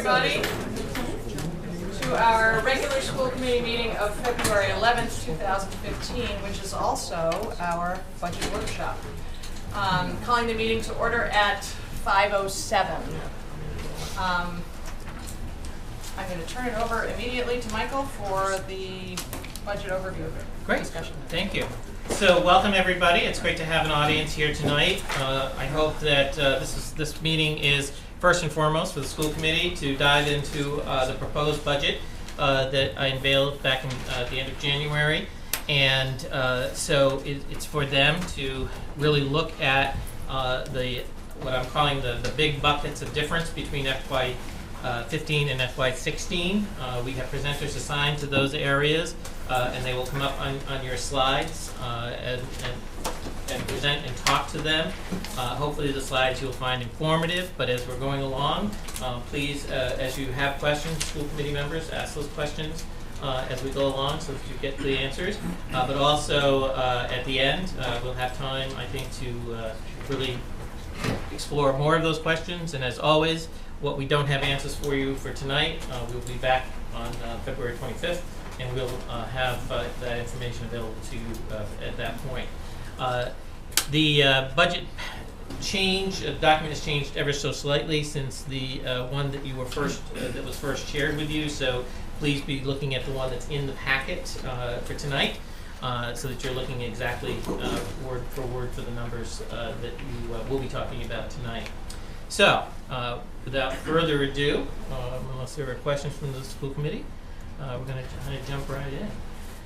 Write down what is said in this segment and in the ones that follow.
everybody to our regular school committee meeting of February 11th, 2015, which is also our budget workshop. Calling the meeting to order at 5:07. I'm going to turn it over immediately to Michael for the budget overview discussion. Thank you. So welcome everybody. It's great to have an audience here tonight. I hope that this meeting is first and foremost for the school committee to dive into the proposed budget that I unveiled back in the end of January. And so it's for them to really look at what I'm calling the big buckets of difference between FY15 and FY16. We have presenters assigned to those areas, and they will come up on your slides and present and talk to them. Hopefully the slides you'll find informative, but as we're going along, please, as you have questions, school committee members, ask those questions as we go along so that you get the answers. But also at the end, we'll have time, I think, to really explore more of those questions. And as always, what we don't have answers for you for tonight, we'll be back on February 25th, and we'll have that information available to you at that point. The budget document has changed ever so slightly since the one that you were that was first shared with you. So please be looking at the one that's in the packet for tonight, so that you're looking exactly word for word for the numbers that you will be talking about tonight. So without further ado, unless there are questions from the school committee, we're going to kind of jump right in.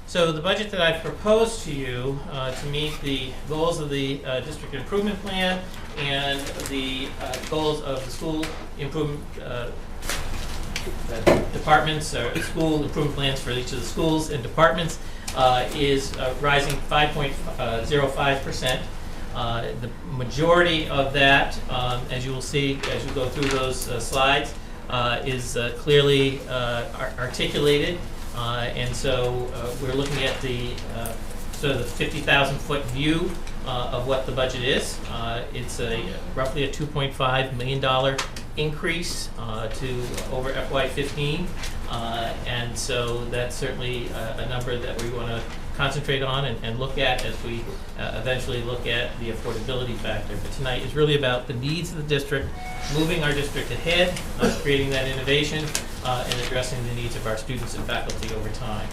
So the budget that I've proposed to you to meet the goals of the district improvement plan and the goals of the school improvement departments, or school improvement plans for each of the schools and departments, is rising 5.05%. The majority of that, as you will see as you go through those slides, is clearly articulated. And so we're looking at the sort of the 50,000 foot view of what the budget is. It's roughly a $2.5 million increase to over FY15, and so that's certainly a number that we want to concentrate on and look at as we eventually look at the affordability factor. But tonight is really about the needs of the district, moving our district ahead, creating that innovation, and addressing the needs of our students and faculty over time.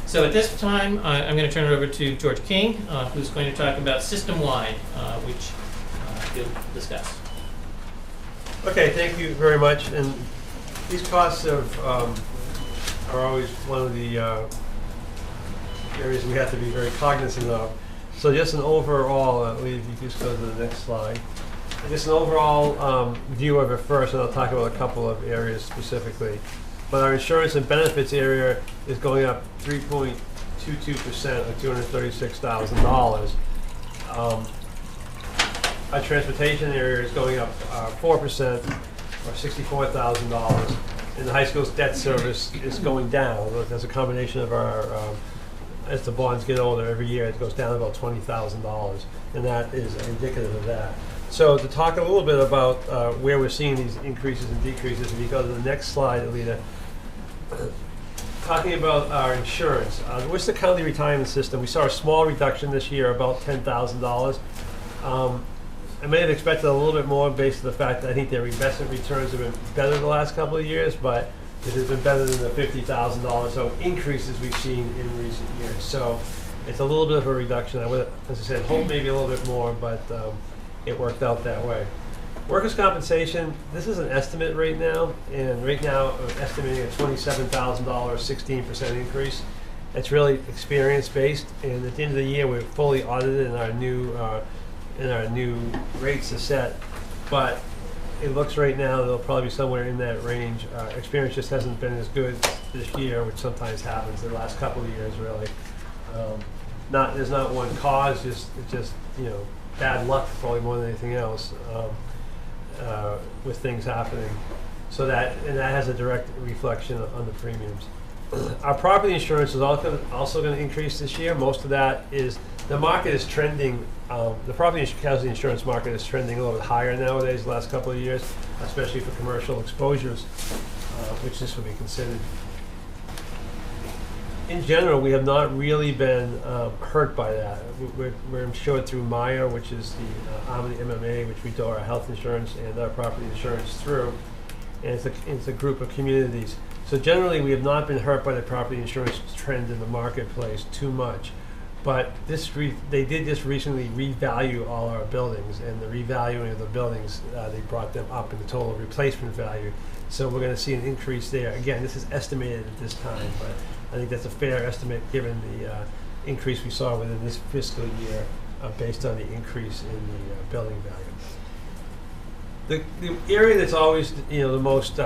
So at this time, I'm going to turn it over to George King, who's going to talk about system-wide, which he'll discuss. Okay, thank you very much. And these costs are always one of the areas we have to be very cognizant of. So just an overall, if you just go to the next slide, just an overall view of it first, and I'll talk about a couple of areas specifically. But our insurance and benefits area is going up 3.22%, or $236,000. Our transportation area is going up 4%, or $64,000. And the high school's debt service is going down. There's a combination of our as the bonds get older every year, it goes down about $20,000, and that is indicative of that. So to talk a little bit about where we're seeing these increases and decreases, if you go to the next slide, Alita, talking about our insurance. The Worcester County Retirement System, we saw a small reduction this year, about $10,000. I may have expected a little bit more based on the fact that I think their investment returns have been better the last couple of years, but it has been better than the $50,000 so increases we've seen in recent years. So it's a little bit of a reduction. I would, as I said, hope maybe a little bit more, but it worked out that way. Workers' compensation, this is an estimate right now, and right now I'm estimating a $27,000, 16% increase. It's really experience-based, and at the end of the year we're fully audited and our new rates are set. But it looks right now they'll probably be somewhere in that range. Experience just hasn't been as good this year, which sometimes happens the last couple of years, really. There's not one cause, it's just bad luck probably more than anything else with things happening. So that has a direct reflection on the premiums. Our property insurance is also going to increase this year. Most of that is The market is trending, the property and casualty insurance market is trending a little bit higher nowadays the last couple of years, especially for commercial exposures, which this would be considered. In general, we have not really been hurt by that. We're insured through Maya, which is the arm of the MMA, which we do our health insurance and our property insurance through, and it's a group of communities. So generally, we have not been hurt by the property insurance trend in the marketplace too much. But they did just recently revalue all our buildings, and the revaluing of the buildings, they brought them up in the total replacement value. So we're going to see an increase there. Again, this is estimated at this time, but I think that's a fair estimate given the increase we saw within this fiscal year based on the increase in the building value. The area that's always the most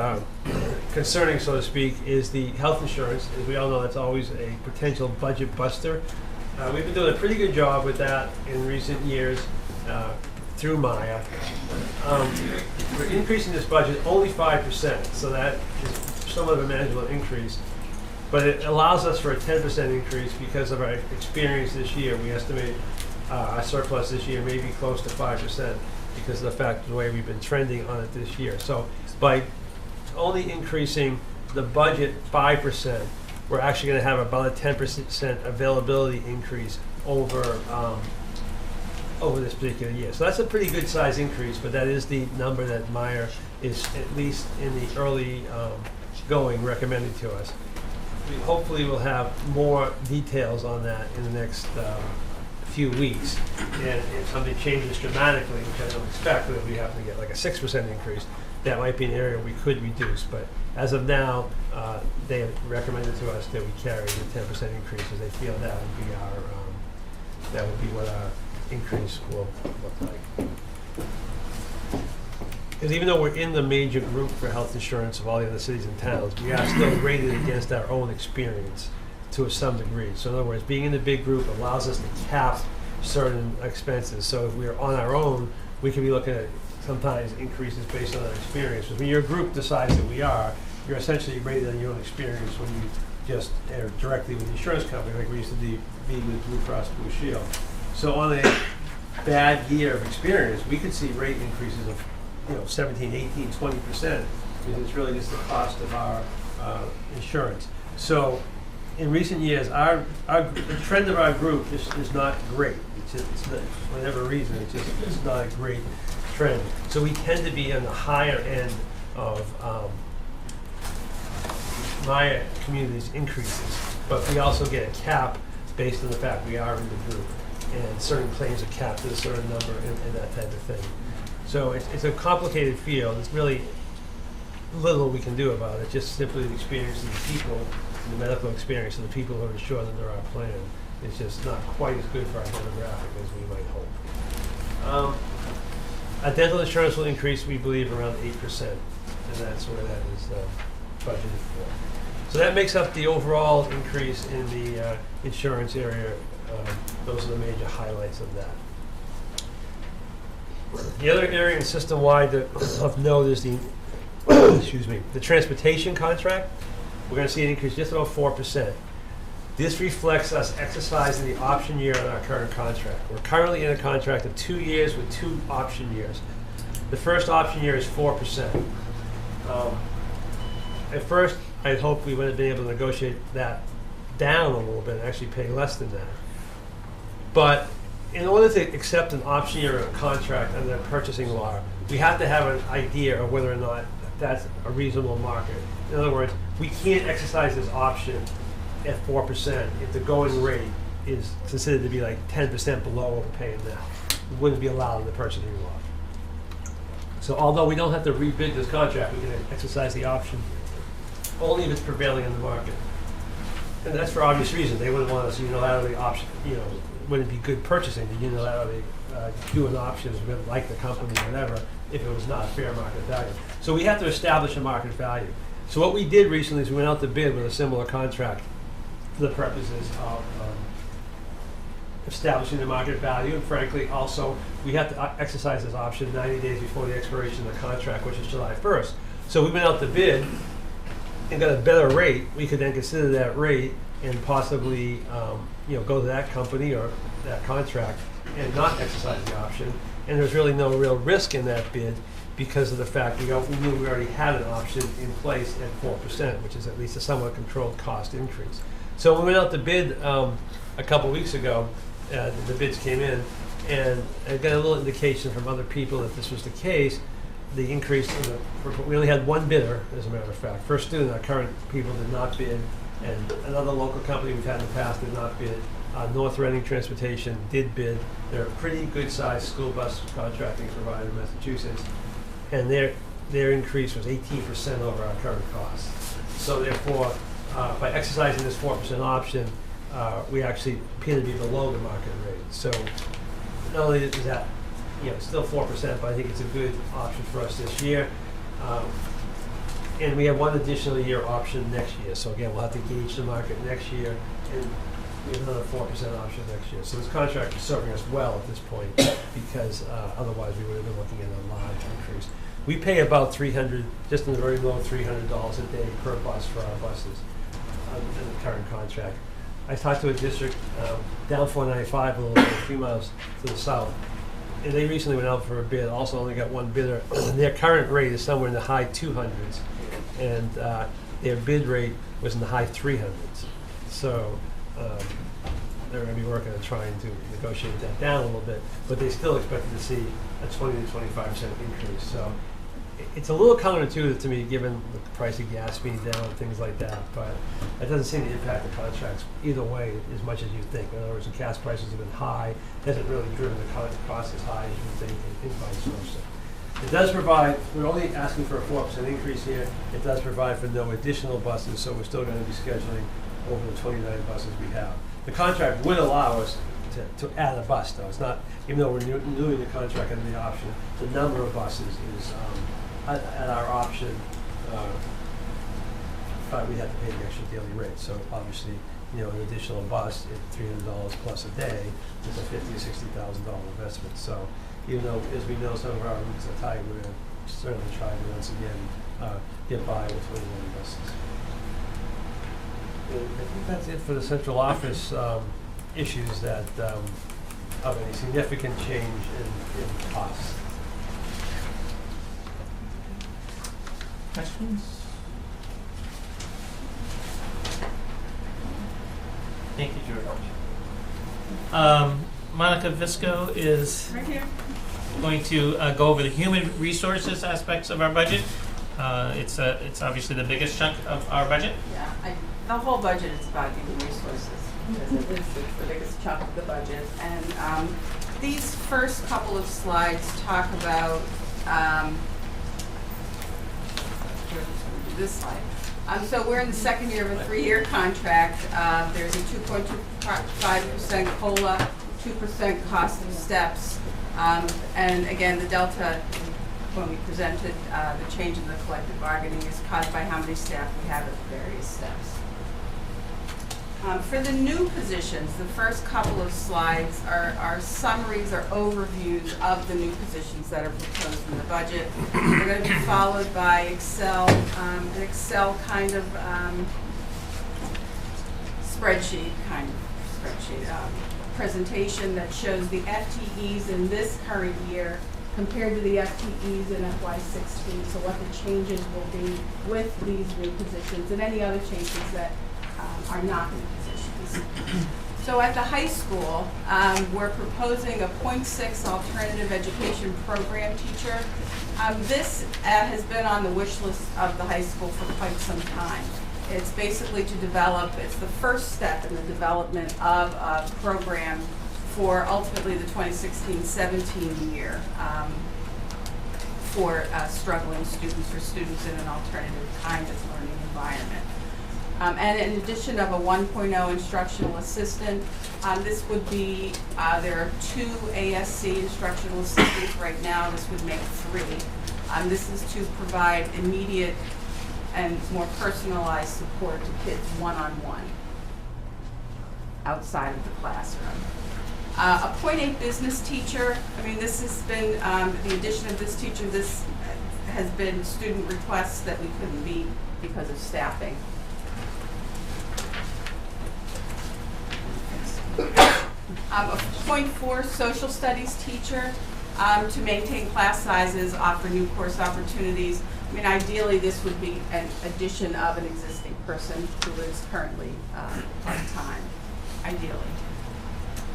concerning, so to speak, is the health insurance. As we all know, that's always a potential budget buster. We've been doing a pretty good job with that in recent years through Maya. We're increasing this budget only 5%, so that is somewhat of a manageable increase. But it allows us for a 10% increase because of our experience this year. We estimate our surplus this year may be close to 5% because of the fact of the way we've been trending on it this year. So by only increasing the budget 5%, we're actually going to have about a 10% availability increase over this particular year. So that's a pretty good size increase, but that is the number that Meyer is, at least in the early going, recommended to us. We hopefully will have more details on that in the next few weeks. And if something changes dramatically, which I don't expect, that we have to get like a 6% increase, that might be an area we could reduce. But as of now, they have recommended to us that we carry the 10% increase, as they feel that would be what our increase will look like. Because even though we're in the major group for health insurance of all the other cities and towns, we are still rated against our own experience to some degree. So in other words, being in the big group allows us to cap certain expenses. So if we're on our own, we can be looking at sometimes increases based on our experience. But when your group decides that we are, you're essentially rated on your own experience when you just are directly with the insurance company, like we used to be with Blue Cross Blue Shield. So on a bad year of experience, we could see rate increases of 17, 18, 20%, because it's really just the cost of our insurance. So in recent years, the trend of our group is not great. It's not, for whatever reason, it's not a great trend. So we tend to be on the higher end of Maya community's increases, but we also get a cap based on the fact we are in the group, and certain claims are capped at a certain number and that type of thing. So it's a complicated field. There's really little we can do about it, just simply the experience of the people, the medical experience of the people who are insured under our plan. It's just not quite as good for our demographic as we might hope. Our dental insurance will increase, we believe, around 8%, and that's where that is budgeted for. So that makes up the overall increase in the insurance area. Those are the major highlights of that. The other area in system-wide of note is the the transportation contract. We're going to see an increase just about 4%. This reflects us exercising the option year on our current contract. We're currently in a contract of 2 years with 2 option years. The first option year is 4%. At first, I hoped we would have been able to negotiate that down a little bit and actually pay less than that. But in order to accept an option year contract under purchasing law, we have to have an idea of whether or not that's a reasonable market. In other words, we can't exercise this option at 4% if the going rate is considered to be like 10% below what we're paying now. It wouldn't be allowed in the purchasing law. So although we don't have to rebid this contract, we can exercise the option only if it's prevailing in the market. And that's for obvious reasons. They wouldn't want us unilaterally option, wouldn't be good purchasing to unilaterally do an option like the company or whatever if it was not fair market value. So we have to establish a market value. So what we did recently is we went out to bid with a similar contract for the purposes of establishing the market value, and frankly also we have to exercise this option 90 days before the expiration of the contract, which is July 1st. So we went out to bid and got a better rate. We could then consider that rate and possibly go to that company or that contract and not exercise the option. And there's really no real risk in that bid because of the fact we knew we already had an option in place at 4%, which is at least a somewhat controlled cost increase. So when we went out to bid a couple weeks ago, the bids came in, and I got a little indication from other people that this was the case. The increase we only had one bidder, as a matter of fact. First Student, our current people, did not bid, and another local company we've had in the past did not bid. North Reading Transportation did bid. They're a pretty good-sized school bus contracting provider in Massachusetts, and their increase was 18% over our current cost. So therefore, by exercising this 4% option, we actually appear to be below the market rate. So not only is that, still 4%, but I think it's a good option for us this year. And we have one additional year option next year. So again, we'll have to gauge the market next year, and we have another 4% option next year. So this contract is serving us well at this point because otherwise we would have been looking at a large increase. We pay about $300, just in the very low $300 a day per bus for our buses in the current contract. I talked to a district down 495 a little bit, a few miles to the south, and they recently went out for a bid, also only got one bidder. Their current rate is somewhere in the high 200s, and their bid rate was in the high 300s. So they're going to be working on trying to negotiate that down a little bit, but they still expected to see a 20 to 25% increase. So it's a little counterintuitive to me, given the price of gas being down and things like that, but it doesn't seem to impact the contracts either way as much as you think. In other words, the gas prices have been high, hasn't really driven the cost as high as you think, and vice versa. It does provide, we're only asking for a 4% increase here. It does provide for no additional buses, so we're still going to be scheduling over the 29 buses we have. The contract would allow us to add a bus, though. It's not, even though we're renewing the contract under the option, the number of buses is at our option, but we have to pay the extra daily rate. So obviously, an additional bus at $300 plus a day is a $50,000 to $60,000 investment. So even though, as we know, some of our routes are tight, we're going to certainly try to once again get by with 21 buses. I think that's it for the central office issues that of any significant change in costs. Questions? Thank you, George. Monica Visco is Right here. going to go over the human resources aspects of our budget. It's obviously the biggest chunk of our budget. Yeah, the whole budget is about human resources because it's the biggest chunk of the budget. And these first couple of slides talk about this slide. So we're in the second year of a 3-year contract. There's a 2.25% COLA, 2% cost of steps. And again, the delta, when we presented the change in the collective bargaining, is caused by how many staff we have at the various steps. For the new positions, the first couple of slides are summaries or overviews of the new positions that are proposed in the budget. They're going to be followed by an Excel kind of spreadsheet presentation that shows the FTEs in this current year compared to the FTEs in FY16. So what the changes will be with these new positions and any other changes that are not new positions. So at the high school, we're proposing a 0.6 alternative education program teacher. This has been on the wish list of the high school for quite some time. It's basically to develop, it's the first step in the development of a program for ultimately the 2016-17 year for struggling students or students in an alternative kind of learning environment. And in addition of a 1.0 instructional assistant, this would be, there are 2 ASC instructional assistants right now. This would make 3. This is to provide immediate and more personalized support to kids one-on-one outside of the classroom. A 0.8 business teacher, this has been, the addition of this teacher, this has been student requests that we couldn't meet because of staffing. A .4 social studies teacher to maintain class sizes, offer new course opportunities. I mean, ideally, this would be an addition of an existing person who is currently part-time, ideally.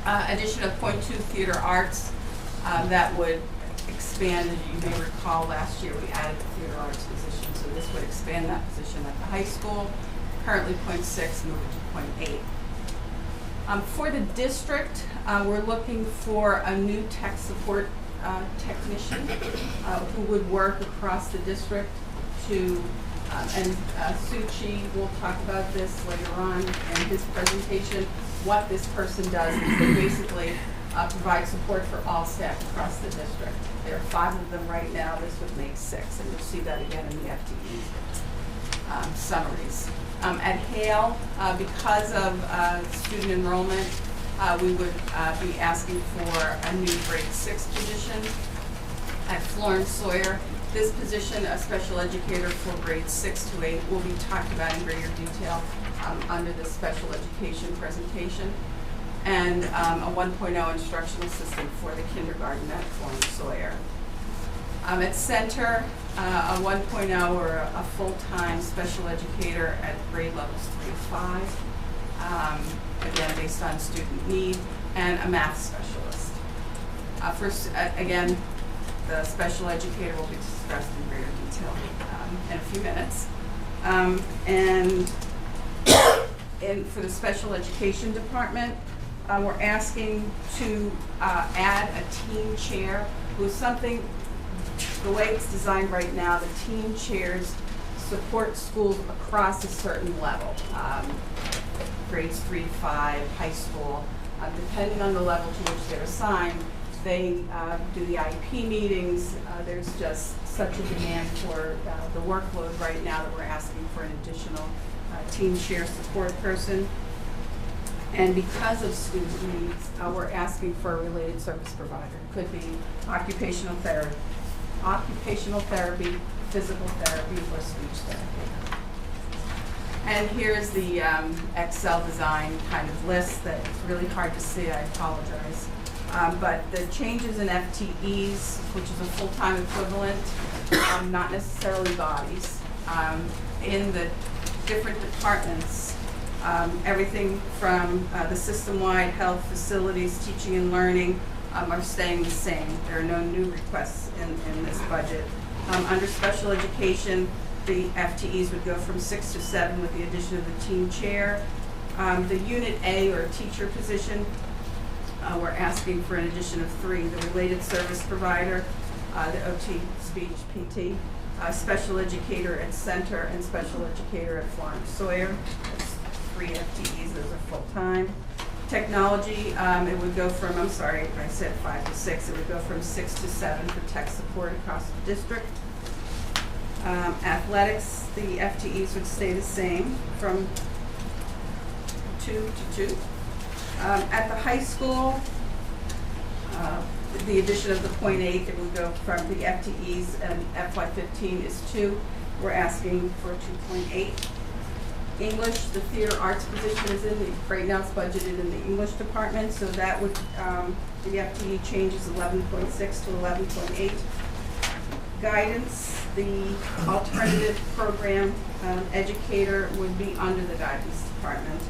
Addition of .2 theater arts, that would expand. As you may recall, last year we added the theater arts position, so this would expand that position at the high school. Currently .6, move it to .8. For the district, we're looking for a new tech support technician who would work across the district to, and Suchi will talk about this later on in his presentation. What this person does is they basically provide support for all staff across the district. There are 5 of them right now. This would make 6, and you'll see that again in the FTE summaries. At Hale, because of student enrollment, we would be asking for a new grade 6 position. At Florence Sawyer, this position, a special educator for grades 6 to 8, will be talked about in greater detail under the special education presentation. And a 1.0 instructional assistant for the kindergarten at Florence Sawyer. At Center, a 1.0 or a full-time special educator at grade levels 3 to 5, again based on student need, and a math specialist. First, again, the special educator will be discussed in greater detail in a few minutes. And for the special education department, we're asking to add a team chair, who's something, the way it's designed right now, the team chairs support schools across a certain level, grades 3 to 5, high school. Depending on the level to which they're assigned, they do the IEP meetings. There's just such a demand for the workload right now that we're asking for an additional team chair support person. And because of student needs, we're asking for a related service provider. Could be occupational therapy, physical therapy, or speech therapy. And here's the Excel design kind of list that it's really hard to see, I apologize. But the changes in FTEs, which is a full-time equivalent, not necessarily bodies, in the different departments, everything from the system-wide health, facilities, teaching and learning are staying the same. There are no new requests in this budget. Under special education, the FTEs would go from 6 to 7 with the addition of the team chair. The Unit A, or teacher position, we're asking for an addition of 3. The related service provider, the OT, speech, PT, special educator at Center, and special educator at Florence Sawyer. That's 3 FTEs, those are full-time. Technology, it would go from, I'm sorry, I said 5 to 6, it would go from 6 to 7 for tech support across the district. Athletics, the FTEs would stay the same from 2 to 2. At the high school, the addition of the .8, it would go from the FTEs, and FY15 is 2. We're asking for 2.8. English, the theater arts position is in the, right now it's budgeted in the English department, so that would, the FTE changes 11.6 to 11.8. Guidance, the alternative program educator would be under the guidance department.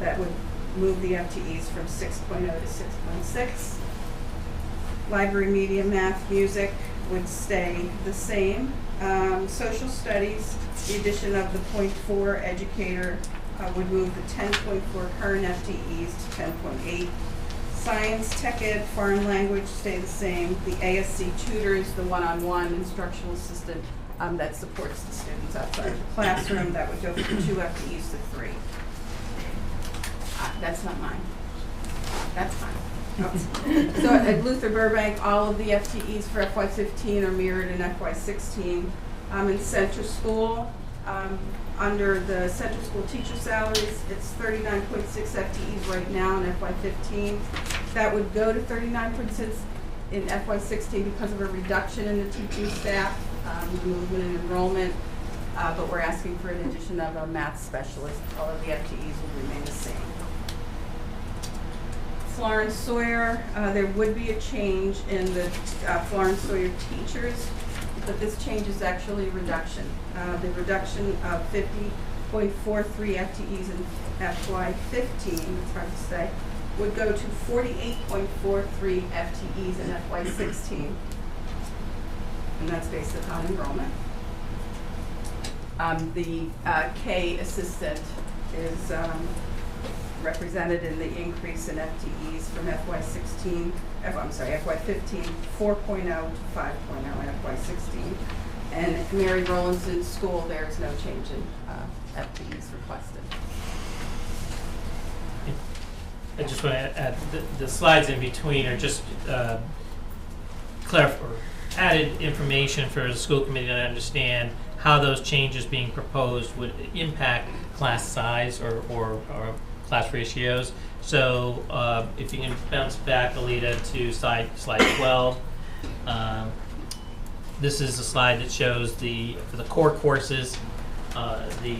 That would move the FTEs from 6.0 to 6.6. Library, media, math, music would stay the same. Social studies, the addition of the .4 educator would move the 10.4 current FTEs to 10.8. Science, tech ed, foreign language stay the same. The ASC tutors, the one-on-one instructional assistant that supports the students outside of the classroom, that would go from 2 FTEs to 3. That's not mine. That's fine. Oh. So at Luther Burbank, all of the FTEs for FY15 are mirrored in FY16. In Center School, under the Center School teacher salaries, it's 39.6 FTEs right now in FY15. That would go to 39.6 in FY16 because of a reduction in the teaching staff, movement in enrollment, but we're asking for an addition of a math specialist. All of the FTEs will remain the same. Florence Sawyer, there would be a change in the Florence Sawyer teachers, but this change is actually a reduction. The reduction of 50.43 FTEs in FY15, it's hard to say, would go to 48.43 FTEs in FY16. And that's based upon enrollment. The K assistant is represented in the increase in FTEs from FY15, 4.0 to 5.0 in FY16. And Mary Rowlandson's school, there is no change in FTEs requested. I just want to add, the slides in between are just added information for the school committee to understand how those changes being proposed would impact class size or class ratios. So if you can bounce back, Alita, to slide 12. This is a slide that shows for the core courses, the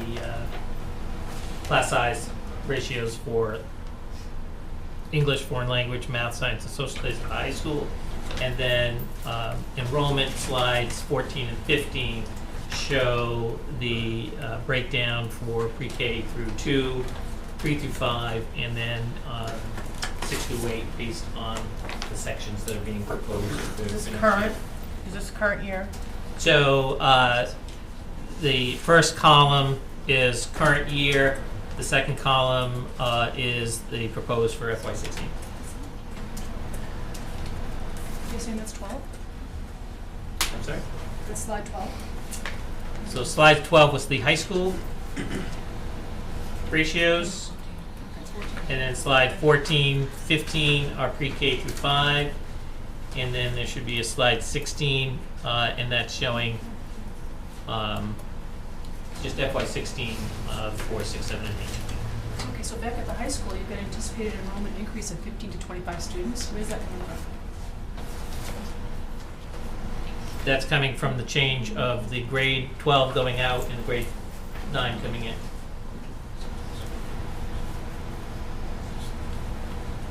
class size ratios for English, foreign language, math, science, and social studies at high school. And then enrollment slides 14 and 15 show the breakdown for pre-K through 2, 3 through 5, and then 6 through 8 based on the sections that are being proposed. Is this current? Is this current year? So the first column is current year. The second column is the proposed for FY16. You're saying that's 12? I'm sorry? That's slide 12? So slide 12 was the high school ratios. And then slide 14, 15 are pre-K through 5. And then there should be a slide 16, and that's showing just FY16 for 6, 7, and 8. Okay, so back at the high school, you've got anticipated enrollment increase of 15 to 25 students. Where's that coming from? That's coming from the change of the grade 12 going out and grade 9 coming in.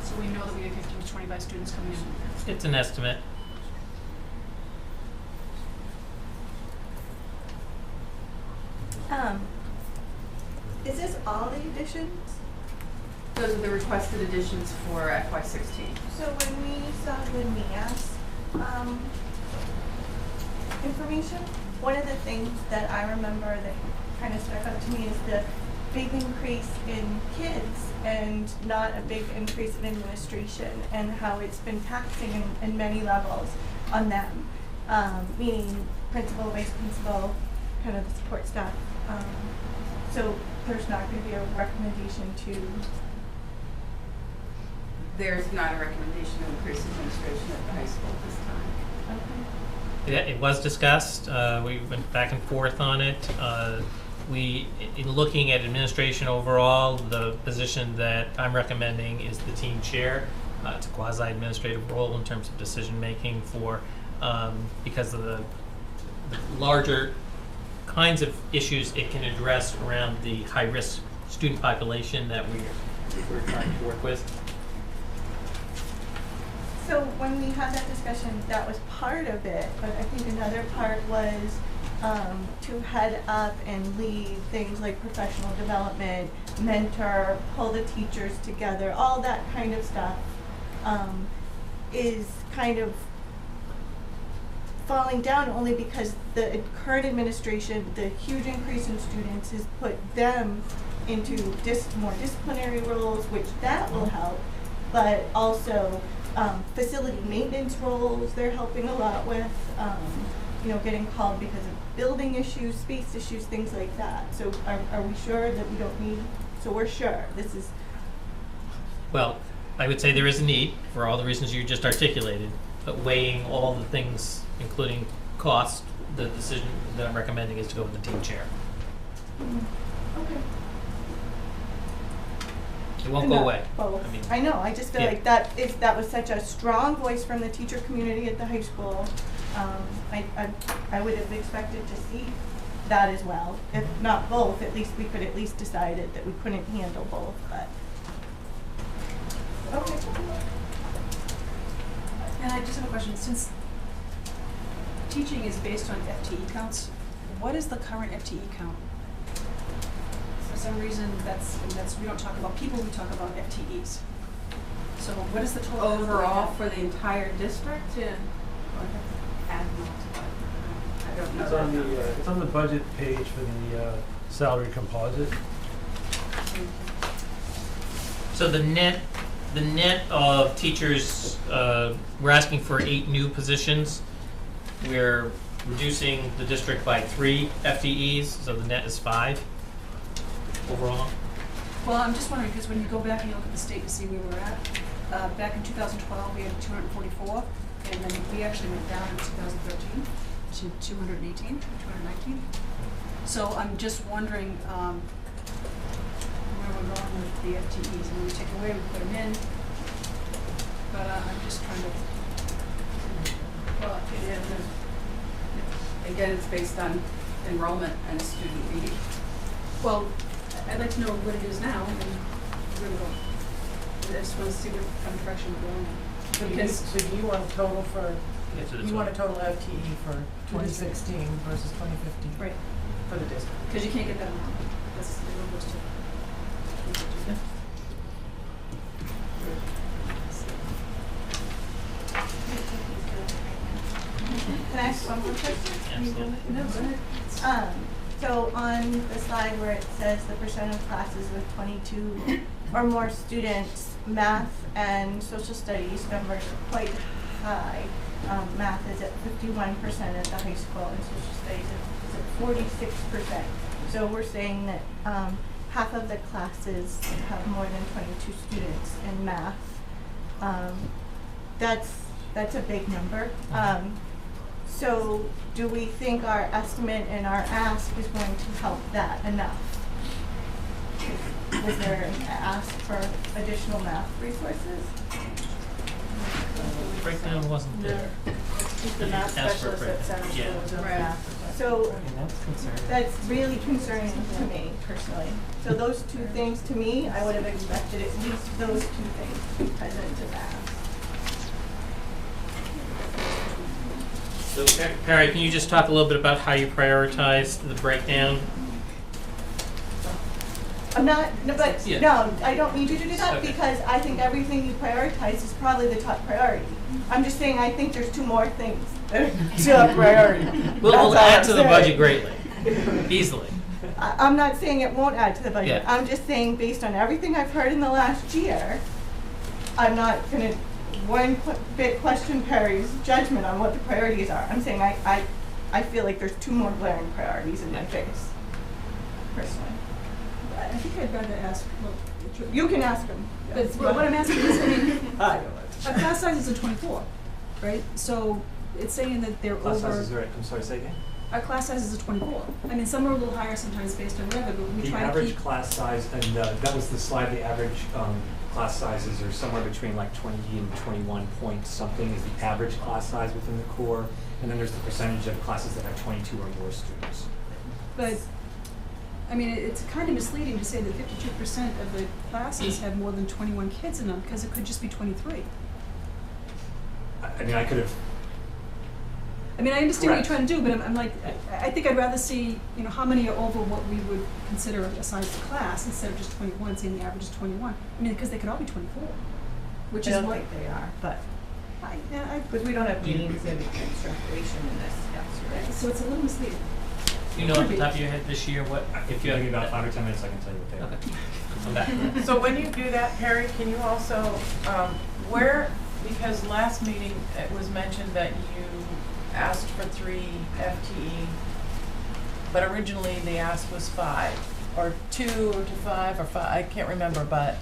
So we know that we have 15 to 25 students coming in. It's an estimate. Is this all the additions? Those are the requested additions for FY16. So when we saw the NEAS information, one of the things that I remember that kind of stuck out to me is the big increase in kids and not a big increase in administration, and how it's been taxing in many levels on them, meaning principal, vice principal, kind of the support staff. So there's not going to be a recommendation to... There's not a recommendation to increase administration at the high school at this time. Okay. Yeah, it was discussed. We went back and forth on it. In looking at administration overall, the position that I'm recommending is the team chair. It's a quasi-administrative role in terms of decision-making because of the larger kinds of issues it can address around the high-risk student population that we're trying to work with. So when we had that discussion, that was part of it, but I think another part was to head up and lead things like professional development, mentor, pull the teachers together, all that kind of stuff is kind of falling down only because the current administration, the huge increase in students has put them into more disciplinary roles, which that will help, but also facility maintenance roles they're helping a lot with, getting called because of building issues, space issues, things like that. So are we sure that we don't need, so we're sure this is... Well, I would say there is a need for all the reasons you just articulated, but weighing all the things, including cost, the decision that I'm recommending is to go with the team chair. Okay. It won't go away. Both. I mean, I know, I just feel yeah. like that was such a strong voice from the teacher community at the high school. I would have expected to see that as well. If not both, at least we could at least decided that we couldn't handle both, but. Okay. And I just have a question, since teaching is based on FTE counts, what is the current FTE count? For some reason, that's, we don't talk about people, we talk about FTEs. So what is the total? Overall for the entire district? Yeah. Add multiply. I don't know. It's on the, it's on the budget page for the salary composite. So the net of teachers, we're asking for 8 new positions. We're reducing the district by 3 FTEs, so the net is 5 overall. Well, I'm just wondering, because when you go back and you look at the state to see where we're at, back in 2012, we had 244, and then we actually went down in 2013 to 218, 219. So I'm just wondering where we're going with the FTEs. And when we take away, we put them in. But I'm just trying to. Well, again, it's based on enrollment and student reading. Well, I'd like to know what it is now, and where we're going. I just want to see what kind of direction we're going in. So you want a total for, Get to the you want a total. total FTE for 2016 versus 2015 Right. for the district? Because you can't get that amount. That's the number to. Can I ask one more question? Absolutely. No, go ahead. So on the slide where it says the percent of classes with 22 or more students, math and social studies numbers are quite high. Math is at 51% at the high school and social studies is at 46%. So we're saying that half of the classes have more than 22 students in math. That's a big number. So do we think our estimate and our ask is going to help that enough? Was there an ask for additional math resources? The breakdown wasn't there. The math Ask for a specialist at Center breakdown. School was doing Right. math. So That's concerning. that's really concerning to me personally. So those two things, to me, I would have expected at least those two things to be present to that. So Perry, can you just talk a little bit about how you prioritize the breakdown? I'm not, no, but, Yeah. no, I don't need you to do that Okay. because I think everything you prioritize is probably the top priority. I'm just saying, I think there's 2 more things that are top priority. We'll That's all add I'm to the saying. budget greatly, easily. I'm not saying it won't add to the budget. Yeah. I'm just saying, based on everything I've heard in the last year, I'm not gonna bit question Perry's judgment on what the priorities are. I'm saying I feel like there's 2 more glaring priorities in my face, personally. I think I'd rather ask, well, You can ask him. but what I'm asking is, I mean, I know our class size is a 24, right? So it's saying that they're Class over. sizes are, I'm sorry, say again? Our class size is a 24. I mean, some are a little higher sometimes based on weather, but we The try to average keep. class size, and that was the slide, the average class sizes are somewhere between like 20 and 21 point something is the average class size within the core. And then there's the percentage of classes that have 22 or more students. But, I mean, it's kind of misleading to say that 52% of the classes have more than 21 kids in them, because it could just be 23. I mean, I could have, I mean, I understand what Correct. you're trying to do, but I'm like, I think I'd rather see, you know, how many are over what we would consider a size of class instead of just 21, saying the average is 21. I mean, because they could all be 24, which I is don't what. think they are, but, Because we don't have means in extrapolation in this, yes, right? So it's a little misleading. You know off the top of your head this year what, if you give me about 5 or 10 minutes, I can tell you what they are. Okay, come back. So when you do that, Perry, can you also, because last meeting it was mentioned that you asked for 3 FTE, but originally the ask was 5, or 2 to 5 or 5, I can't remember, but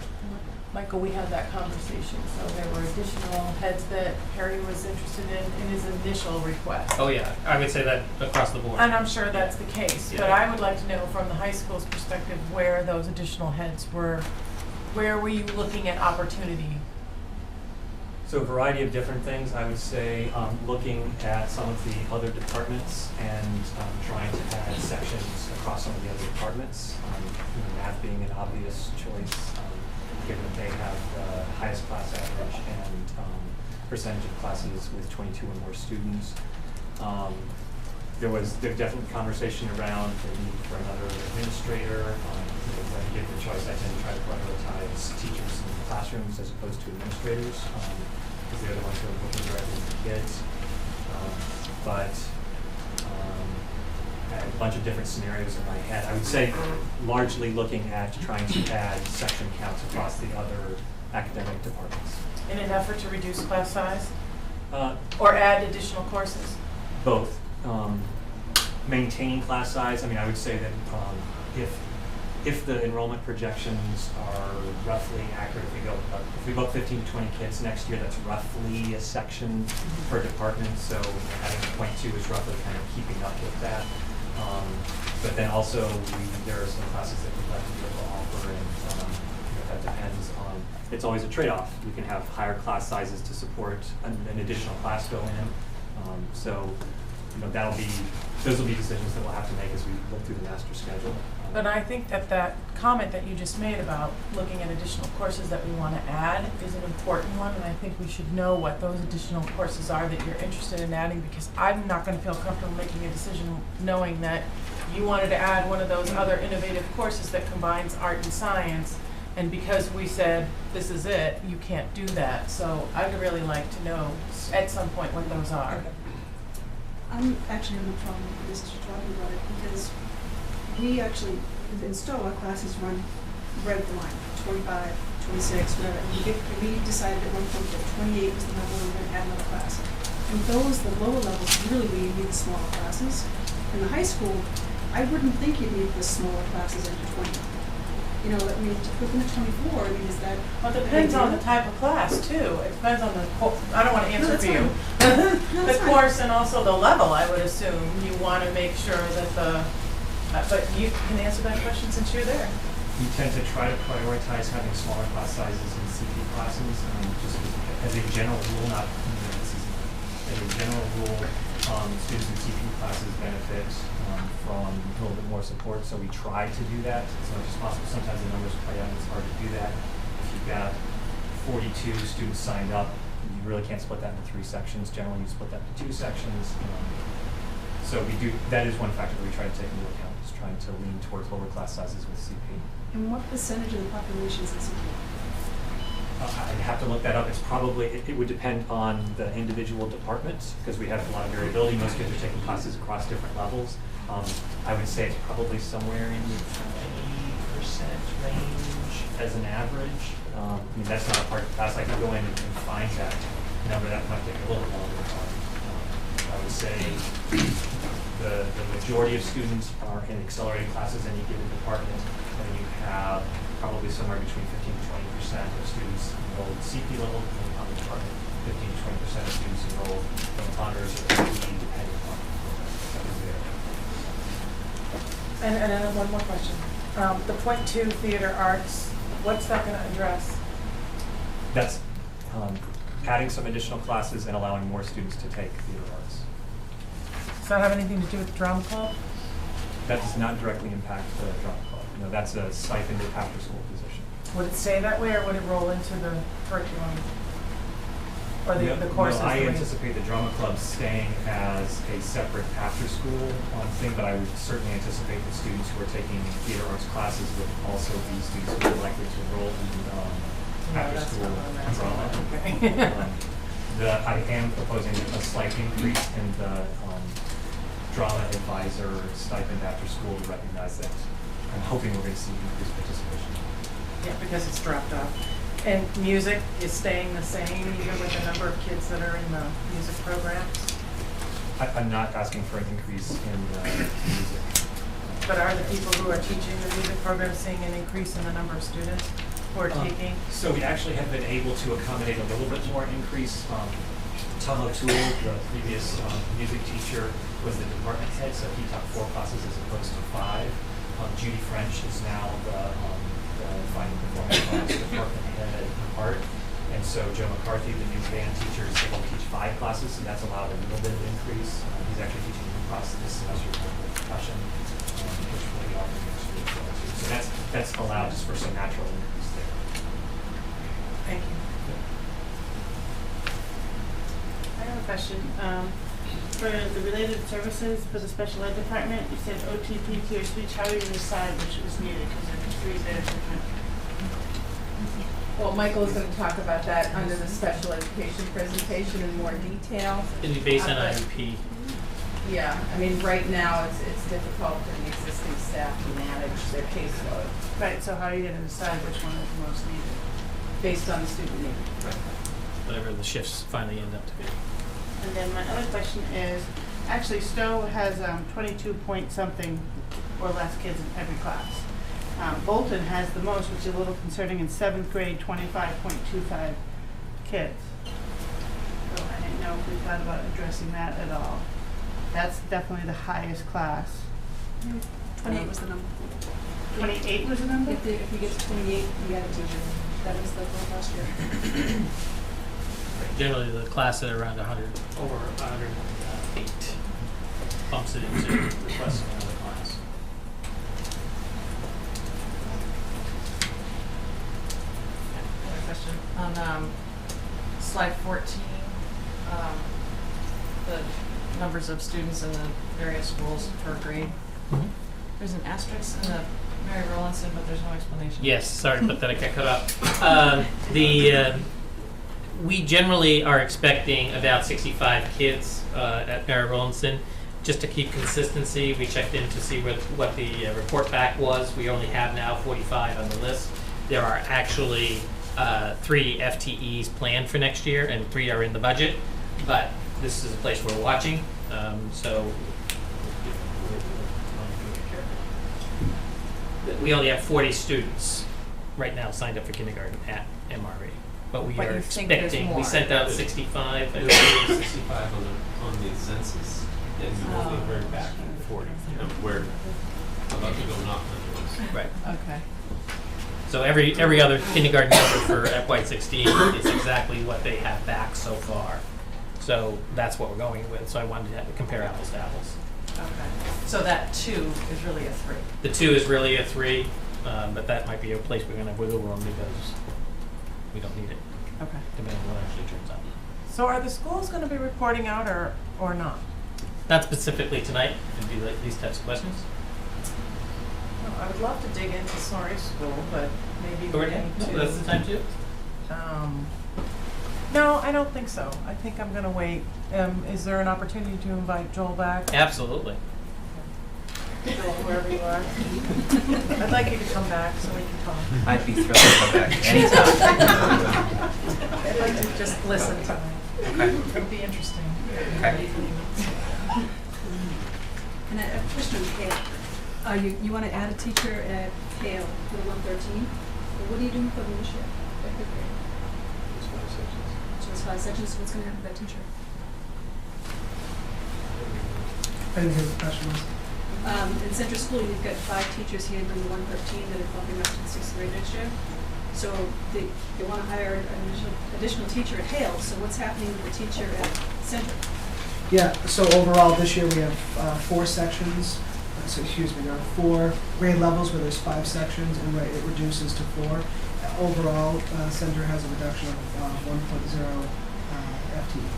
Michael, we had that conversation, so there were additional heads that Perry was interested in his initial request. Oh yeah, I would say that across the board. And I'm sure that's the case, but Yeah. I would like to know from the high school's perspective where those additional heads were, where were you looking at opportunity? So a variety of different things. I would say looking at some of the other departments and trying to add sections across some of the other departments. Math being an obvious choice. given that they have the highest class average and percentage of classes with 22 or more students. There's definitely conversation around the need for another administrator. When you give the choice, I tend to try to prioritize teachers in the classrooms as opposed to administrators, because they're the ones who are looking directly at the kids. I have a bunch of different scenarios in my head. I would say largely looking at trying to add section counts across the other academic departments. In an effort to reduce class size Uh, or add additional courses? Both. Maintain class size. I mean, I would say that if the enrollment projections are roughly accurate, if we go up 15 to 20 kids next year, that's roughly a section per department. So having a 0.2 is roughly kind of keeping up with that. But then also there are some classes that we'd like to be able to offer, and that depends on. It's always a trade-off. We can have higher class sizes to support an additional class go in. So those will be decisions that we'll have to make as we look through the master schedule. But I think that comment that you just made about looking at additional courses that we want to add is an important one, and I think we should know what those additional courses are that you're interested in adding, because I'm not going to feel comfortable making a decision knowing that you wanted to add one of those other innovative courses that combines art and science, and because we said this is it, you can't do that. So I'd really like to know at some point what those are. I'm actually having a problem with this as you're talking about it, because we actually, in Stowe, our classes run right at the line, 25, 26, whatever. And we decided at one point that 28 was the number we were going to add another class. And those, the lower levels, really we need the smaller classes. In the high school, I wouldn't think you'd need the smaller classes into 20. You know, I mean, within the 24, I mean, is that? Well, it depends on the type of class too. It depends on the I don't want to answer for you. The course and also the level, I would assume. You want to make sure that but you can answer that question since you're there. We tend to try to prioritize having smaller class sizes in CP classes, just as a general rule, as a general rule, students in CP classes benefit from a little bit more support, so we try to do that as much as possible. Sometimes the numbers play out, it's hard to do that. If you've got 42 students signed up, you really can't split that into 3 sections. Generally, you split that into 2 sections. So that is one factor that we try to take into account, is trying to lean towards lower class sizes with CP. And what percentage of the population is in CP? I'd have to look that up. It's probably, it would depend on the individual departments, because we have a lot of variability. Most kids are taking classes across different levels. I would say it's probably somewhere in the 20% range as an average. I mean, that's not a hard class. I can go in and find that number. That might take a little longer. I would say the majority of students are in accelerated classes in any given department, and you have probably somewhere between 15 to 20% of students enrolled at CP level depending on the department, 15 to 20% of students enrolled in honors or AE depending on the program that is there. And then one more question. The .2 theater arts, what's that going to address? That's adding some additional classes and allowing more students to take theater arts. Does that have anything to do with the drama club? That does not directly impact the drama club. No, that's a stipended after-school position. Would it stay that way, or would it roll into the curriculum? Or the courses? No, I anticipate the drama club staying as a separate after-school thing, but I would certainly anticipate that students who are taking theater arts classes would also be students who are likely to enroll in after-school drama. Okay. I am proposing a slight increase in the drama advisor stipend after school to recognize that. I'm hoping we're going to see increased participation. Yeah, because it's dropped off. And music is staying the same, even with the number of kids that are in the music programs? I'm not asking for an increase in music. But are the people who are teaching the music program seeing an increase in the number of students who are taking? So we actually have been able to accommodate a little bit more increase. Tom O'Toole, the previous music teacher, was the department head, so he taught 4 classes as opposed to 5. Judy French is now the fine performance arts department head of art. And so Joe McCarthy, the new band teacher, is able to teach 5 classes, so that's allowed a little bit of increase. He's actually teaching a new class this semester called percussion, which will be offered next week as well too. So that's allowed just for some natural increase there. Thank you. I have a question. For the related services for the special ed department, you said OTP, T, or speech. How are you going to decide which was needed? Because there are three that are different. Well, Michael is going to talk about that under the special education presentation in more detail. It'll be based on But- IEP. Yeah, I mean, right now, it's difficult for the existing staff to manage their caseload Right, so how are you going to decide which one is the most needed? based on the student need. Whatever the shifts finally end up to be. And then my other question is, actually Stowe has 22 point something or less kids in every class. Bolton has the most, which is a little concerning, in 7th grade, 25.25 kids. So I didn't know if we thought about addressing that at all. That's definitely the highest class. 28 was the number. 28 was the number? If you get to 28, you got a teacher. That was the goal last year. Generally, the class at around 100, over 108, bumps it into requesting another class. Another question. On slide 14, the numbers of students in the various schools per grade. There's an asterisk in the Mary Rowlandson, but there's no explanation. Yes, sorry about that, I got cut up. We generally are expecting about 65 kids at Mary Rowlandson. Just to keep consistency, we checked in to see what the report back was. We only have now 45 on the list. There are actually 3 FTEs planned for next year, and 3 are in the budget. But this is a place we're watching, so we only have 40 students right now signed up for kindergarten at MRE. But we But are you think there's expecting, we more. sent out 65. There was 65 on the census, and we only heard back from 40. And we're about to go knock on doors. Right. Okay. So every other kindergarten number for FY16 is exactly what they have back so far. So that's what we're going with. So I wanted to compare apples to apples. Okay. So that 2 is really a 3. The 2 is really a 3, but that might be a place we're going to have wiggle room because we don't need it, Okay. depending on what actually turns out. So are the schools gonna be reporting out or not? Not specifically tonight, it'd be like these types of questions. Well, I would love to dig into Snorri School, but maybe Go we right need ahead. to. That's the time too? No, I don't think so. I think I'm gonna wait. Is there an opportunity to invite Joel back? Absolutely. Joel, wherever you are. I'd like you to come back so we can talk. I'd be thrilled to come back anytime. I'd like to just listen to me. Okay. It'd be interesting. Okay. And a question on Hale. You want to add a teacher at Hale for the 113? Well, what are you doing for them this year? At fifth grade? So it's 5 sections, so what's going to happen to that teacher? I didn't hear the question was. In Central School, you've got 5 teachers handling the 113 that are bumping up to the 6th grade next year. So they want to hire an additional teacher at Hale, so what's happening with the teacher at Central? Yeah, so overall this year we have 4 sections. So excuse me, there are 4 grade levels where there's 5 sections, and it reduces to 4. Overall, Center has a reduction of 1.0 FTE.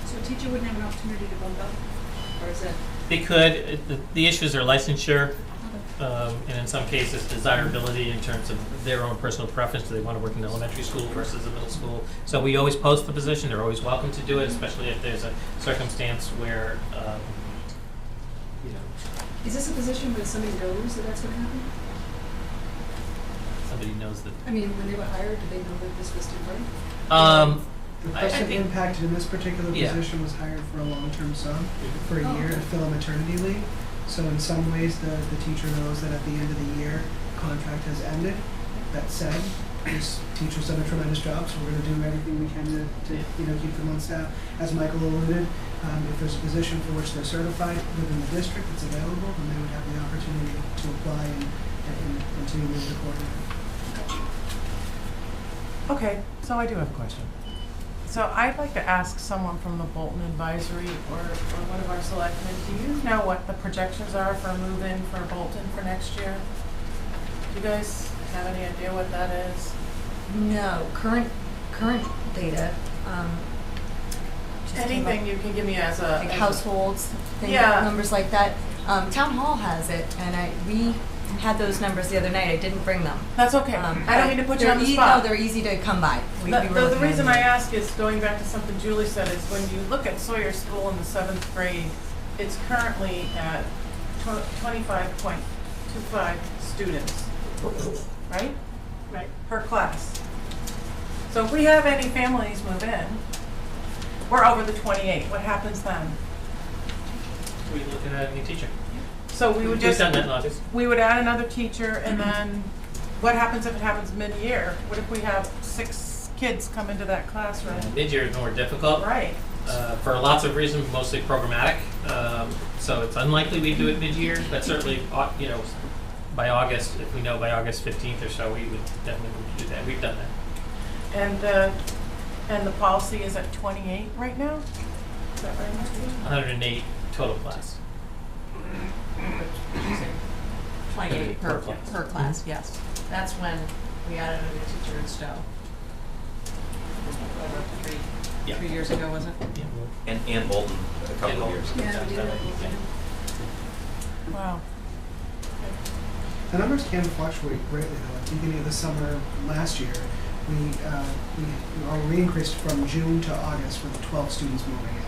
So a teacher wouldn't have an opportunity to bump up, or is that? They could. The issues are licensure, and in some cases desirability in terms of their own personal preference. Do they want to work in elementary school versus a middle school? So we always post the position. They're always welcome to do it, especially if there's a circumstance where, Is this a position where somebody knows that that's going to happen? somebody knows that. I mean, when they were hired, did they know that this was temporary? The I person think- impacted in this particular Yeah. position was hired for a long-term sub for a year to fill a maternity leave. So in some ways, the teacher knows that at the end of the year, contract has ended. That said, this teacher's done a tremendous job, so we're going to do everything we can to keep them on staff. As Michael alluded, if there's a position for which they're certified within the district that's available, then they would have the opportunity to apply and to move the coordinator. Okay, so I do have a question. So I'd like to ask someone from the Bolton Advisory or one of our selectmen, do you know what the projections are for a move-in for Bolton for next year? Do you guys have any idea what that is? No, current data, just came up, Anything you can give me as a. like households, things, Yeah. numbers like that. Town hall has it, and we had those numbers the other night. I didn't bring them. That's okay. I don't mean to put you they're on the No, spot. they're easy to come by. We were The looking at reason them. I ask is, going back to something Julie said, is when you look at Sawyer School in the 7th grade, it's currently at 25.25 students, right? Right. Per class. So if we have any families move in, we're over the 28. What happens then? We look at a new teacher. So we would We've just, done that in August. we would add another teacher, and then what happens if it happens mid-year? What if we have 6 kids come into that classroom? Mid-year is more difficult. Right. For lots of reasons, mostly programmatic. So it's unlikely we do it mid-year, but certainly, by August, if we know by August 15th or so, we would definitely do that. We've done that. And the policy is at 28 right now? Is that right? 108 total class. 28 Per class. per class, yes. That's when we added a new teacher in Stowe. Over Yeah. 3 years ago, was it? Yeah. And Bolton, a couple of years. Yeah, we did it. Wow. The numbers can fluctuate greatly though. At the beginning of the summer last year, we increased from June to August with 12 students moving in.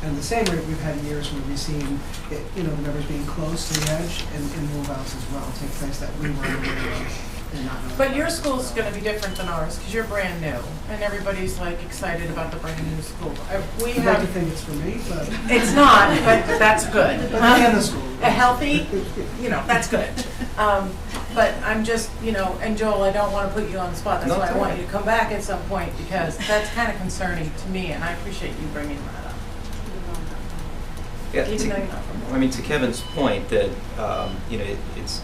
And the same rate, we've had years where we've seen, the numbers being close to the edge and move-outs as well take place that we weren't aware of and not know. But your school's gonna be different than ours, because you're brand new, and everybody's like excited about the brand new school. We I'd like to have, think it's for me, but it's not, but that's good. and the school. A healthy, that's good. But I'm just, and Joel, I don't wanna put you on the spot, that's No, why it's I want all you to come back at some point, because that's kinda concerning to me, and I appreciate you bringing that up. Yeah, Even though to, you're not from I mean, to Kevin's point that, it's,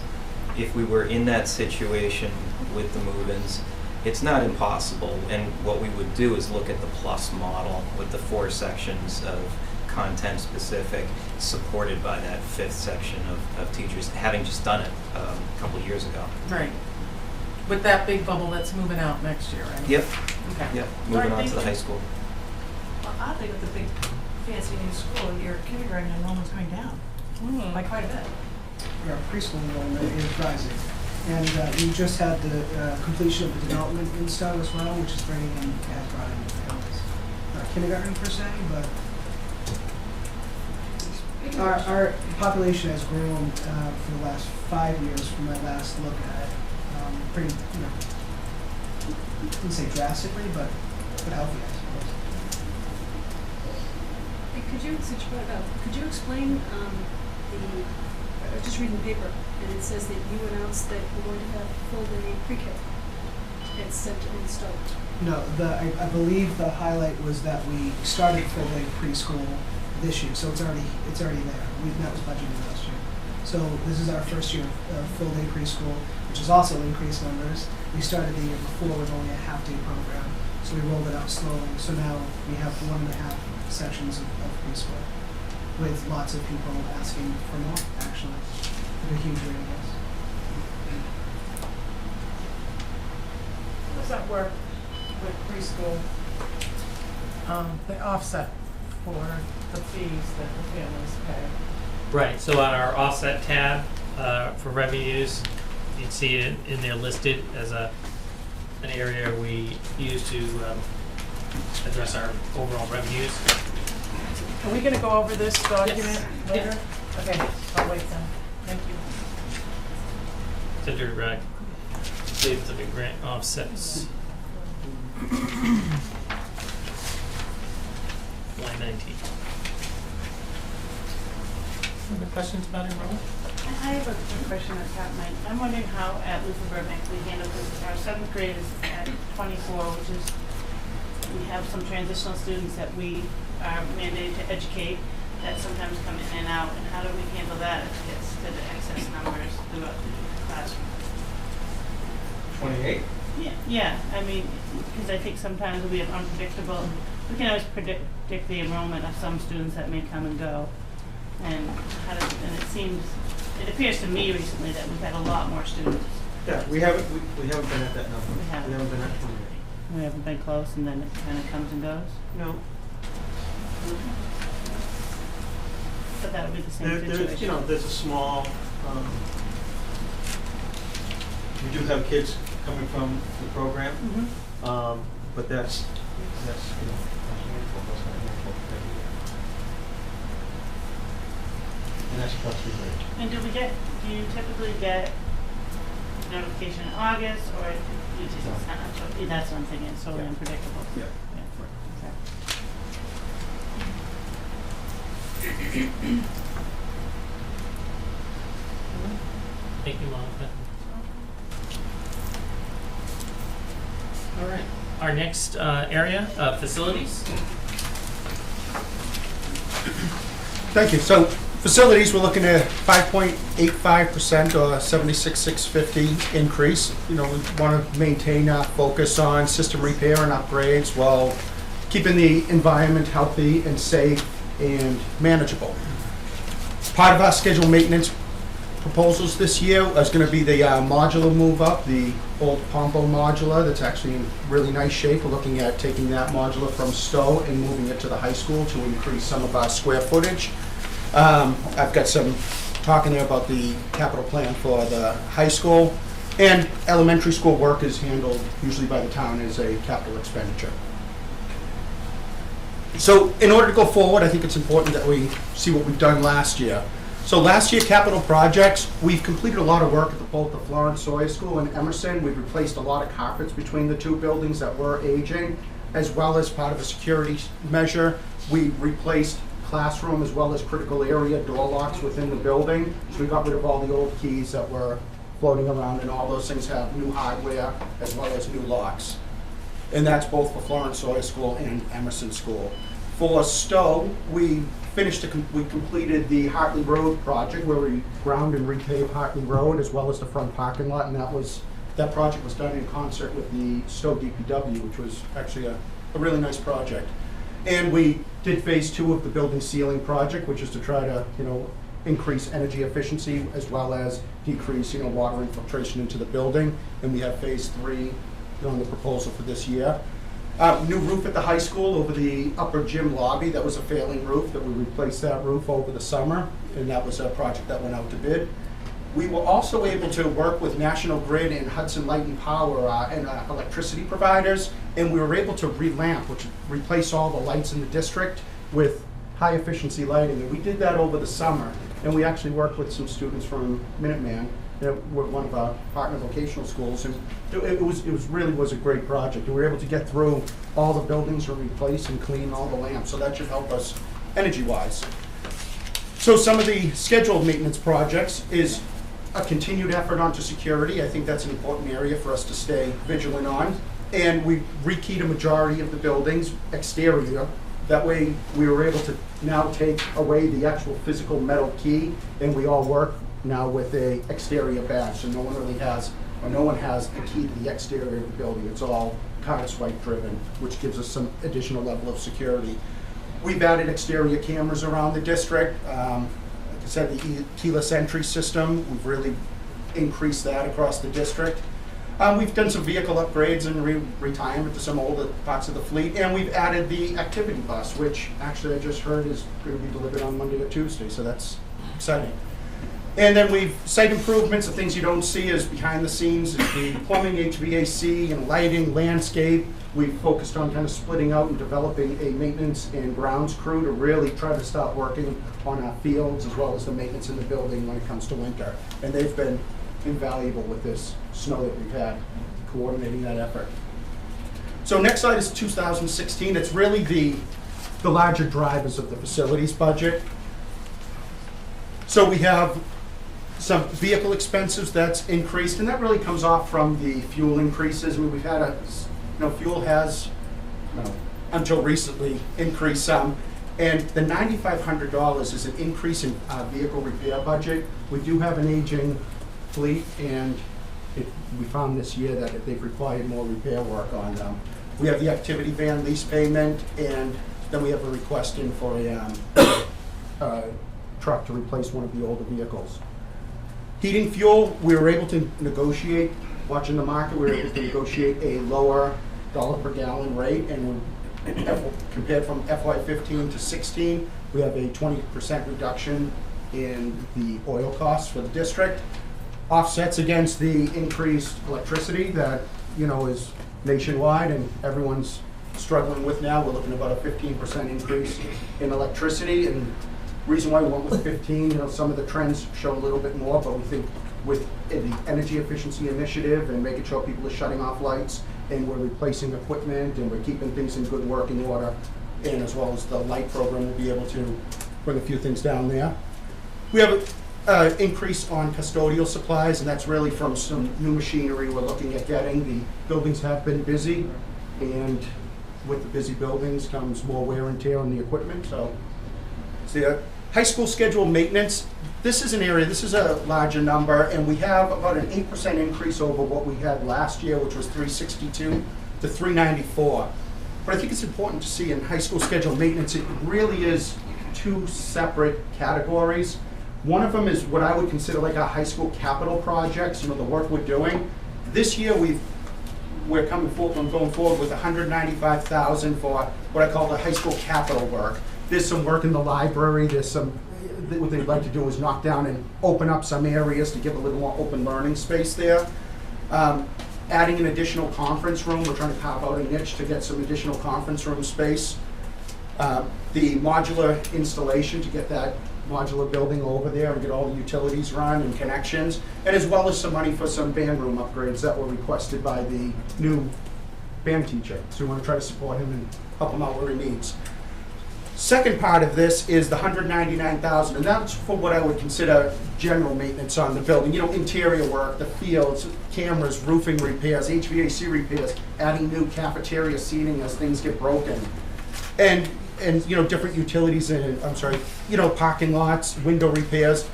if we were in that situation with the move-ins, it's not impossible. And what we would do is look at the plus model with the 4 sections of content specific, supported by that 5th section of teachers, having just done it a couple of years ago. Right. With that big bubble that's moving out next year, right? Yep, Okay. yep, All moving right, on to the thank high you. school. Well, oddly, with the big fancy new school, your kindergarten enrollment's going down by quite a bit. Our preschool enrollment is rising. And we just had the completion of the development in Stowe as well, which is bringing in, has brought in families. Not kindergarten per se, but our population has grown for the last 5 years from my last look at it. Pretty, I wouldn't say drastically, but healthy, I suppose. Hey, could you explain I was just reading the paper, and it says that you announced that you're going to have full-day pre-K at Center in Stowe. No, I believe the highlight was that we started full-day preschool this year, so it's already there. That was budgeted last year. So this is our first year of full-day preschool, which has also increased numbers. We started the year before with only a half-day program, so we rolled it out slowly. So now we have 1.5 sections of preschool, with lots of people asking for more, actually. At a huge rate, yes. How does that work with preschool? The offset for the fees that the families pay? Right, so on our offset tab for revenues, you'd see it in there listed as an area we use to address our overall revenues. Are we gonna go over this document Yes. later? Okay, I'll wait then. Thank you. It's under, I believe it's under grant offsets. Line 19. Other questions about enrollment? I have a question at top mind. I'm wondering how at 11feb we handle this. Our 7th grade is at 24, which is, we have some transitional students that we are mandated to educate that sometimes come in and out. And how do we handle that if it gets to the excess numbers throughout the classroom? 28. Yeah, I mean, because I think sometimes we have unpredictable, we can always predict the enrollment of some students that may come and go. And it appears to me recently that we've had a lot more students Yeah, we haven't been at that number. We haven't. We haven't been at 28. We haven't been close, and then it kind of comes and goes. No. But that would be the same situation. There's, you know, there's a small, we do have kids coming from the program, but that's, you know, a handful, that's not a handful every year. And that's plus the grade. And do you typically get notification in August, or you just, that's what I'm thinking, it's totally Yeah. unpredictable. Yeah. Okay. Thank you, Monica. All right. Our next area, facilities. Thank you. So facilities, we're looking at 5.85% or 76,650 increase. You know, we want to maintain our focus on system repair and upgrades while keeping the environment healthy and safe and manageable. Part of our scheduled maintenance proposals this year is going to be the modular move up, the old Pompo modular that's actually in really nice shape. We're looking at taking that modular from Stowe and moving it to the high school to increase some of our square footage. I've got some talking there about the capital plan for the high school, and elementary school work is handled usually by the town as a capital expenditure. So in order to go forward, I think it's important that we see what we've done last year. So last year, capital projects, we've completed a lot of work at both the Florence Sawyer School and Emerson. We've replaced a lot of carpets between the two buildings that were aging, as well as part of a security measure. We replaced classroom as well as critical area door locks within the building. So we got rid of all the old keys that were floating around, and all those things have new hardware as well as new locks. And that's both for Florence Sawyer School and Emerson School. For Stowe, we completed the Hartley Road project where we ground and repaved Hartley Road as well as the front parking lot, and that project was done in concert with the Stowe DPW, which was actually a really nice project. And we did phase 2 of the building ceiling project, which is to try to, you know, increase energy efficiency as well as decrease, you know, water infiltration into the building. And we have phase 3 on the proposal for this year. New roof at the high school over the upper gym lobby. That was a failing roof, that we replaced that roof over the summer, and that was a project that went out to bid. We were also able to work with National Grid and Hudson Light and Power and electricity providers, and we were able to relamp, which replace all the lights in the district with high efficiency lighting. And we did that over the summer, and we actually worked with some students from Minuteman, one of our partner vocational schools, and it really was a great project. We were able to get through all the buildings and replace and clean all the lamps, so that should help us energy-wise. So some of the scheduled maintenance projects is a continued effort onto security. I think that's an important area for us to stay vigilant on. And we rekeyed a majority of the buildings exterior. That way we were able to now take away the actual physical metal key, and we all work now with a exterior badge, so no one has the key to the exterior of the building. It's all card swipe driven, which gives us some additional level of security. We've added exterior cameras around the district. Like I said, the keyless entry system, we've really increased that across the district. We've done some vehicle upgrades and retirement to some older parts of the fleet, and we've added the activity bus, which actually I just heard is going to be delivered on Monday or Tuesday, so that's exciting. And then we've site improvements, the things you don't see as behind the scenes, is the plumbing, HVAC, and lighting, landscape. We've focused on kind of splitting out and developing a maintenance and grounds crew to really try to start working on our fields as well as the maintenance in the building when it comes to winter. And they've been invaluable with this snow that we've had, coordinating that effort. So next slide is 2016. It's really the larger drivers of the facilities budget. So we have some vehicle expenses that's increased, and that really comes off from the fuel increases. I mean, we've had fuel has, until recently, increased some, and the $9,500 is an increase in vehicle repair budget. We do have an aging fleet, and we found this year that they've required more repair work on them. We have the activity van lease payment, and then we have a request in for a truck to replace one of the older vehicles. Heating fuel, we were able to negotiate, watching the market, we were able to negotiate a lower dollar per gallon rate, and compared from FY15 to 16, we have a 20% reduction in the oil costs for the district. Offsets against the increased electricity that, you know, is nationwide and everyone's struggling with now. We're looking at about a 15% increase in electricity, and reason why we went with 15, you know, some of the trends show a little bit more, but we think with the energy efficiency initiative and making sure people are shutting off lights, and we're replacing equipment, and we're keeping things in good working order, and as well as the light program, we'll be able to bring a few things down there. We have an increase on custodial supplies, and that's really from some new machinery we're looking at getting. The buildings have been busy, and with the busy buildings comes more wear and tear on the equipment. So, high school schedule maintenance. This is an area, this is a larger number, and we have about an 8% increase over what we had last year, which was 362 to 394. But I think it's important to see in high school schedule maintenance, it really is two separate categories. One of them is what I would consider like our high school capital projects, you know, the work we're doing. This year we're coming forward, I'm going forward with $195,000 for what I call the high school capital work. There's some work in the library, there's some, what they'd like to do is knock down and open up some areas to give a little more open learning space there. Adding an additional conference room, we're trying to carve out a niche to get some additional conference room space. The modular installation to get that modular building over there and get all the utilities run and connections, and as well as some money for some band room upgrades that were requested by the new band teacher. So we want to try to support him and help him out where he needs. Second part of this is the $199,000, and that's for what I would consider general maintenance on the building. You know, interior work, the fields, cameras, roofing repairs, HVAC repairs, adding new cafeteria seating as things get broken, and you know, different utilities and you know, parking lots, window repairs.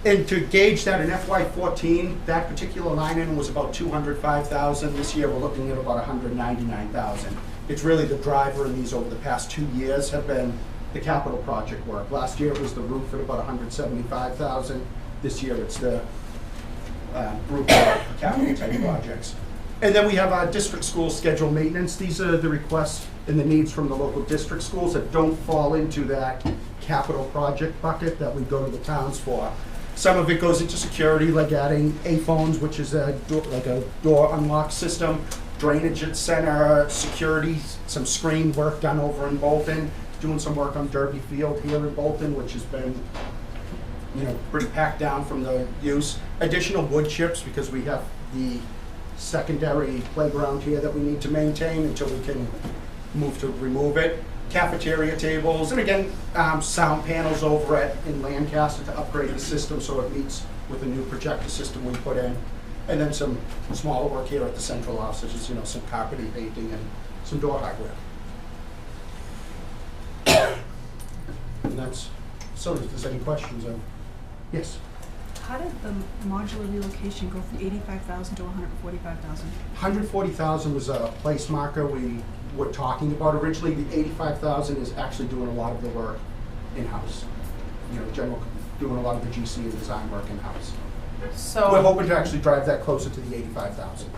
And to gauge that in FY14, that particular line item was about $205,000. This year we're looking at about $199,000. It's really the driver in these over the past 2 years have been the capital project work. Last year it was the roof at about $175,000. This year it's the roof capital type projects. And then we have our district school schedule maintenance. These are the requests and the needs from the local district schools that don't fall into that capital project bucket that we go to the towns for. Some of it goes into security, like adding A-phones, which is like a door unlock system, drainage at center, security, some screen work done over in Bolton, doing some work on Derby Field here in Bolton, which has been, you know, pretty packed down from the use. Additional wood chips, because we have the secondary playground here that we need to maintain until we can move to remove it. Cafeteria tables, and again, sound panels over in Lancaster to upgrade the system so it meets with the new projector system we put in. And then some smaller work here at the central office, just, you know, some carpeting, painting, and some door hardware. And that's, so if there's any questions, yes? How did the modular relocation go from 85,000 to 145,000? 140,000 was a place marker we were talking about originally. The 85,000 is actually doing a lot of the work in-house. You know, doing a lot of the GC and design work in-house. So We're hoping to actually drive that closer to the 85,000.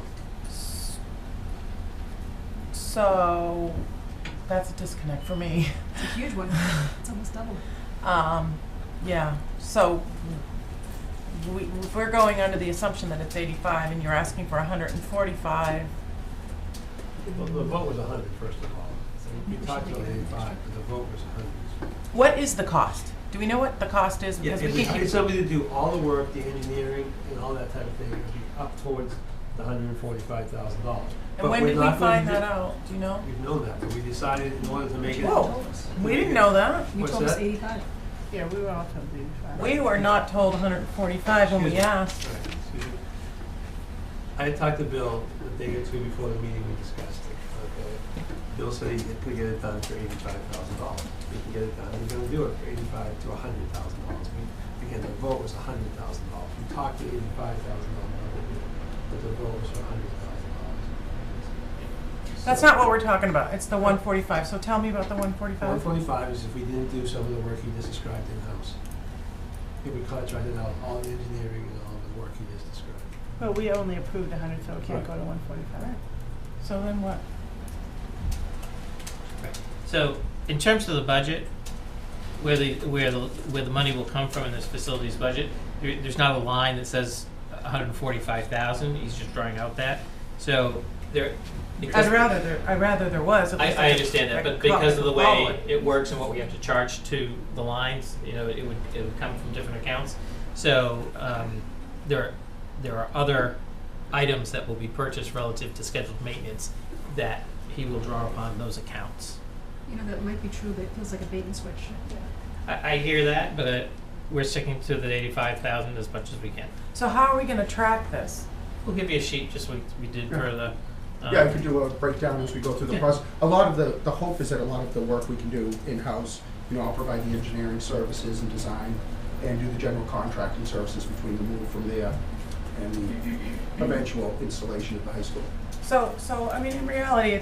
So that's a disconnect for me. It's a huge one. It's almost double. Yeah, so if we're going under the assumption that it's 85 and you're asking for 145, Well, the vote was 100, first of all. So we talked about 85, but the vote was 100. what is the cost? Do we know what the cost is? Yeah, Because if we we can hired somebody to do all the work, the engineering, and all that type of thing, it would be up towards the $145,000. And when did we find that out? Do you know? We've known that, but we decided in order to make it. Whoa, we didn't know that. You What's told us that? 85. Yeah, we were all told 85. We were not told 145 when we Excuse me. asked. Right, excuse me. I had talked to Bill the day or two before the meeting, we discussed it, okay? Bill said he could get it done for $85,000. He can get it done, he's gonna do it for $85,000 to $100,000. Again, the vote was $100,000. We talked to $85,000, but the vote was for $100,000. That's not what we're talking about. It's the 145. So tell me about the 145. 145 is if we didn't do some of the work he just described in-house. If we contracted out all the engineering and all the work he just described. Well, we only approved 100, so it can't go to 145. So then what? So, in terms of the budget, where the money will come from in this facilities budget, there's not a line that says 145,000. He's just drawing out that. So there. I'd rather there was. At least I understand that, I but could because of the follow way it works and what we have to charge to the lines, it would come from different accounts. So there are other items that will be purchased relative to scheduled maintenance that he will draw upon those accounts. You know, that might be true, but it feels like a bait and switch. I hear that, but we're sticking to the 85,000 as much as we can. So how are we going to track this? We'll give you a sheet just like we did for the. Yeah, I could do a breakdown as we go through the process. A lot of the hope is that a lot of the work we can do in-house, I'll provide the engineering services and design and do the general contracting services between the move from there and the eventual installation at the high school. So I mean, in reality,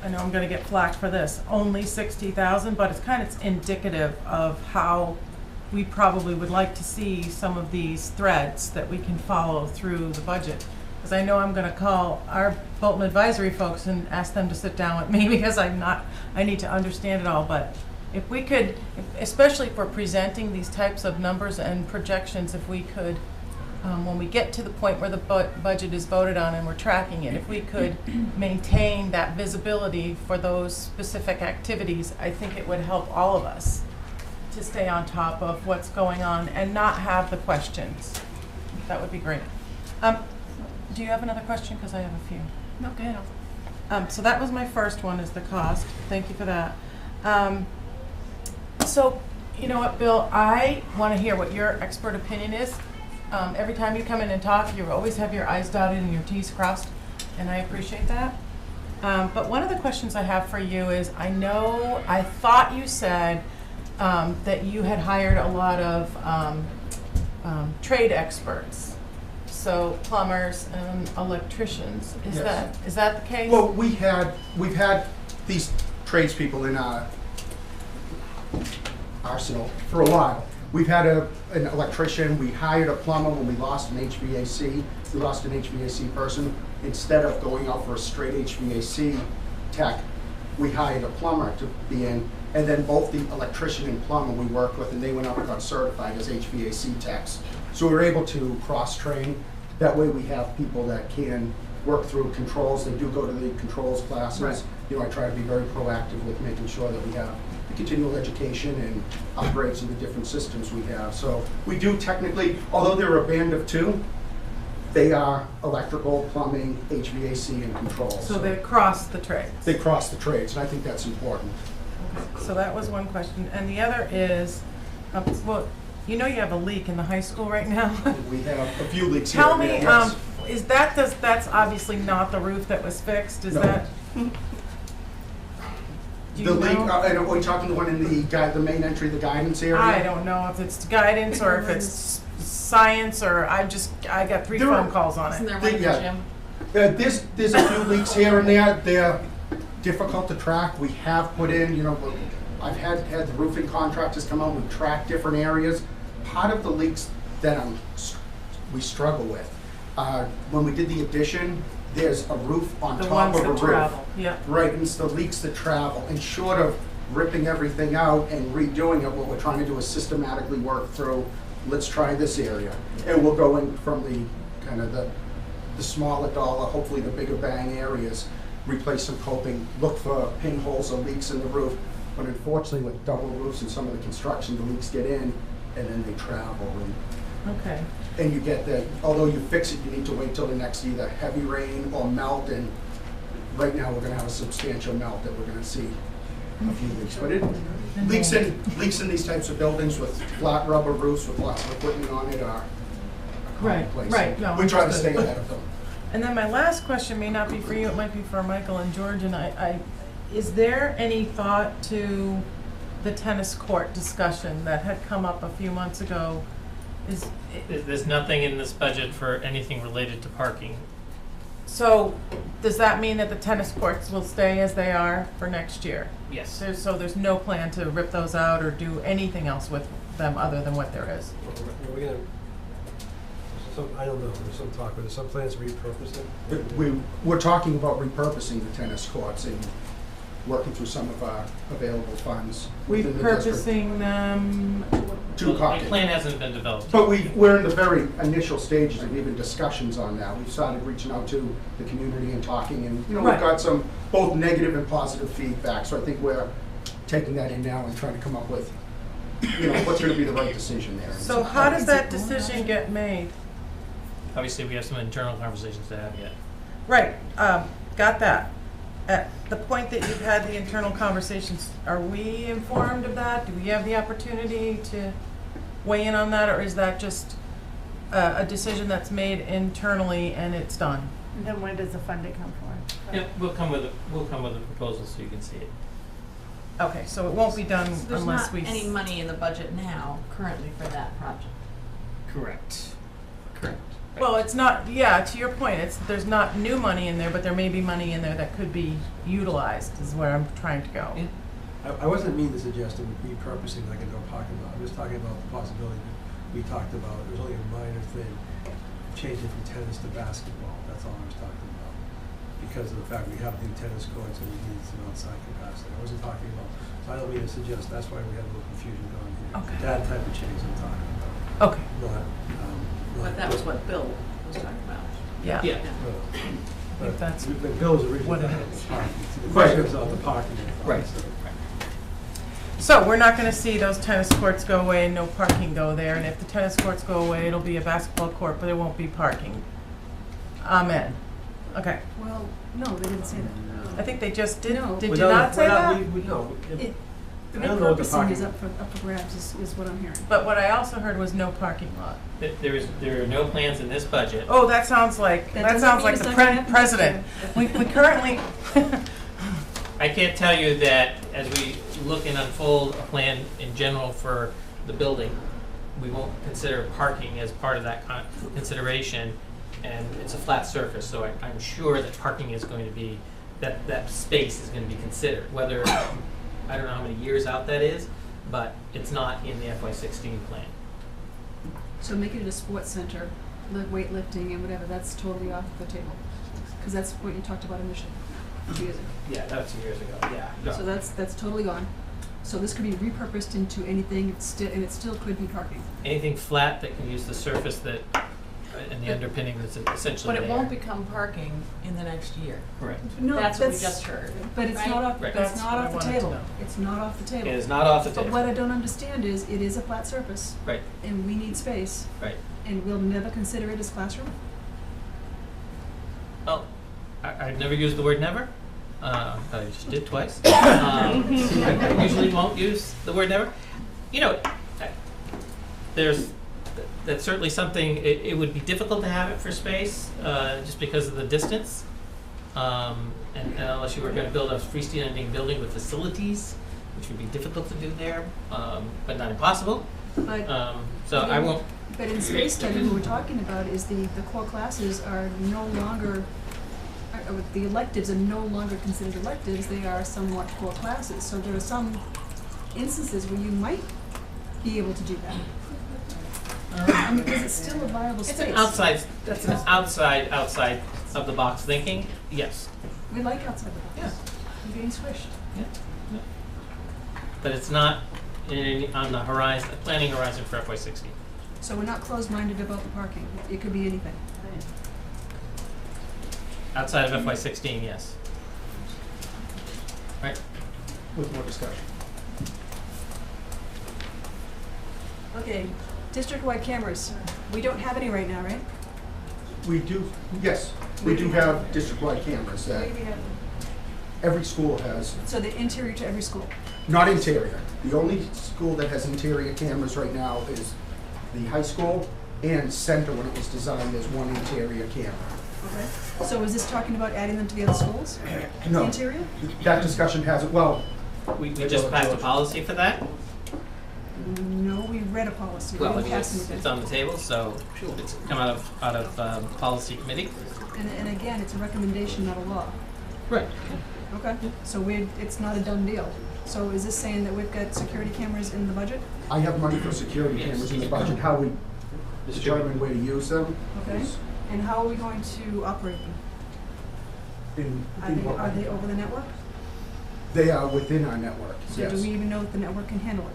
I know I'm going to get flack for this, only 60,000, but it's kind of indicative of how we probably would like to see some of these threads that we can follow through the budget. Because I know I'm going to call our Bolton advisory folks and ask them to sit down with me because I need to understand it all. But if we could, especially if we're presenting these types of numbers and projections, if we could, when we get to the point where the budget is voted on and we're tracking it, if we could maintain that visibility for those specific activities, I think it would help all of us to stay on top of what's going on and not have the questions. That would be great. Do you have another question? Because I have a few. No, go ahead. So that was my first one, is the cost. Thank you for that. So, you know what, Bill? I want to hear what your expert opinion is. Every time you come in and talk, you always have your I's dotted and your T's crossed, and I appreciate that. But one of the questions I have for you is, I thought you said that you had hired a lot of trade experts. So plumbers and electricians. Is that the case? Well, we've had these tradespeople in our arsenal for a while. We've had an electrician. We hired a plumber when we lost an HVAC. We lost an HVAC person. Instead of going out for a straight HVAC tech, we hired a plumber to be in. And then both the electrician and plumber we worked with, and they went out and got certified as HVAC techs. So we were able to cross-train. That way we have people that can work through controls. They do go to the controls classes. Right. I try to be very proactive with making sure that we have the continual education and upgrades of the different systems we have. So we do technically, although they're a band of two, they are electrical, plumbing, HVAC, and controls. So they cross the trades. They cross the trades, and I think that's important. Okay. So that was one question. And the other is, well, you have a leak in the high school right now. We have a few leaks here. Tell me, yes. is that's obviously not the roof that was fixed? Is No. that? The leak, are we talking the one in the main entry, the guidance area? I don't know if it's guidance or if it's science, or I got 3 phone calls on it. Isn't there one in the gym? There's a few leaks here and there. They're difficult to track. We have put in, I've had the roofing contractors come out. We've tracked different areas. Part of the leaks that we struggle with, when we did the addition, there's a roof on top of a roof. Travel. Yeah. Right, and it's the leaks that travel. And short of ripping everything out and redoing it, what we're trying to do is systematically work through, let's try this area. And we'll go in from the kind of the smaller dollar, hopefully the bigger bang areas, replace some coping, look for pinholes or leaks in the roof. But unfortunately, with double roofs and some of the construction, the leaks get in and then they travel. Okay. And you get that, although you fix it, you need to wait till the next either heavy rain or melt. And right now, we're going to have a substantial melt that we're going to see a few leaks. But it leaks in these types of buildings with flat rubber roofs with lots of equipment on it are commonplace. Right. No, we try to understood. stay ahead of them. And then my last question may not be for you, it might be for Michael and George, and is there any thought to the tennis court discussion that had come up a few months ago? There's nothing in this budget for anything related to parking. So does that mean that the tennis courts will stay as they are for next year? Yes. So there's no plan to rip those out or do anything else with them other than what there is? We're gonna some, I don't know, there's some talk, there's some plans to repurpose it? We're talking about repurposing the tennis courts and working through some of our available funds within the district. Repurposing them, To Well, the Cotton. plan hasn't been developed. But we're in the very initial stages of even discussions on that. We've started reaching out to the community and talking, and, you know, Right. we've got some both negative and positive feedback. So I think we're taking that in now and trying to come up with, you know, what's gonna be the right decision there. so how does that decision get made? Obviously, we have some internal conversations to have yet. Right, got that. At the point that you've had the internal conversations, are we informed of that? Do we have the opportunity to weigh in on that, or is that just a decision that's made internally and it's done? And then when does the funding come for? Yeah, we'll come with a proposal so you can see it. Okay, so it won't be done So there's unless not we. any money in the budget now, currently, for that project. Correct. Correct. Well, it's not, yeah, to your point, there's not new money in there, but there may be money in there that could be utilized, is where I'm trying to go. Yeah. I wasn't meaning to suggest repurposing like a no parking lot. I'm just talking about the possibility that we talked about. It was only a minor thing, changing from tennis to basketball. That's all I was talking about. Because of the fact we have new tennis courts and we need some outside capacity. I wasn't talking about, so I don't mean to suggest, that's why we have a little confusion going here. Okay. That type of change I'm talking about. Okay, Not, But that was what Bill was talking about. yeah. Yeah. But that's the Bill's original what it thought was is. parking. The question was about the parking. Right. So- So we're not gonna see those tennis courts go away and no parking go there, and if the tennis courts go away, it'll be a basketball court, but there won't be parking. Amen. Okay, Well, no, they didn't say that. I think they just did, No. did We're you not say that? No. It- The I don't know what the repurposing is parking- up for grabs is what I'm hearing. But what I also heard was no parking lot. There are no plans in this budget. Oh, that sounds like, That that doesn't sounds mean like it's the not gonna happen next president. We currently, I can't tell you that as we look and unfold a plan in general for the building, we won't consider parking as part of that consideration, and it's a flat surface, so I'm sure that parking is going to be, that space is going to be considered, whether, I don't know how many years out that is, but it's not in the FY16 plan. So making it a sports center, like weightlifting and whatever, that's totally off the table. Because that's what you talked about initially, 2 years ago. Yeah, that was 2 years ago, yeah. So that's totally gone. So this could be repurposed into anything, and it still could be parking. Anything flat that can use the surface that, and the underpinning that's essentially But there. it won't become parking in the next year. Correct. No, That's what we just heard. But it's right? not off, Right. but it's That's not what I off the wanted to table. know. It's not off the It table. is not off the But table. what I don't understand is, it is a flat surface, Right, and we need space, right. and we'll never consider it as classroom? Well, I've never used the word never. I just did twice. I usually won't use the word never. You know, that's certainly something, it would be difficult to have it for space, just because of the distance. And unless you were gonna build a freestanding building with facilities, which would be difficult to do there, but not impossible. But So I won't, But in space study, what we're talking about is the core classes are no longer, the electives are no longer considered electives, they are somewhat core classes. So there are some instances where you might be able to do that. I mean, because it's still a viable it's space. an outside of the box thinking, yes. We like outside the box. Yeah. You're getting squished. But it's not on the horizon, planning horizon for FY16. So we're not closed-minded about the parking. It could be anything. Outside of FY16, yes. Right? With more discussion. Okay, district-wide cameras. We don't have any right now, right? We do, yes, we do have district-wide cameras that every school has. So the interior to every school. Not interior. The only school that has interior cameras right now is the high school and Center when it was designed as one interior camera. Okay. So is this talking about adding them to the other schools? No. Interior? That discussion hasn't, well, We just passed a policy for that. No, we read a policy. We Well, I didn't mean, pass anything. it's on the table, so it's come out of policy committee. And again, it's a recommendation, not a law. Right. Okay. So it's not a done deal. So is this saying that we've got security cameras in the budget? I have money for security cameras in the budget. How we determine where to use them. Okay. And how are we going to operate them? Are they over the network? They are within our network, So yes. do we even know if the network can handle it?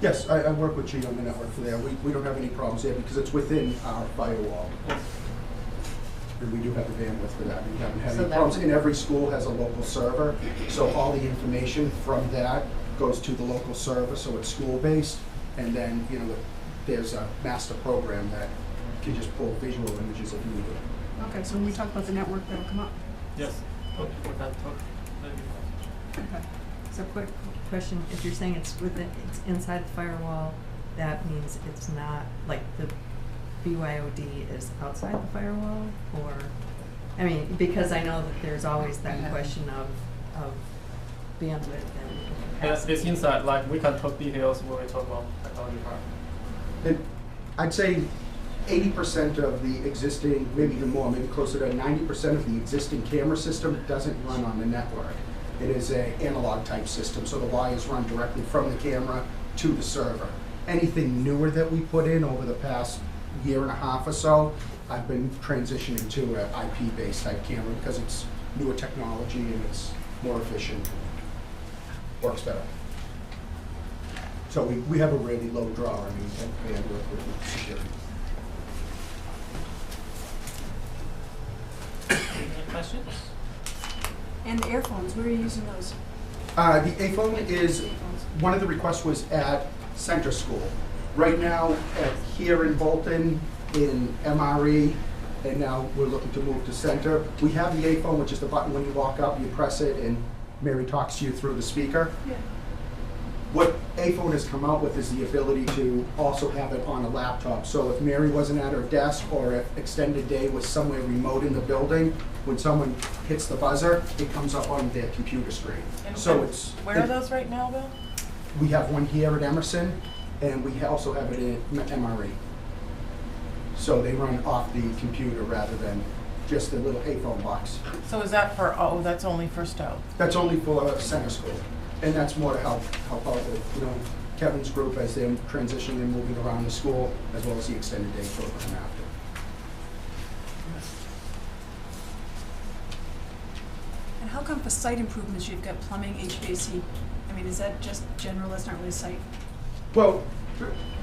Yes, I work with G on the network for there. We don't have any problems there because it's within our firewall. And we do have the bandwidth for that. We haven't had So any that problems. would- And every school has a local server, so all the information from that goes to the local server, so it's school-based. And then, you know, there's a master program that can just pull visual images if needed. Okay, so when we talk about the network, that'll come up. Yes. We can talk. Okay. So quick question, if you're saying it's inside the firewall, that means it's not, like, the BYOD is outside the firewall, or, I mean, because I know that there's always that question of bandwidth and Yes, it's inside, like, we can talk details when we talk about technology part. And I'd say 80% of the existing, maybe even more, maybe closer to 90% of the existing camera system doesn't run on the network. It is an analog type system, so the wires run directly from the camera to the server. Anything newer that we put in over the past year and a half or so, I've been transitioning to an IP-based type camera because it's newer technology and it's more efficient, works better. So we have a really low draw, I mean, bandwidth with security. Any questions? And the earphones, where are you using those? The A-phone is, one of the requests was at Center School. Right now, here in Bolton, in MRE, and now we're looking to move to Center. We have the A-phone, which is the button when you walk up, you press it, and Mary talks to you through the speaker. Yeah. What A-phone has come out with is the ability to also have it on a laptop. So if Mary wasn't at her desk, or if extended day was somewhere remote in the building, when someone hits the buzzer, it comes up on their computer screen. And So it's. Where are those right now, Bill? We have one here at Emerson, and we also have it in MRE. So they run off the computer rather than just the little A-phone box. So is that for, oh, that's only for Stowe? That's only for Center School, and that's more to help out with, you know, Kevin's group as they're transitioning and moving around the school, as well as the extended day program after. And how come for site improvements, you've got plumbing, HVAC? I mean, is that just general, that's not really site? Well,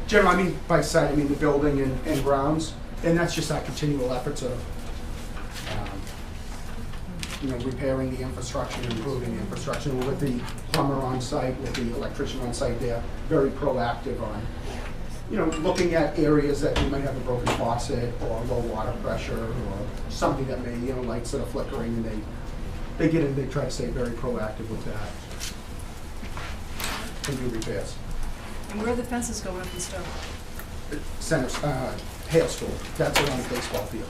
generally, I mean, by site, I mean the building and grounds, and that's just our continual efforts of, you know, repairing the infrastructure, improving the infrastructure. With the plumber on site, with the electrician on site, they're very proactive on, you know, looking at areas that you might have a broken faucet or low water pressure or something that may, you know, lights that are flickering, and they get in, they try to stay very proactive with that and do repairs. And where are the fences going up in Stowe? Center, Hale School, that's around the baseball field.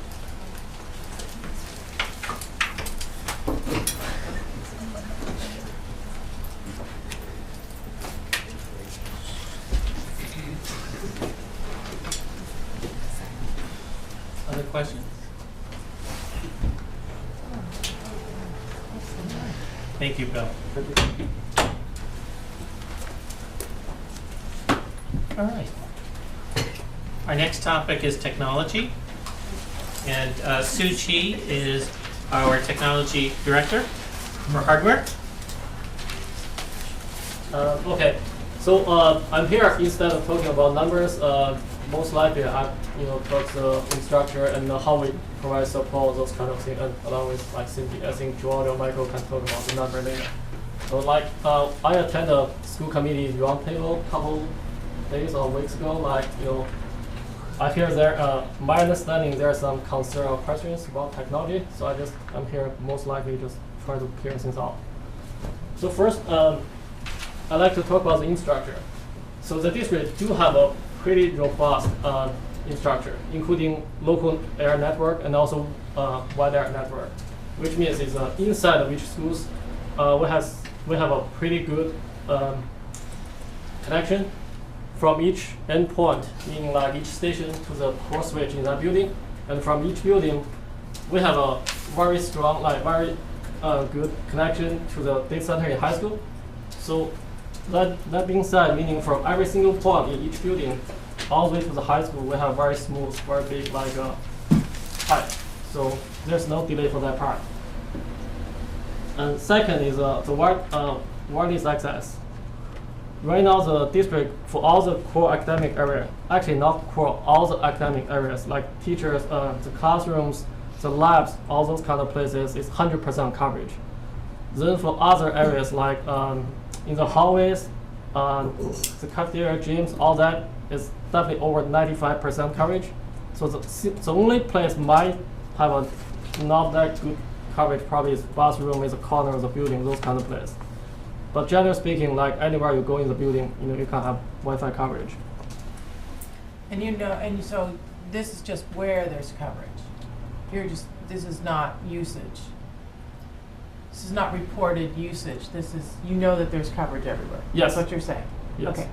Other questions? Thank you, Bill. All right. Our next topic is technology. And Sue Chi is our technology director for hardware. Okay, so I'm here instead of talking about numbers. Most likely, I talk the instructor and how we provide support, those kind of things, and along with like Cindy. I think George or Michael can talk about the number later. So like I attended a school committee roundtable a couple days or weeks ago. Like I hear there. My understanding there are some concern or questions about technology. So I'm here most likely just try to clear things out. So first, I'd like to talk about the infrastructure. So the district do have a pretty robust infrastructure, including local air network and also wide area network, which means is inside of each schools, we have a pretty good connection from each endpoint, meaning like each station to the core switch in that building, and from each building, we have a very strong, very good connection to the data center in high school. So that being said, meaning from every single point in each building, all the way to the high school, we have very smooth, very big like pipe. So there's no delay for that part. And second is the wireless access. Right now, the district for all the core academic area, actually not core, all the academic areas like teachers, the classrooms, the labs, all those kind of places is 100% coverage. Then for other areas like in the hallways, the cafeteria, gyms, all that is definitely over 95% coverage. So the only place might have a not that good coverage probably is bathroom, is a corner of the building, those kind of places. But generally speaking, like anywhere you go in the building, you can have Wi-Fi coverage. And so this is just where there's coverage. This is not usage. This is not reported usage. This is, that there's coverage everywhere. Yes. That's what you're saying? Yes. Okay.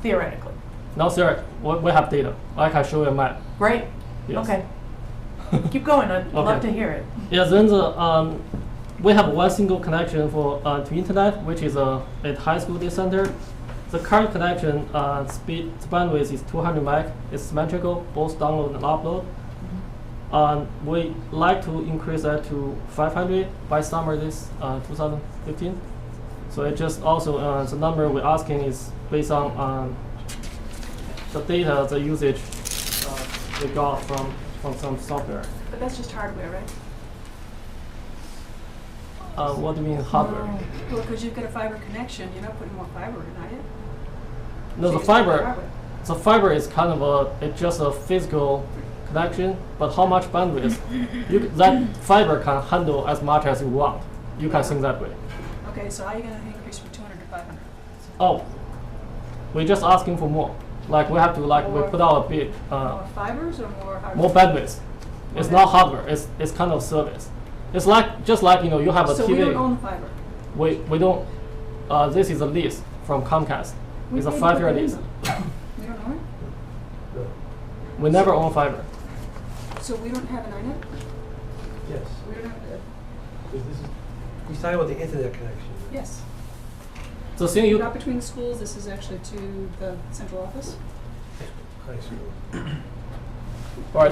Theoretically. No, sir, we have data. I can show you a map. Great. Yes. Okay. Keep going. I'd love Okay. to hear it. Yeah, then we have one single connection for to internet, which is at high school data center. The current connection bandwidth is 200 meg. It's symmetrical, both download and upload. We like to increase that to 500 by summer this 2015. So it just also the number we're asking is based on the data, the usage we got from some software. But that's just hardware, right? What do you mean hardware? Well, because you've got a fiber connection, you're not putting more fiber in, are you? No, So the you're talking fiber. hardware. The fiber is kind of it's just a physical connection, but how much bandwidth? That fiber can handle as much as you want. You can think that way. Okay, so how are you going to increase from 200 to 500? Oh, we're just asking for more. Like we have to we put out a bid. More fibers or more hardware? More bandwidth. It's not hardware. It's kind of service. It's just like you have a so TV. we don't own the fiber? We don't. This is a lease from Comcast. It's a paid 5-year for it lease. We don't own We never own fiber. it? So we don't have an INET? Yes. We don't have a... He's talking about the internet connection. Yes. The thing Not between the schools, this is actually to the central office? High school. All right,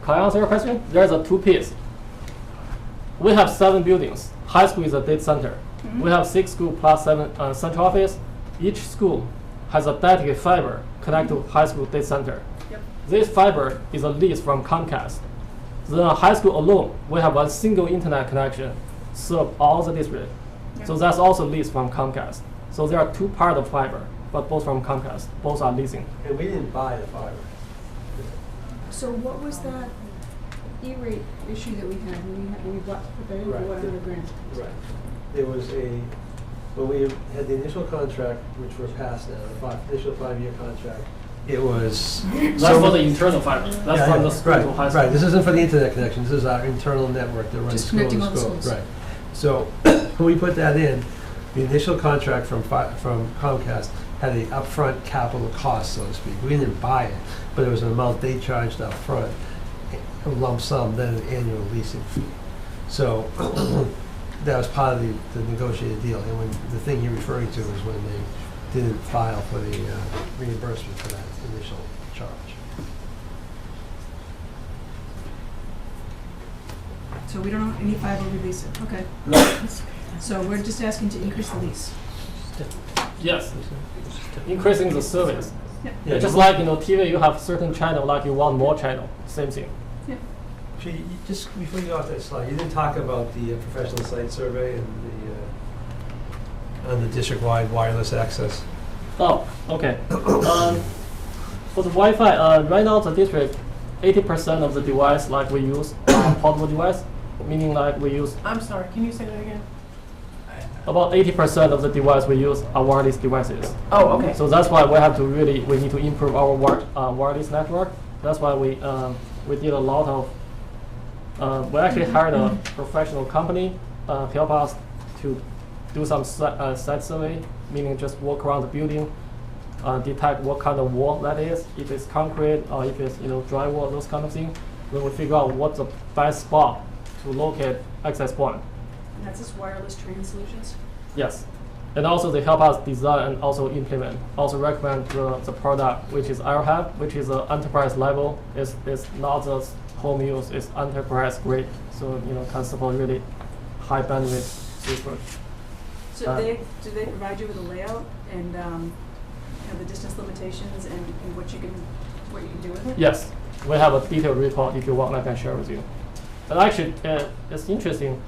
can I answer your question? There's a two-piece. We have 7 buildings. High school is a data center. Mm-hmm. We have 6 schools plus 7 central office. Each school has a dedicated fiber connected to high school data center. Yep. This fiber is a lease from Comcast. The high school alone, we have a single internet connection, serve all the district. Yep. So that's also leased from Comcast. So there are 2 parts of fiber, but both from Comcast. Both are leasing. And we didn't buy the fiber. So what was that E-rate issue that we had when we put that in for Right. 100 grand? Right. There was when we had the initial contract, which we're past now, the initial 5-year contract, it was. That's for the internal fiber. That's from the school to high school. Right, this isn't for the internet connection, this is our internal network that runs Just school to connecting all the school. schools. Right. So when we put that in, the initial contract from Comcast had the upfront capital cost, so to speak. We didn't buy it, but it was an amount they charged up front, a lump sum, then an annual leasing fee. So that was part of the negotiated deal. And when the thing you're referring to is when they didn't file for the reimbursement for that initial charge. So we don't own any fiber, we lease it, okay. So we're just asking to increase the lease. Yes. Increasing the service. Yep. Yeah, Just like TV, you have certain channel, like you want more channel. Same thing. Actually, just before you go off that slide, you didn't talk about the professional site survey and on the district-wide wireless access. Oh, okay. For the Wi-Fi, right now the district, 80% of the device like we use are portable device, meaning like we use I'm sorry, can you say that again? about 80% of the device we use are wireless devices. Oh, okay. So that's why we need to improve our wireless network. That's why we did a lot of. We actually hired a professional company help us to do some site survey, meaning just walk around the building, detect what kind of wall that is, if it's concrete or if it's drywall, those kind of things. Then we figure out what's the best spot to locate access point. And that's this wireless training solutions? Yes, And also they help us design and also implement, also recommend the product, which is iRehab, which is an enterprise level. It's not just home use, it's enterprise grade. So, can support really high bandwidth throughput. So do they provide you with a layout and the distance limitations and what you can do with it? Yes, we have a detailed report. If you want, I can share with you. And actually, it's interesting.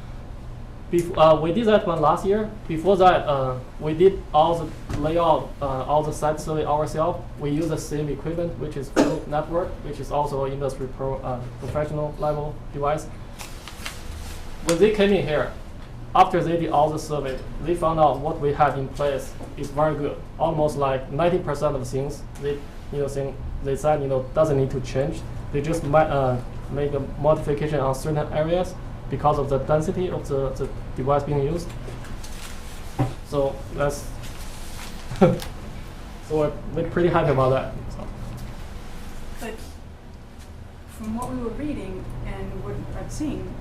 We did that one last year. Before that, we did all the layout, all the site survey ourselves. We use the same equipment, which is Fluke Network, which is also an industry professional level device. When they came in here, after they did all the survey, they found out what we had in place is very good. Almost like 90% of things they said doesn't need to change. They just make a modification on certain areas because of the density of the device being used. So that's so we're pretty happy about that. So. But from what we were reading and what I've seen,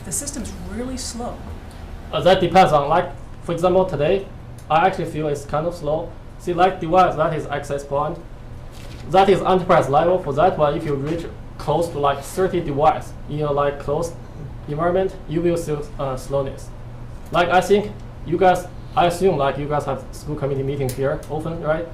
the system's really slow. That depends on, like, for example, today, I actually feel it's kind of slow. See, like device, that is access point. That is enterprise level. For that one, if you reach close to like 30 device in your like closed environment, you will see slowness. Like I think you guys, I assume like you guys have school committee meetings here often, right?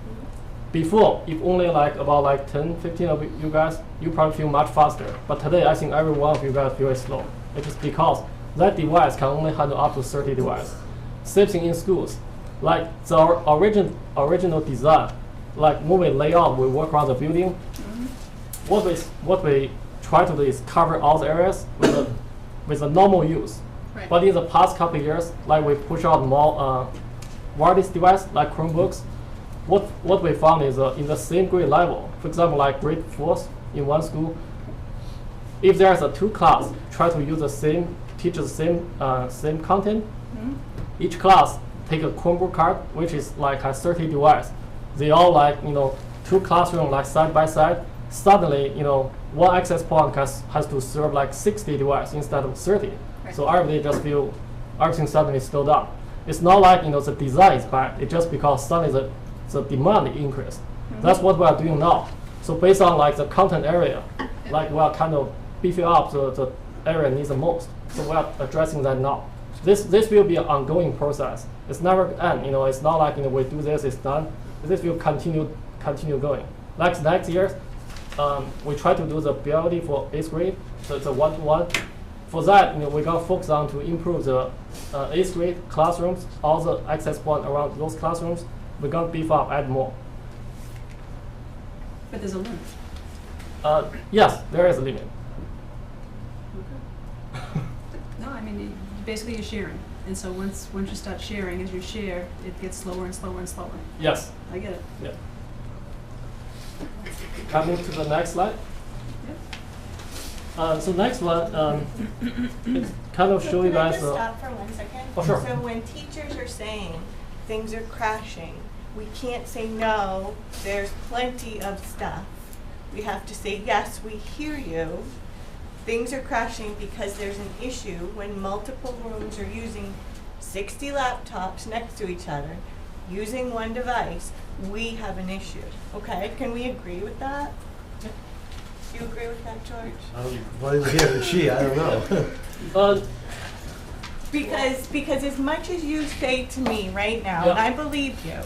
Before, if only like about like 10, 15 of you guys, you probably feel much faster. But today, I think every one of you guys feel slow. It is because that device can only handle up to 30 devices. Same thing in schools. Like the original design, like when we lay out, we work around the building. What we try to do is cover all the areas with a normal use. Right. But in the past couple of years, like we push out more wireless device like Chromebooks. What we found is in the same grade level, for example, like grade 4th in one school, if there's a 2 class try to use the same, teach the same content, each class take a Chromebook card, which is like has 30 device. They all like 2 classrooms like side by side. Suddenly, one access point has to serve like 60 devices instead of 30. Right. So everybody just feel everything suddenly slowed down. It's not like the design is bad. It's just because suddenly the demand increased. That's what we are doing now. So based on like the content area, like we are kind of beefing up the area needs the most. So we are addressing that now. This will be an ongoing process. It's never end. It's not like we do this, it's done. This will continue going. Like next year, we try to do the BLD for 8th grade, so it's a 1-to-1. For that, we're gonna focus on to improve the 8th grade classrooms, all the access point around those classrooms. We're gonna beef up, add more. But there's a limit. Yes, there is a limit. No, I mean basically you're sharing, and so once you start sharing, as you share, it gets slower and slower and slower. Yes. I get it. Yeah. Coming to the next slide. So next one, it's kind of show you guys. Can I just stop for 1 second? Oh, sure. So when teachers are saying things are crashing, we can't say no, there's plenty of stuff. We have to say, yes, we hear you. Things are crashing because there's an issue when multiple rooms are using 60 laptops next to each other, using one device. We have an issue. Okay, can we agree with that? Do you agree with that, George? Well, he or she, I don't know. Because as much as you say to me right now, Yep. and I believe you,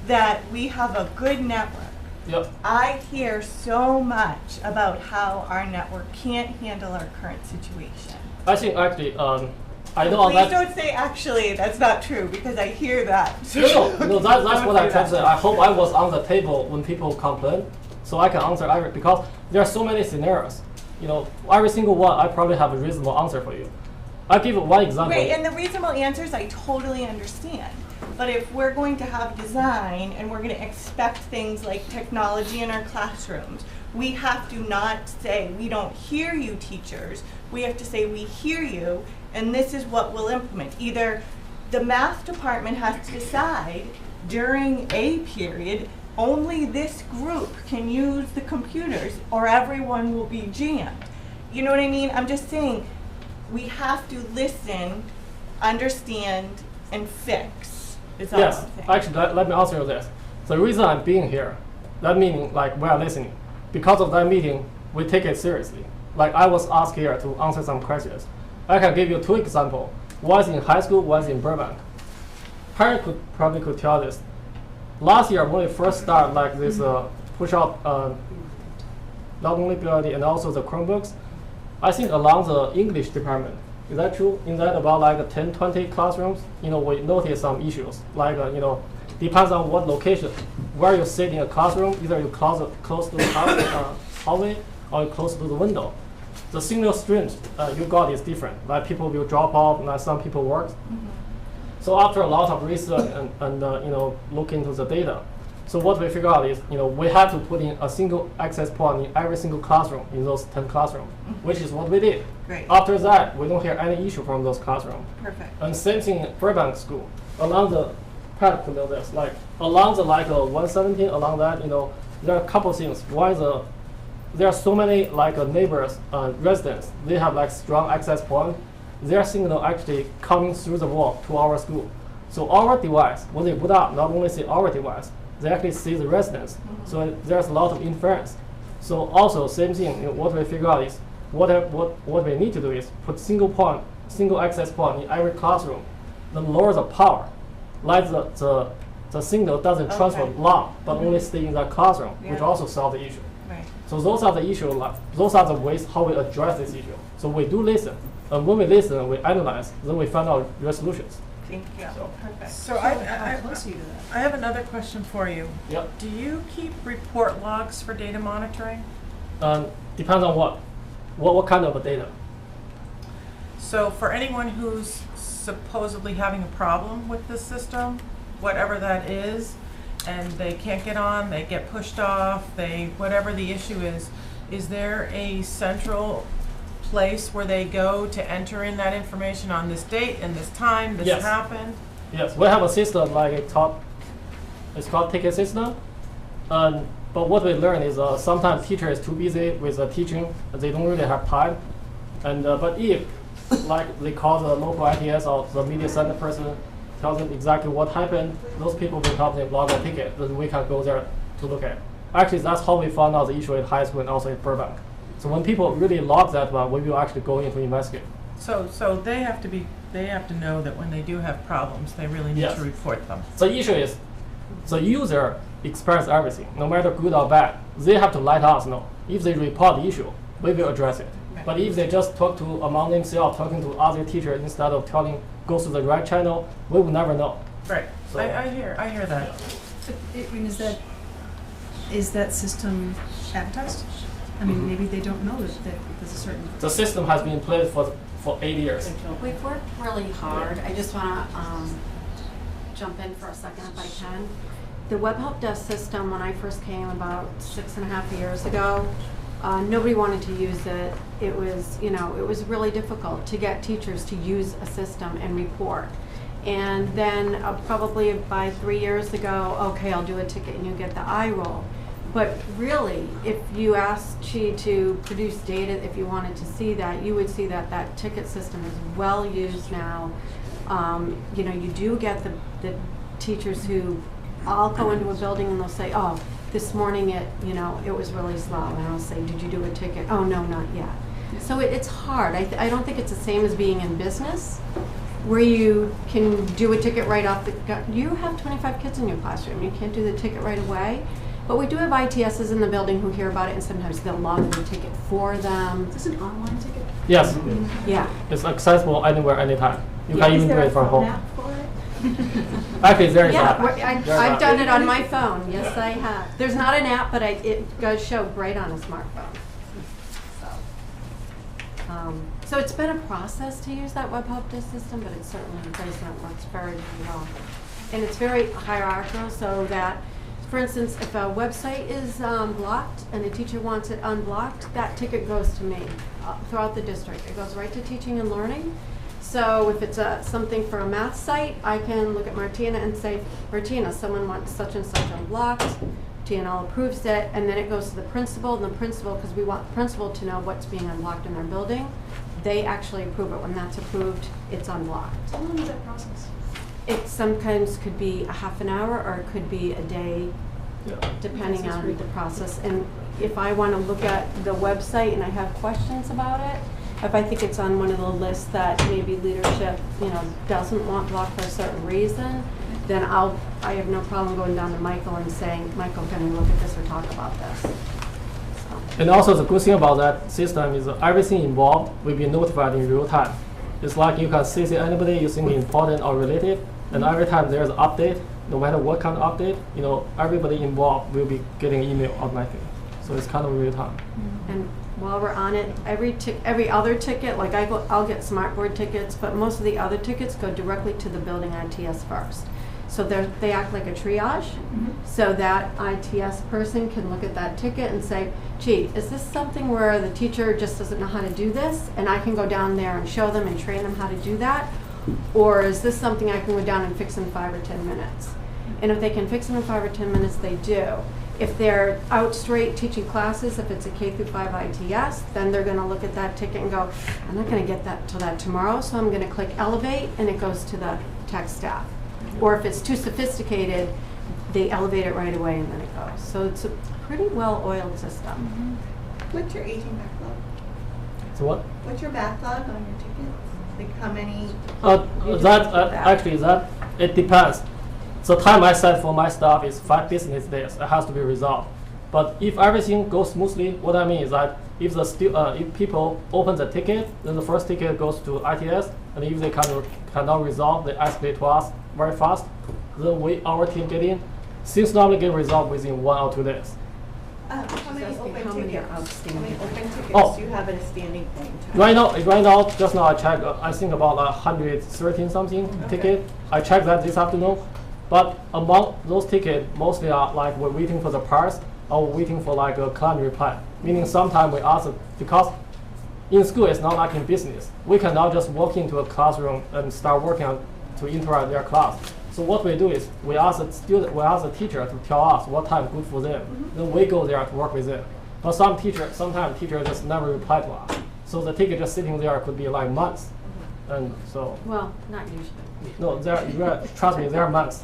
that we have a good network, Yep. I hear so much about how our network can't handle our current situation. I think actually, I know Please that. don't say actually, that's not true, because I hear that. No, that's Don't what I'm say trying to say. that. I hope I was on the table when people complain, so I can answer every, because there are so many scenarios. Every single one, I probably have a reasonable answer for you. I'll give you one example. Right, and the reasonable answers I totally understand. But if we're going to have design and we're going to expect things like technology in our classrooms, we have to not say, we don't hear you, teachers. We have to say, we hear you, and this is what we'll implement. Either the math department has to decide during a period, only this group can use the computers, or everyone will be jammed. You know what I mean? I'm just saying, we have to listen, understand, and fix. It's Yes, on thing. actually, let me answer you this. The reason I'm being here, that meaning like we are listening. Because of that meeting, we take it seriously. Like I was asked here to answer some questions. I can give you 2 examples. One is in high school, one is in Burbank. Parents probably could tell this. Last year when we first started like this push out not only BLD and also the Chromebooks, I think along the English department, is that true? In that about like 10, 20 classrooms, we notice some issues. Like, depends on what location, where you sit in a classroom, either you close to the hallway or you close to the window. The signal strength you got is different. Like people will drop off, like some people work. So after a lot of research and look into the data, so what we figure out is, we have to put in a single access point in every single classroom in those 10 classrooms, which is what we did. Great. After that, we don't hear any issue from those classrooms. Perfect. And same thing in Burbank School. Along the, Pat could know this, like along the 117, along that, there are a couple things. One is there are so many neighbors, residents. They have strong access point. Their signal actually coming through the wall to our school. So our device, when they put up, not only see our device, they actually see the residents. So there's a lot of inference. So also same thing. What we figure out is what we need to do is put single access point in every classroom. Then lower the power, like the signal doesn't transfer long, but only stay in that classroom, which also solve the issue. Right. So those are the issues. Those are the ways how we address this issue. So we do listen, and when we listen, we analyze, then we find out resolutions. Thank you. Perfect. So I have another question for you. Yep. Do you keep report logs for data monitoring? Depends on what kind of a data. So for anyone who's supposedly having a problem with the system, whatever that is, and they can't get on, they get pushed off, whatever the issue is there a central place where they go to enter in that information on this date and this time, this Yes. happened? Yes, we have a system it's called ticket system. But what we learn is sometimes teacher is too busy with teaching, they don't really have time. But if they call the local ITS or the media center person, tell them exactly what happened, those people will help them log a ticket, then we can go there to look at it. Actually, that's how we found out the issue in high school and also in Burbank. So when people really log that one, we will actually go in to investigate. So they have to know that when they do have problems, they really need Yes. to report them. The issue is the user experience everything, no matter good or bad. They have to let us know. If they report the issue, we will address it. Right. But if they just talk to among themselves, talking to other teachers instead of go to the right channel, we will never know. Right. So- I hear that. Is that system advertised? I mean, maybe they don't know that there's a certain. The system has been in place for 8 years. We've worked really hard. I just want to jump in for a second if I can. The Web Help Desk system, when I first came about 6.5 years ago, nobody wanted to use it. It was, it was really difficult to get teachers to use a system and report. And then probably by 3 years ago, okay, I'll do a ticket and you get the eye roll. But really, if you asked Chi to produce data, if you wanted to see that, you would see that that ticket system is well used now. You do get the teachers who all go into a building and they'll say, oh, this morning it was really slow. And I'll say, did you do a ticket? Oh, no, not yet. So it's hard. I don't think it's the same as being in business, where you can do a ticket right off the gut. You have 25 kids in your classroom. You can't do the ticket right away. But we do have ITSs in the building who hear about it, and sometimes they'll log the ticket for them. Is this an online ticket? Yes. Yeah. It's accessible anywhere, anytime. You Yeah, can even do it from home. Actually, there is Yeah, an app. I've done it on my phone. Yes, I have. There's not an app, but it does show great on a smartphone. So it's been a process to use that Web Help Desk system, but it certainly does not work very well. And it's very hierarchical, so that, for instance, if a website is blocked and a teacher wants it unblocked, that ticket goes to me throughout the district. It goes right to teaching and learning. So if it's something for a math site, I can look at Martina and say, Martina, someone wants such and such unblocked. TNL approves it, and then it goes to the principal, and the principal, because we want the principal to know what's being unblocked in their building, they actually approve it. When that's approved, it's unblocked. How long is that process? it sometimes could be a half an hour or it could be a day, Yeah. depending on the process. And if I want to look at the website and I have questions about it, if I think it's on one of the lists that maybe leadership, doesn't want blocked for a certain reason, then I have no problem going down to Michael and saying, Michael, can we look at this or talk about this? So. And also the good thing about that system is everything involved will be notified in real time. It's like you can see anybody you think important or related, and every time there's an update, no matter what kind of update, everybody involved will be getting email automatically. So it's kind of real time. And while we're on it, every other ticket, like I'll get Smartboard tickets, but most of the other tickets go directly to the building ITS first. So they act like a triage, so that ITS person can look at that ticket and say, gee, is this something where the teacher just doesn't know how to do this? And I can go down there and show them and train them how to do that? Or is this something I can go down and fix in 5 or 10 minutes? And if they can fix them in 5 or 10 minutes, they do. If they're out straight teaching classes, if it's a K through 5 ITS, then they're going to look at that ticket and go, I'm not going to get that till that tomorrow, so I'm going to click Elevate, and it goes to the tech staff. Or if it's too sophisticated, they elevate it right away and then it goes. So it's a pretty well-oiled system. What's your aging backlog? So what? What's your backlog on your tickets? Like how many? It depends. The time I set for my staff is 5 business days. It has to be resolved. But if everything goes smoothly, what I mean is that if if people open the ticket, then the first ticket goes to ITS, and if they cannot resolve, they escalate to us very fast. Then our team get in. Things normally get resolved within 1 or 2 days. How many open tickets? How many open tickets Oh. do you have in a standing thing? Right now, just now I checked. I think about 113 something ticket. I checked that this afternoon. But among those tickets, mostly are like we're waiting for the parts or waiting for like a client reply. Meaning sometimes we ask, because in school it's not like in business. We cannot just walk into a classroom and start working to interact their class. So what we do is we ask the teacher to tell us what time good for them. Then we go there to work with them. But sometimes teachers just never reply to us. So the ticket just sitting there could be like months. And so. Well, not usually. No, trust me, there are months.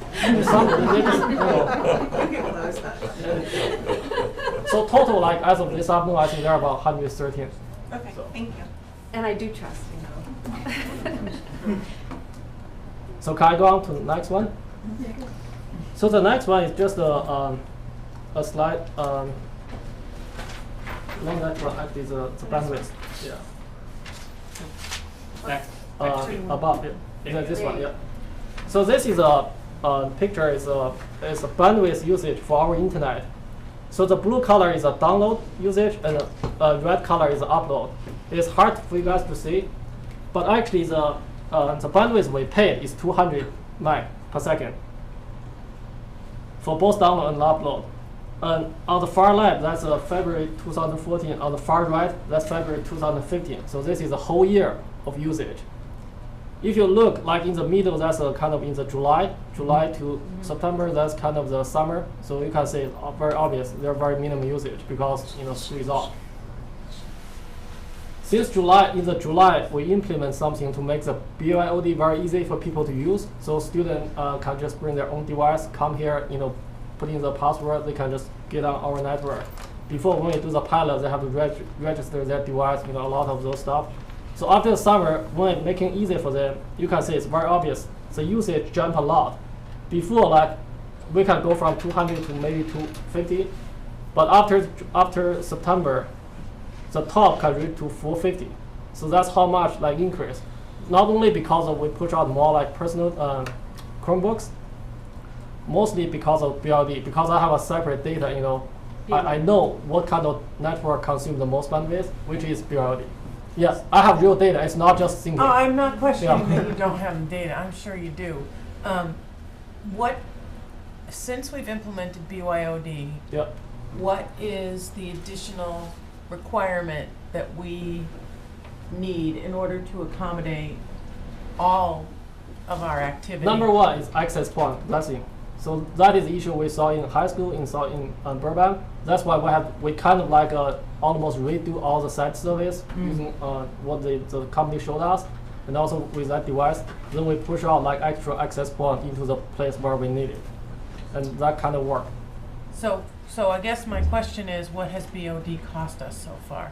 So total, like as of this afternoon, I think there are about 113. Okay, so. Thank you. And I do trust So can I go on to the next one? So the next one is just a slide. Long network actually is the bandwidth. Yeah. Next. Above it. Yeah, this one, yeah. So this is a picture is a bandwidth usage for our internet. So the blue color is a download usage, and the red color is upload. It's hard for you guys to see, but actually the bandwidth we paid is 200 meg per second for both download and upload. And on the far left, that's February 2014. On the far right, that's February 2015. So this is a whole year of usage. If you look, like in the middle, that's kind of in the July to September, that's kind of the summer. So you can say it's very obvious, they're very minimum usage because school is off. Since in July, we implement something to make the BYOD very easy for people to use. So students can just bring their own device, come here, put in the password, they can just get on our network. Before, when we do the pilot, they have to register their device, a lot of those stuff. So after the summer, when making it easy for them, you can see it's very obvious. The usage jumped a lot. Before, like, we can go from 200 to maybe 250, but after September, the top can reach to 450. So that's how much increase. Not only because we push out more personal Chromebooks, mostly because of BLD. Because I have a separate data, I know what kind of network consumes the most bandwidth, which is BLD. Yes, I have real data. It's not just thinking. Oh, I'm not questioning that you don't have the data. I'm sure you do. Since we've implemented BYOD, what is the additional requirement that we need in order to accommodate all of our activity? Number one is access point blessing. So that is the issue we saw in high school, in Burbank. That's why we kind of almost redo all the site service using what the company showed us. and also with that device, then we push out like extra access point into the place where we need it, and that kind of work. So I guess my question is, what has BOD cost us so far?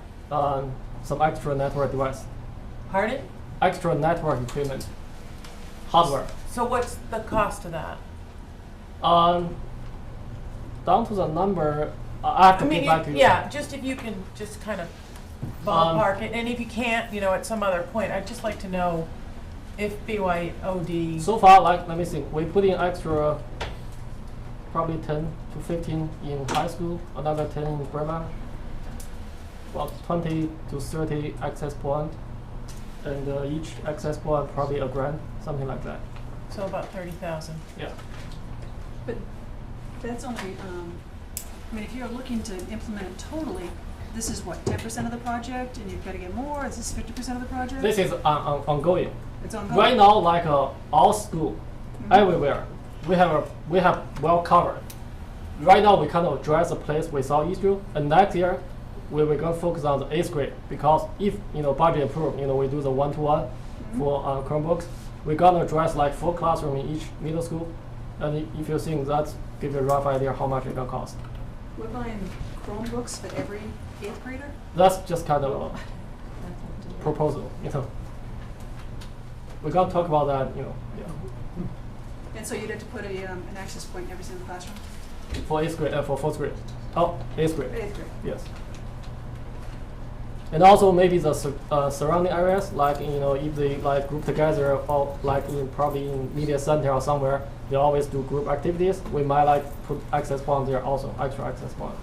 Some extra network device, Pardon? extra network equipment, hardware. So what's the cost of that? Down to the number, I have to get back to you. Yeah, just if you can just kind of ballpark it, and if you can't, at some other point, I'd just like to know if BYOD. So far, like, let me think, we put in extra probably 10 to 15 in high school, another 10 in grammar, about 20 to 30 access point, and each access point probably $1,000, something like that. So about 30,000. Yeah. But that's only, if you're looking to implement it totally, this is what, 10% of the project, and you've got to get more? Is this 50% of the project? This is ongoing. It's ongoing. Right now, like all school, everywhere, we have well covered. Right now, we kind of address the place without issue, and next year, we're going to focus on the 8th grade, because if budget approved, we do the one-to-one for Chromebooks. We're going to address like 4 classrooms in each middle school, and if you think that, give you a rough idea how much it's going to cost. We're buying Chromebooks for every 8th grader? That's just kind of a proposal, We're going to talk about that, yeah. And so you'd have to put an access point in every single classroom? For 8th grade, for 4th grade. Oh, 8th grade. 8th grade. Yes. And also maybe the surrounding areas, like if they like group together, or like probably in media center or somewhere, they always do group activities. We might like put access point there also, extra access point.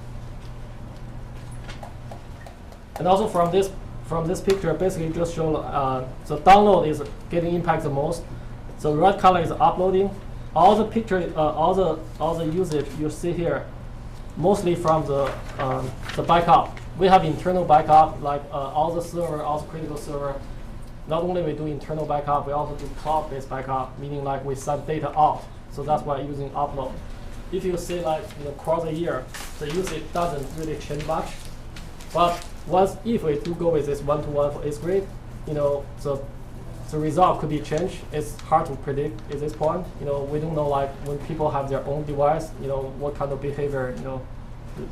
And also from this picture, basically just show the download is getting impacted the most. The red color is uploading. All the picture, all the usage you see here, mostly from the backup. We have internal backup, like all the server, all the critical server. Not only we do internal backup, we also do cloud-based backup, meaning like we send data out. So that's why using upload. If you see like across the year, the usage doesn't really change much. But if we do go with this one-to-one for 8th grade, the result could be changed. It's hard to predict at this point. We don't know like when people have their own device, what kind of behavior,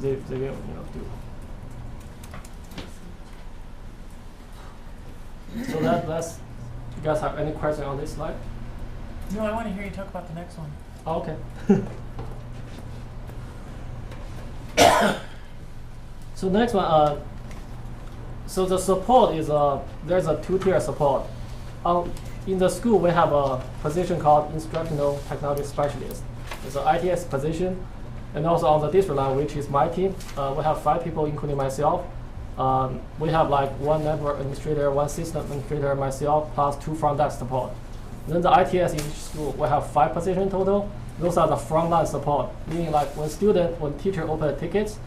they will, do. So that's, you guys have any question on this slide? No, I want to hear you talk about the next one. Oh, okay. So next one, so the support is there's a 2-tier support. In the school, we have a position called Instructional Technology Specialist. It's an ITS position, and also on the district line, which is my team, we have 5 people, including myself. We have like 1 network administrator, 1 system administrator, myself, plus 2 front desk support. Then the ITS in each school, we have 5 positions total. Those are the frontline support, meaning like when teacher open tickets,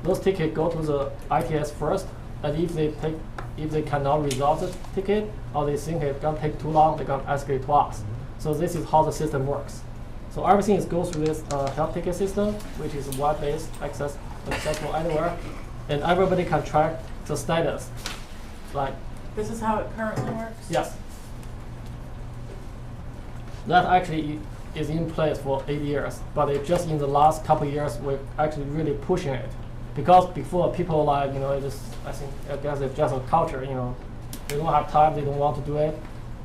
those tickets go to the ITS first, and if they cannot resolve the ticket, or they think it's gonna take too long, they're gonna escalate to us. So this is how the system works. So everything goes through this help ticket system, which is web-based, accessible anywhere, and everybody can track the status. Like This is how it currently works? yes. That actually is in place for 8 years, but it just in the last couple of years we're actually really pushing it, because before people like I guess it's just a culture, they don't have time, they don't want to do it,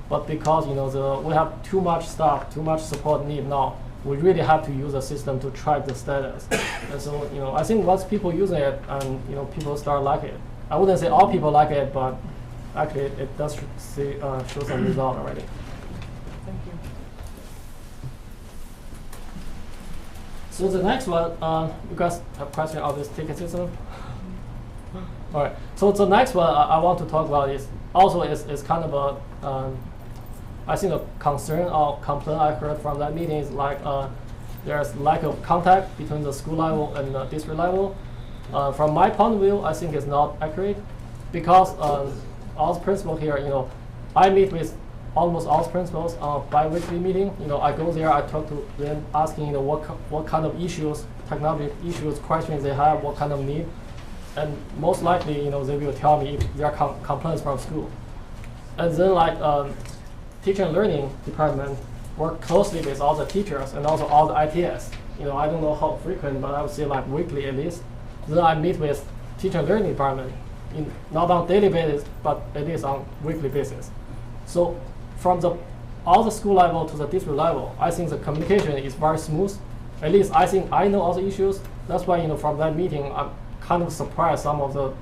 but because we have too much stuff, too much support need now, we really have to use a system to track the status. And so I think once people use it and people start liking it, I wouldn't say all people like it, but actually it does show some result already. Thank you. So the next one, you guys have question on this ticket system? All right. So the next one I want to talk about is kind of a, I think a concern or complaint I heard from that meeting is like there's lack of contact between the school level and the district level. From my point of view, I think it's not accurate, because all the principals here, I meet with almost all the principals on a bi-weekly meeting. I go there, I talk to them, asking what kind of issues, technology issues, questions they have, what kind of need, and most likely they will tell me if there are complaints from school. And then teacher and learning department work closely with all the teachers and also all the ITS. I don't know how frequent, but I would say like weekly at least. Then I meet with teacher and learning department, not on daily basis, but at least on weekly basis. So from all the school level to the district level, I think the communication is very smooth. At least I think I know all the issues. That's why from that meeting, I'm kind of surprised some of the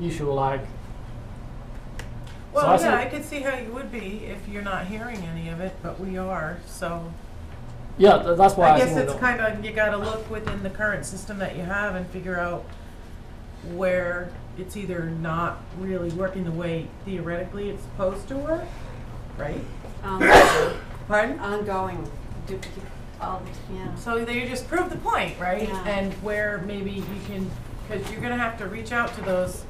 issue like. Well, so I could see how you would be if you're not hearing any of it, but we are, so. Yeah, that's why I guess think it's kind of, you gotta look within the current system that you have and figure out where it's either not really working the way theoretically it's supposed to work, right? Pardon? Ongoing. Yeah. So you just prove the point, right? Yeah. And where maybe you can, because you're gonna have to reach out to those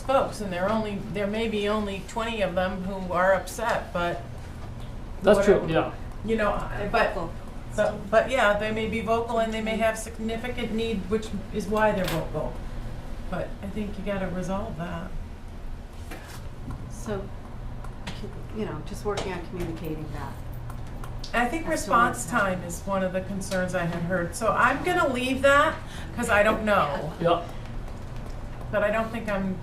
folks, and there may be only 20 of them who are upset, but that's whatever, true. Yeah. But yeah, they may be vocal and they may have significant need, which is why they're vocal. But I think you got to resolve that. So, just working on communicating that. I think response time is one of the concerns I had heard. So I'm going to leave that because I don't know. Yeah. But I don't think I'm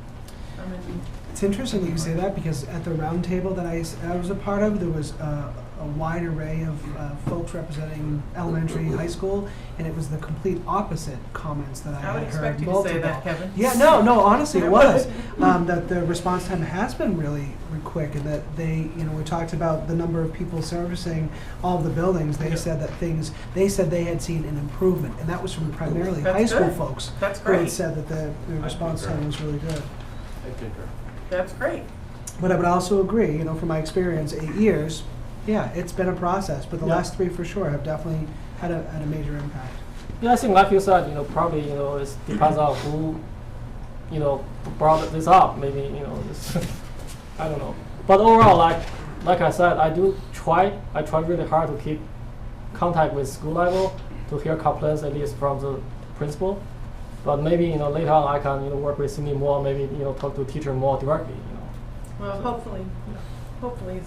in. It's interesting that you say that because at the round table that I was a part of, there was a wide array of folks representing elementary, high school, and it was the complete opposite comments that I I would had expect heard. you to say that, Kevin. Yeah, no, honestly, it was. That the response time has been really quick, and that they, we talked about the number of people servicing all of the buildings. They said that they said they had seen an improvement, and that was from primarily high school folks. That's Who had great. said that the response time was really good. That's great. But I would also agree, from my experience, 8 years, yeah, it's been a process, but the last 3 for sure have definitely had a major impact. Yeah, I think like you said, probably, it depends on who, brought this up. Maybe, I don't know. But overall, like I said, I try really hard to keep contact with school level to hear complaints at least from the principal. But maybe, later on I can, work with Cindy more, maybe, talk to teacher more directly, Well, hopefully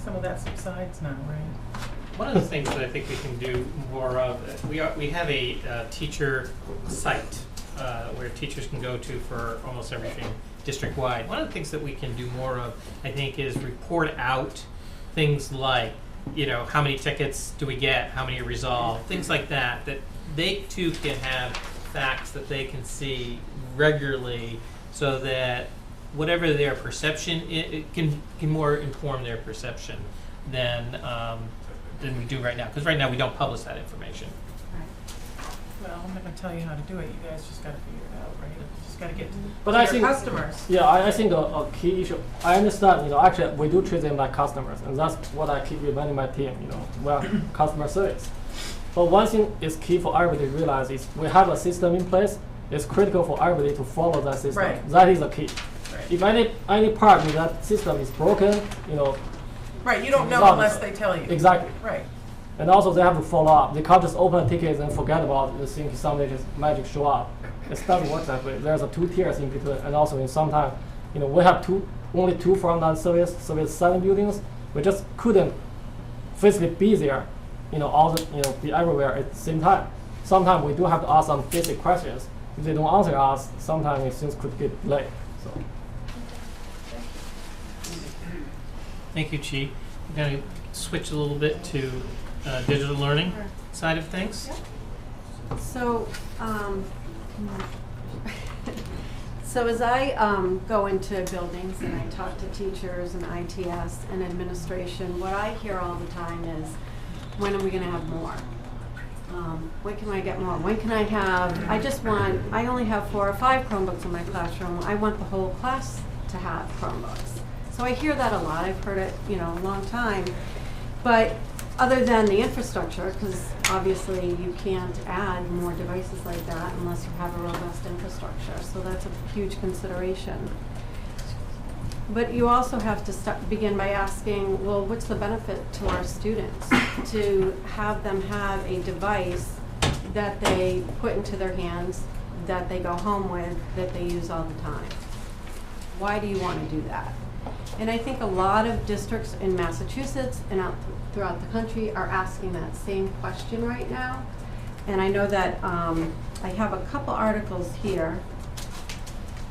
some of that subsides now, right? One of the things that I think we can do more of, we have a teacher site where teachers can go to for almost everything district-wide. One of the things that we can do more of, I think, is report out things like, how many tickets do we get, how many are resolved, things like that, that they too can have facts that they can see regularly so that whatever their perception, it can more inform their perception than we do right now. Because right now we don't publish that information. Well, I'm not going to tell you how to do it. You guys just got to figure it out, right? You just got to get But to I your think, customers. Yeah, I think a key issue, I understand, actually we do treat them like customers, and that's what I keep reminding my team, well, customer service. But one thing is key for everybody to realize is we have a system in place. It's critical for everybody to follow that system. Right. That is the key. Right. If any part of that system is broken, Right, you don't know Not unless so. they tell you. Exactly. Right. And also they have to follow up. They can't just open a ticket and forget about it and think somebody just magic show up. It doesn't work that way. There's 2 tiers in between, and also in sometimes, we have only 2 frontline service 7 buildings. We just couldn't physically be there, all the, be everywhere at the same time. Sometimes we do have to ask some basic questions. If they don't answer us, sometimes things could get delayed. So. Thank you, Chi. We're going to switch a little bit to digital learning side of things. So, so as I go into buildings and I talk to teachers and ITS and administration, what I hear all the time is, when are we going to have more? When can I get more? When can I have, I only have 4 or 5 Chromebooks in my classroom. I want the whole class to have Chromebooks. So I hear that a lot. I've heard it, a long time. But other than the infrastructure, because obviously you can't add more devices like that unless you have a robust infrastructure. So that's a huge consideration. But you also have to begin by asking, well, what's the benefit to our students to have them have a device that they put into their hands, that they go home with, that they use all the time? Why do you want to do that? And I think a lot of districts in Massachusetts and throughout the country are asking that same question right now. And I know that I have a couple articles here,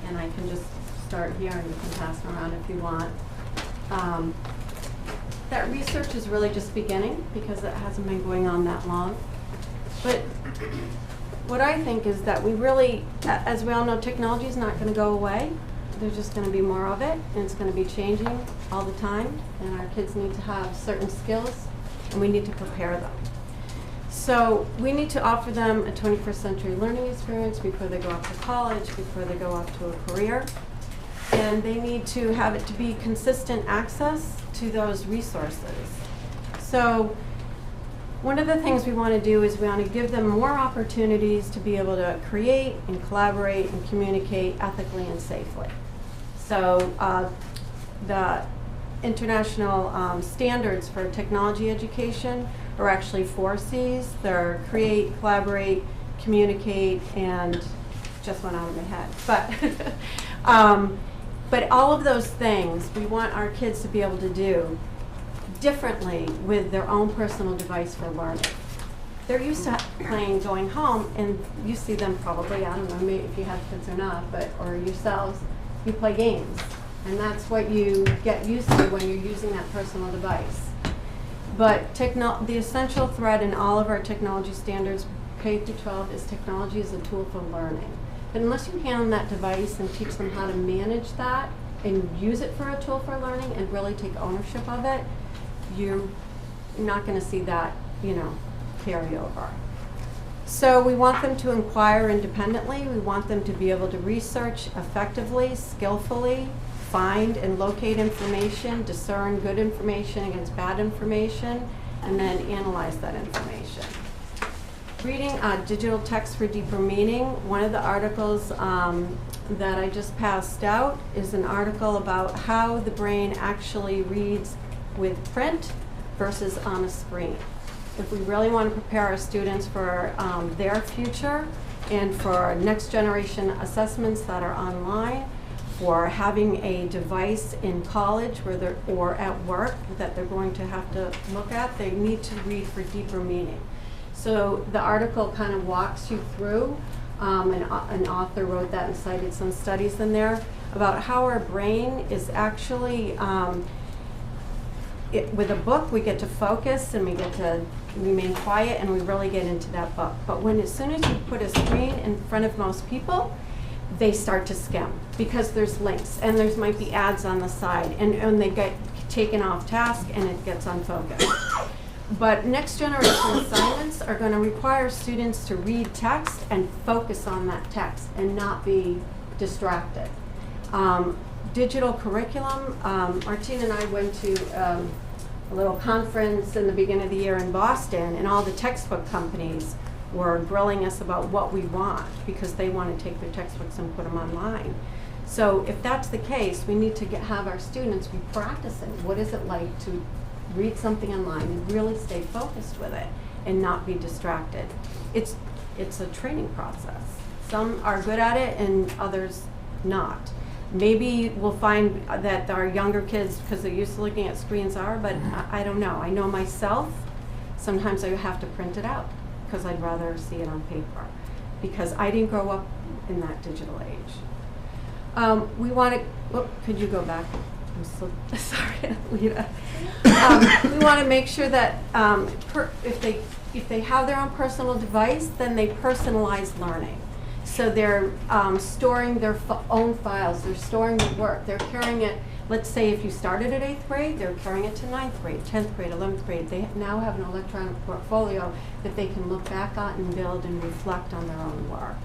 and I can just start here and you can pass them around if you want. That research is really just beginning because it hasn't been going on that long. But what I think is that we really, as we all know, technology is not going to go away. There's just going to be more of it, and it's going to be changing all the time, and our kids need to have certain skills, and we need to prepare them. So we need to offer them a 21st century learning experience before they go off to college, before they go off to a career, and they need to have it to be consistent access to those resources. So one of the things we want to do is we want to give them more opportunities to be able to create and collaborate and communicate ethically and safely. So the international standards for technology education are actually 4 C's. They're create, collaborate, communicate, and just went out of my head. But all of those things we want our kids to be able to do differently with their own personal device for learning. They're used to playing, going home, and you see them probably, I don't know, maybe if you have kids or not, but or yourselves, you play games. And that's what you get used to when you're using that personal device. But the essential thread in all of our technology standards, K through 12, is technology is a tool for learning. But unless you hand them that device and teach them how to manage that and use it for a tool for learning and really take ownership of it, you're not going to see that, carry over. So we want them to inquire independently. We want them to be able to research effectively, skillfully, find and locate information, discern good information against bad information, and then analyze that information. Reading digital text for deeper meaning. One of the articles that I just passed out is an article about how the brain actually reads with print versus on a screen. If we really want to prepare our students for their future and for next generation assessments that are online, for having a device in college or at work that they're going to have to look at, they need to read for deeper meaning. So the article kind of walks you through, an author wrote that and cited some studies in there about how our brain is actually, with a book we get to focus and we get to remain quiet and we really get into that book. But as soon as you put a screen in front of most people, they start to skim because there's links and there might be ads on the side and they get taken off task and it gets unfocused. But next generation assignments are going to require students to read text and focus on that text and not be distracted. Digital curriculum, Martina and I went to a little conference in the beginning of the year in Boston, and all the textbook companies were grilling us about what we want because they want to take their textbooks and put them online. So if that's the case, we need to have our students be practicing what is it like to read something online and really stay focused with it and not be distracted. It's a training process. Some are good at it and others not. Maybe we'll find that our younger kids, because they're used to looking at screens, are, but I don't know. I know myself, sometimes I have to print it out because I'd rather see it on paper because I didn't grow up in that digital age. We want to, could you go back? I'm so sorry, Lita. We want to make sure that if they have their own personal device, then they personalize learning. So they're storing their own files, they're storing the work, they're carrying it. Let's say if you started at 8th grade, they're carrying it to 9th grade, 10th grade, 11th grade. They now have an electronic portfolio that they can look back on and build and reflect on their own work.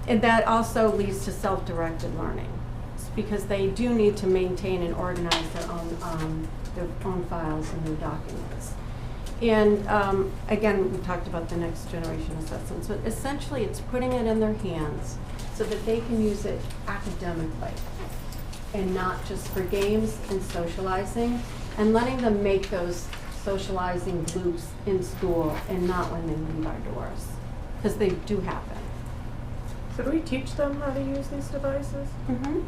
And that also leads to self-directed learning because they do need to maintain and organize their own files and their documents. And again, we talked about the next generation assessments, but essentially it's putting it in their hands so that they can use it academically and not just for games and socializing, and letting them make those socializing loops in school and not when they leave our doors, because they do happen. So do we teach them how to use these devices? Mm-hmm.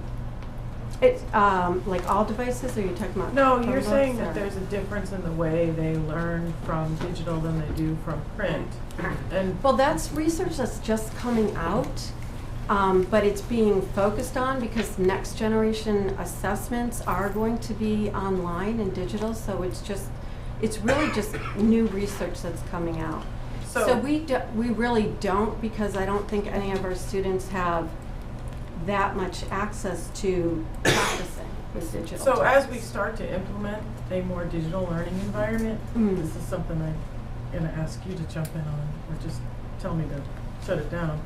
It, like all devices, or are you talking about? No, you're Chromebooks, saying that or- there's a difference in the way they learn from digital than they do from print. And Well, that's research that's just coming out, but it's being focused on because next generation assessments are going to be online and digital, so it's really just new research that's coming out. So we really don't, because I don't think any of our students have that much access to practicing with digital. so as we start to implement a more digital learning environment, this is something I'm gonna ask you to jump in on, or just tell me to shut it down.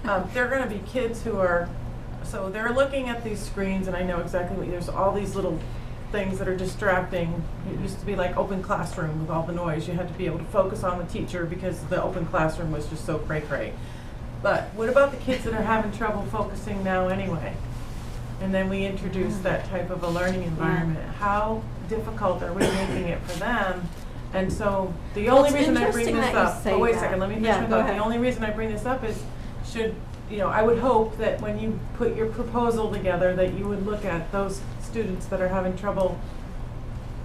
There are gonna be kids who are, so they're looking at these screens, and I know exactly what, there's all these little things that are distracting. It used to be like open classroom with all the noise. You had to be able to focus on the teacher because the open classroom was just so cray-cray. But what about the kids that are having trouble focusing now anyway? And then we introduce that type of a learning environment. How difficult are we making it for them? And so the Well, only it's reason I bring interesting this that you up, say oh wait a that. second, let me finish Yeah, my go thought. ahead. The only reason I bring this up is, I would hope that when you put your proposal together, that you would look at those students that are having trouble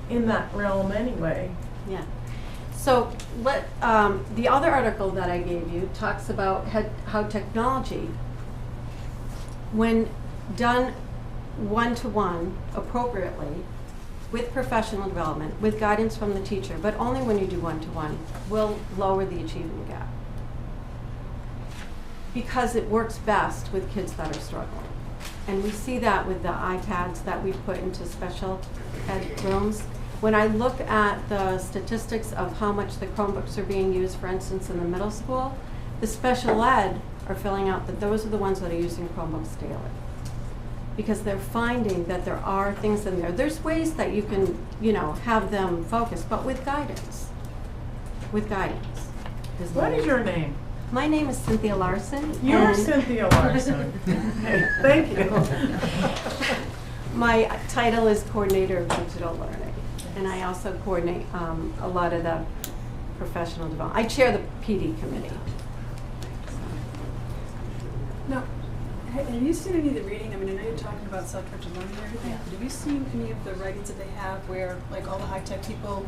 in that realm anyway. Yeah. So the other article that I gave you talks about how technology, when done one-to-one appropriately, with professional development, with guidance from the teacher, but only when you do one-to-one, will lower the achievement gap. Because it works best with kids that are struggling. And we see that with the iPads that we put into special ed rooms. When I look at the statistics of how much the Chromebooks are being used, for instance, in the middle school, the special ed are filling out that those are the ones that are using Chromebooks daily. Because they're finding that there are things in there. There's ways that you can, have them focus, but with guidance. With guidance. What is your name? My name is Cynthia Larson. You're and- Cynthia Larson. Thank you. My title is Coordinator of Digital Learning, and I also coordinate a lot of the professional development. I chair the PD committee. Now, have you seen any of the reading? I mean, I know you're talking about self-directed learning and everything, but have you seen any of the writings that they have where, like, all the high-tech people,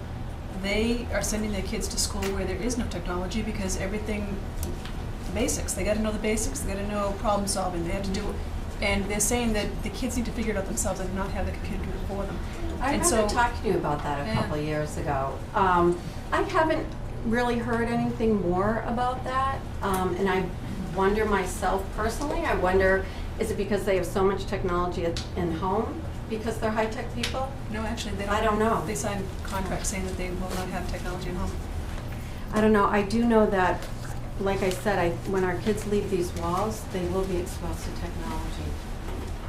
they are sending their kids to school where there is no technology because everything, the basics, they gotta know the basics, they gotta know problem solving, they have to do it. And they're saying that the kids need to figure it out themselves and not have the computer do it for them. I remember talking to you about that a couple of years ago. I haven't really heard anything more about that, and I wonder myself personally, is it because they have so much technology in home because they're high-tech people? No, actually, they don't. I don't know. They signed contracts saying that they will not have technology at home. I don't know. I do know that, like I said, when our kids leave these walls, they will be exposed to technology.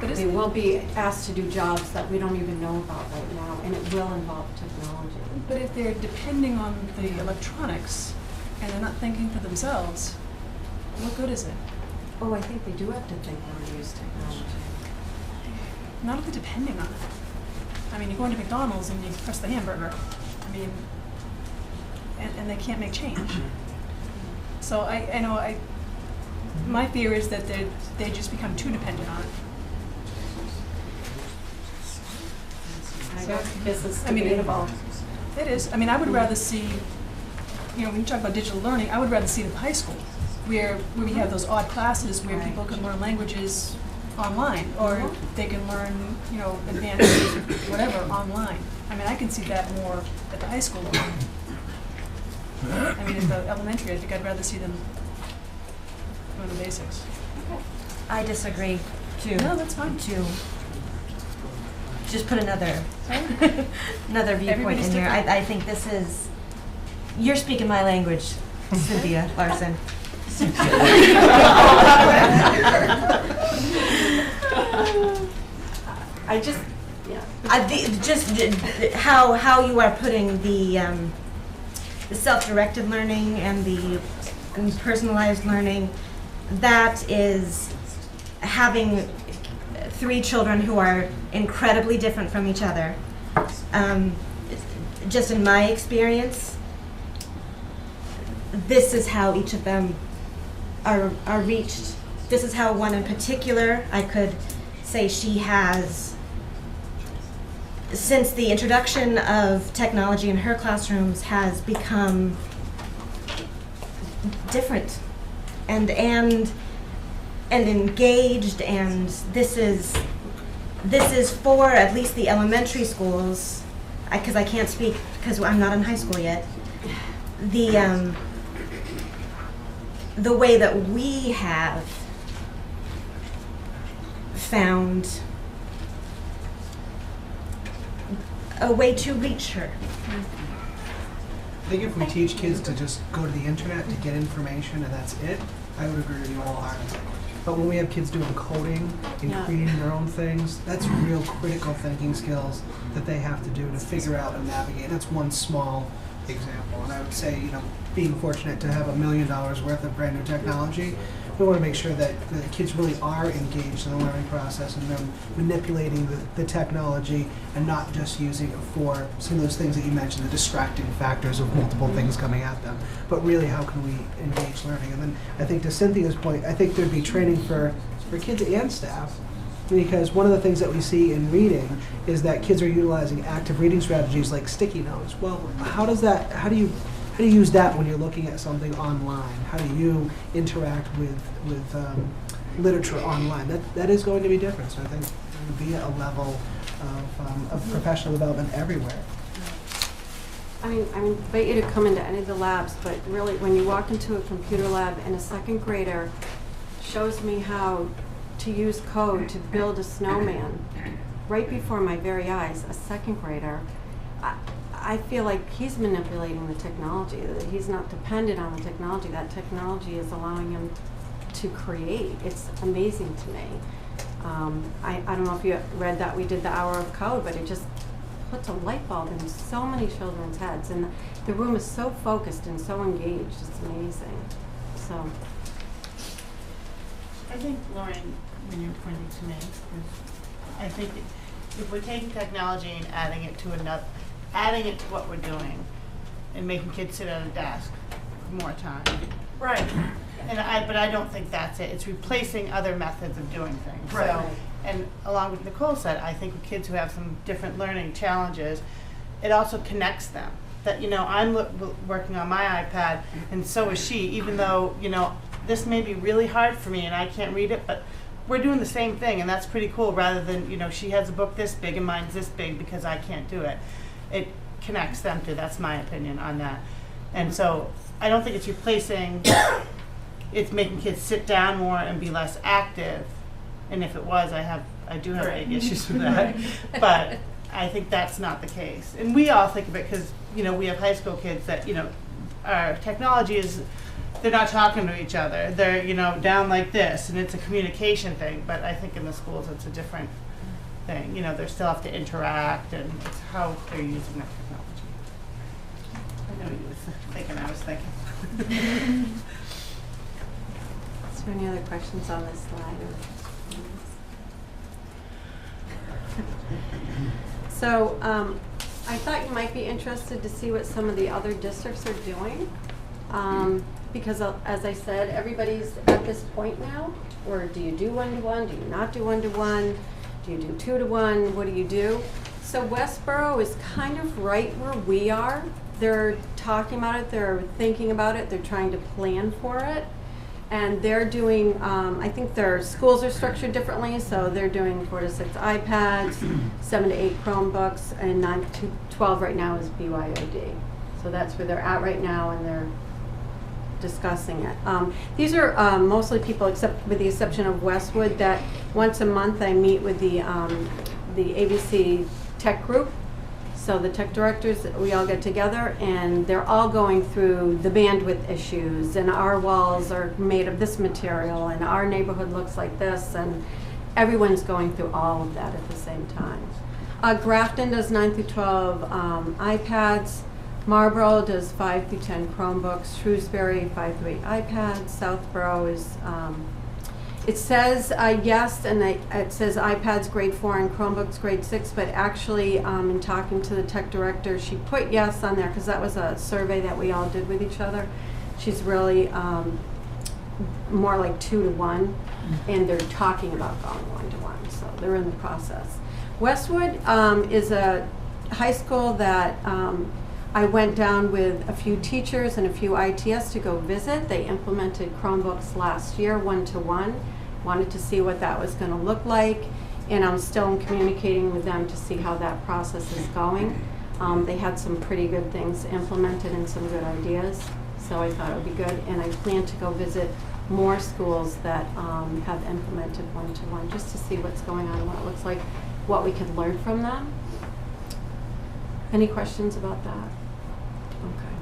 But They will be asked to do jobs that we don't even know about right now, and it will involve technology. But if they're depending on the electronics and they're not thinking for themselves, what good is it? Oh, I think they do have to think how to use technology. Not if they're depending on it. I mean, you go into McDonald's and you press the hamburger. I mean, and they can't make change. So I know my fear is that they just become too dependent on it. I guess it's debatable. It is. I mean, I would rather see, when you talk about digital learning, I would rather see it in high school, where we have those odd classes where people can learn languages online, or they can learn, advanced whatever online. I mean, I can see that more at the high school level. I mean, at the elementary, I think I'd rather see them learn the basics. I disagree too. No, that's fine. To just put another viewpoint Everybody's in here. different. I think this is, you're speaking my language, Cynthia Larson. How you are putting the self-directed learning and the personalized learning, that is having 3 children who are incredibly different from each other. Just in my experience, this is how each of them are reached. This is how one in particular, I could say she has, since the introduction of technology in her classrooms, has become different and engaged, and this is for at least the elementary schools, because I can't speak because I'm not in high school yet. The way that we have found a way to reach her. I think if we teach kids to just go to the internet to get information and that's it, I would agree with you wholeheartedly. But when we have kids doing coding and creating their own things, that's real critical thinking skills that they have to do to figure out and navigate. That's one small example. And I would say, being fortunate to have $1 million worth of brand new technology, we want to make sure that the kids really are engaged in the learning process and they're manipulating the technology and not just using it for some of those things that you mentioned, the distracting factors of multiple things coming at them. But really, how can we engage learning? And then I think to Cynthia's point, I think there'd be training for kids and staff, because one of the things that we see in reading is that kids are utilizing active reading strategies like sticky notes. Well, how do you use that when you're looking at something online? How do you interact with literature online? That is going to be different. So I think there would be a level of professional development everywhere. I invite you to come into any of the labs, but really, when you walk into a computer lab and a second grader shows me how to use code to build a snowman right before my very eyes, a second grader, I feel like he's manipulating the technology, that he's not dependent on the technology. That technology is allowing him to create. It's amazing to me. I don't know if you read that we did the hour of code, but it just puts a light bulb in so many children's heads, and the room is so focused and so engaged. It's amazing. So I think, Lauren, when you're pointing to me, I think if we're taking technology and adding it to what we're doing and making kids sit at a desk for more time. Right. But I don't think that's it. It's replacing other methods of doing things. Right. So, and along with Nicole said, I think with kids who have some different learning challenges, it also connects them. That, I'm working on my iPad and so is she, even though, this may be really hard for me and I can't read it, but we're doing the same thing, and that's pretty cool, rather than, she has a book this big and mine's this big because I can't do it. It connects them to, that's my opinion on that. And so I don't think it's replacing, it's making kids sit down more and be less active. And if it was, I do have big issues with that. But I think that's not the case. And we all think of it because, we have high school kids that, our technology is, they're not talking to each other. They're, down like this, and it's a communication thing. But I think in the schools it's a different thing. They still have to interact, and it's how they're using that technology. I know you were thinking, I was thinking. is there any other questions on this slide? So I thought you might be interested to see what some of the other districts are doing. Because as I said, everybody's at this point now, or do you do one-to-one, do you not do one-to-one, do you do two-to-one, what do you do? So Westboro is kind of right where we are. They're talking about it, they're thinking about it, they're trying to plan for it. And they're doing, I think their schools are structured differently, so they're doing 4 to 6 iPads, 7 to 8 Chromebooks, and 9 to 12 right now is BYOD. So that's where they're at right now, and they're discussing it. These are mostly people, except with the exception of Westwood, that once a month I meet with the ABC tech group. So the tech directors, we all get together, and they're all going through the bandwidth issues, and our walls are made of this material, and our neighborhood looks like this, and everyone's going through all of that at the same time. Grafton does 9 through 12 iPads. Marlboro does 5 through 10 Chromebooks. Shrewsbury 5 through 8 iPads. Southborough is, it says yes, and it says iPads grade 4 and Chromebooks grade 6, but actually in talking to the tech director, she put yes on there because that was a survey that we all did with each other. She's really more like 2 to 1. and they're talking about going one-to-one, so they're in the process. Westwood is a high school that I went down with a few teachers and a few ITS to go visit. They implemented Chromebooks last year, one-to-one. Wanted to see what that was going to look like, and I'm still communicating with them to see how that process is going. They had some pretty good things implemented and some good ideas, so I thought it would be good. And I plan to go visit more schools that have implemented one-to-one, just to see what's going on, what it looks like, what we can learn from them. Any questions about that? Okay.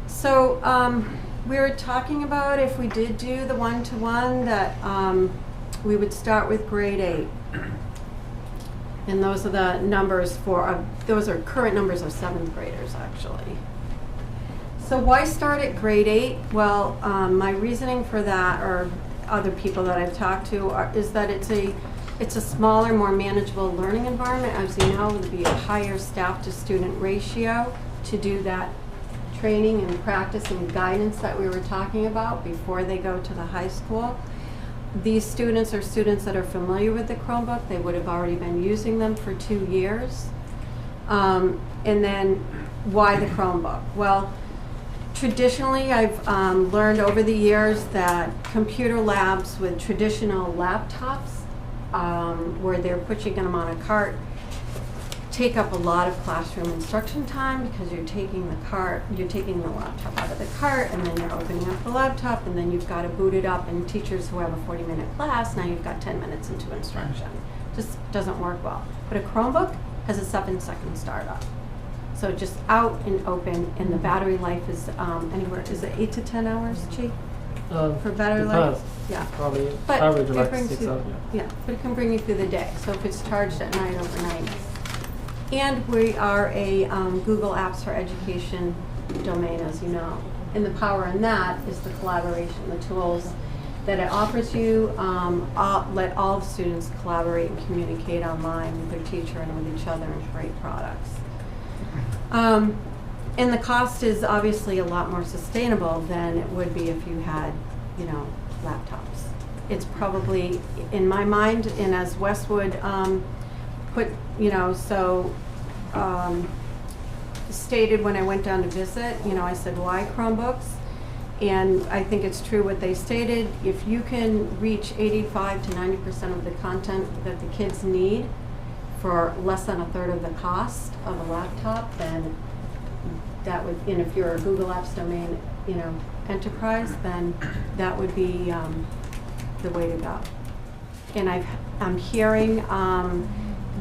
So we were talking about if we did do the one-to-one that we would start with grade 8. And those are the numbers for, those are current numbers of 7th graders actually. So why start at grade 8? Well, my reasoning for that, or other people that I've talked to, is that it's a smaller, more manageable learning environment. As you know, there'd be a higher staff to student ratio to do that training and practice and guidance that we were talking about before they go to the high school. These students are students that are familiar with the Chromebook. They would have already been using them for 2 years. And then why the Chromebook? Well, traditionally, I've learned over the years that computer labs with traditional laptops, where they're pushing them on a cart, take up a lot of classroom instruction time, because you're taking the laptop out of the cart, and then you're opening up the laptop, and then you've got to boot it up, and teachers who have a 40-minute class, now you've got 10 minutes into instruction. Just doesn't work well. But a Chromebook has a 7-second startup. So just out and open, and the battery life is anywhere, is it 8 to 10 hours, Chi? For battery life? Yeah. Probably But average it like brings 6 you- hours. Yeah, but it can bring you through the day. So if it's charged at night, overnight. And we are a Google Apps for Education domain, as you know. And the power in that is the collaboration, the tools that it offers you. Let all the students collaborate and communicate online with their teacher and with each other and create products. And the cost is obviously a lot more sustainable than it would be if you had, laptops. It's probably, in my mind, and as Westwood stated when I went down to visit, I said, why Chromebooks? And I think it's true what they stated. If you can reach 85 to 90% of the content that the kids need for less than a third of the cost of a laptop, then that would, and if you're a Google Apps domain, enterprise, then that would be the way to go. And I'm hearing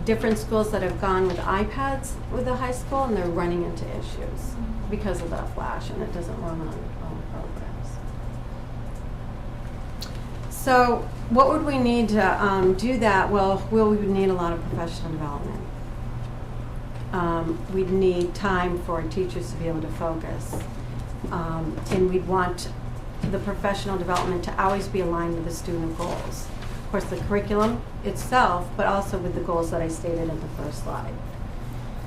different schools that have gone with iPads with the high school, and they're running into issues because of that flash, and it doesn't run on programs. So what would we need to do that? Well, we would need a lot of professional development. We'd need time for teachers to be able to focus. And we'd want the professional development to always be aligned with the student goals. Of course, the curriculum itself, but also with the goals that I stated in the first slide.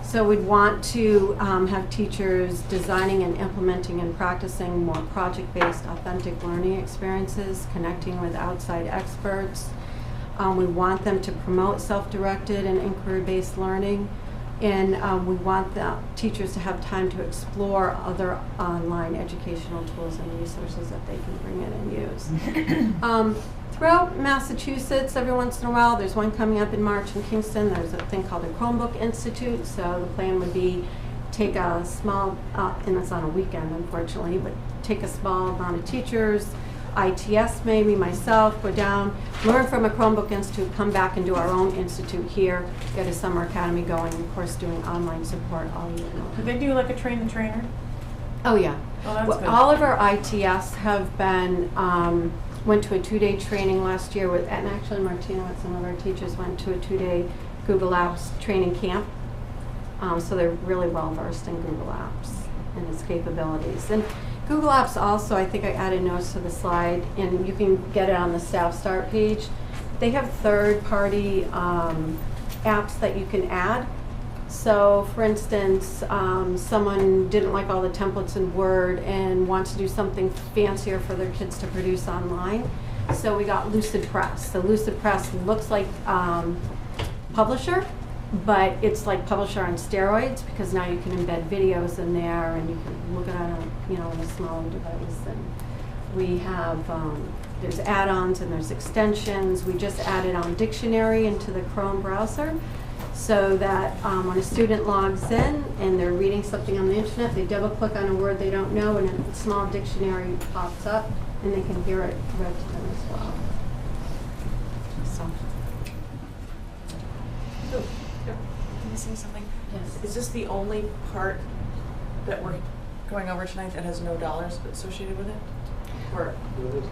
So we'd want to have teachers designing and implementing and practicing more project-based, authentic learning experiences, connecting with outside experts. We want them to promote self-directed and inquiry-based learning. And we want the teachers to have time to explore other online educational tools and resources that they can bring in and use. Throughout Massachusetts, every once in a while, there's one coming up in March in Kingston. There's a thing called the Chromebook Institute. So the plan would be take a small, and it's on a weekend, unfortunately, but take a small amount of teachers, ITS maybe, myself, go down, learn from a Chromebook Institute, come back and do our own institute here, get a summer academy going, of course doing online support all year long. Do they do like a train-the-trainer? Oh yeah. Oh, that's Well, good. all of our ITS have been, went to a 2-day training last year with, and actually Martina with some of our teachers went to a 2-day Google Apps training camp. So they're really well versed in Google Apps and its capabilities. And Google Apps also, I think I added notes to the slide, and you can get it on the Staff Start page. They have third-party apps that you can add. So, for instance, someone didn't like all the templates in Word and wants to do something fancier for their kids to produce online. So we got Lucid Press. So Lucid Press looks like Publisher, but it's like Publisher on steroids because now you can embed videos in there and you can look at it on on a smaller device. And we have there's add-ons and there's extensions. We just added on dictionary into the Chrome browser, so that when a student logs in and they're reading something on the internet, they double-click on a word they don't know, and a small dictionary pops up, and they can hear it read to them as well. So. Can I say something? Yes. Is this the only part that we're going over tonight that has no dollars associated with it? Or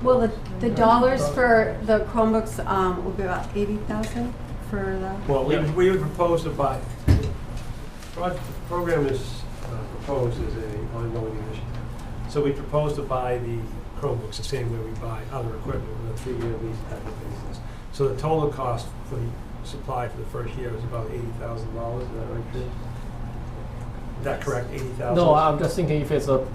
Well, the dollars for the Chromebooks will be about 80,000 for the. Well, we would propose to buy, the program is proposed as an ongoing initiative. So we propose to buy the Chromebooks the same way we buy other equipment with a 3-year lease type of basis. So the total cost for the supply for the first year is about $80,000, is that right, Chris? Is that correct, 80,000? No, I'm just thinking if it's a,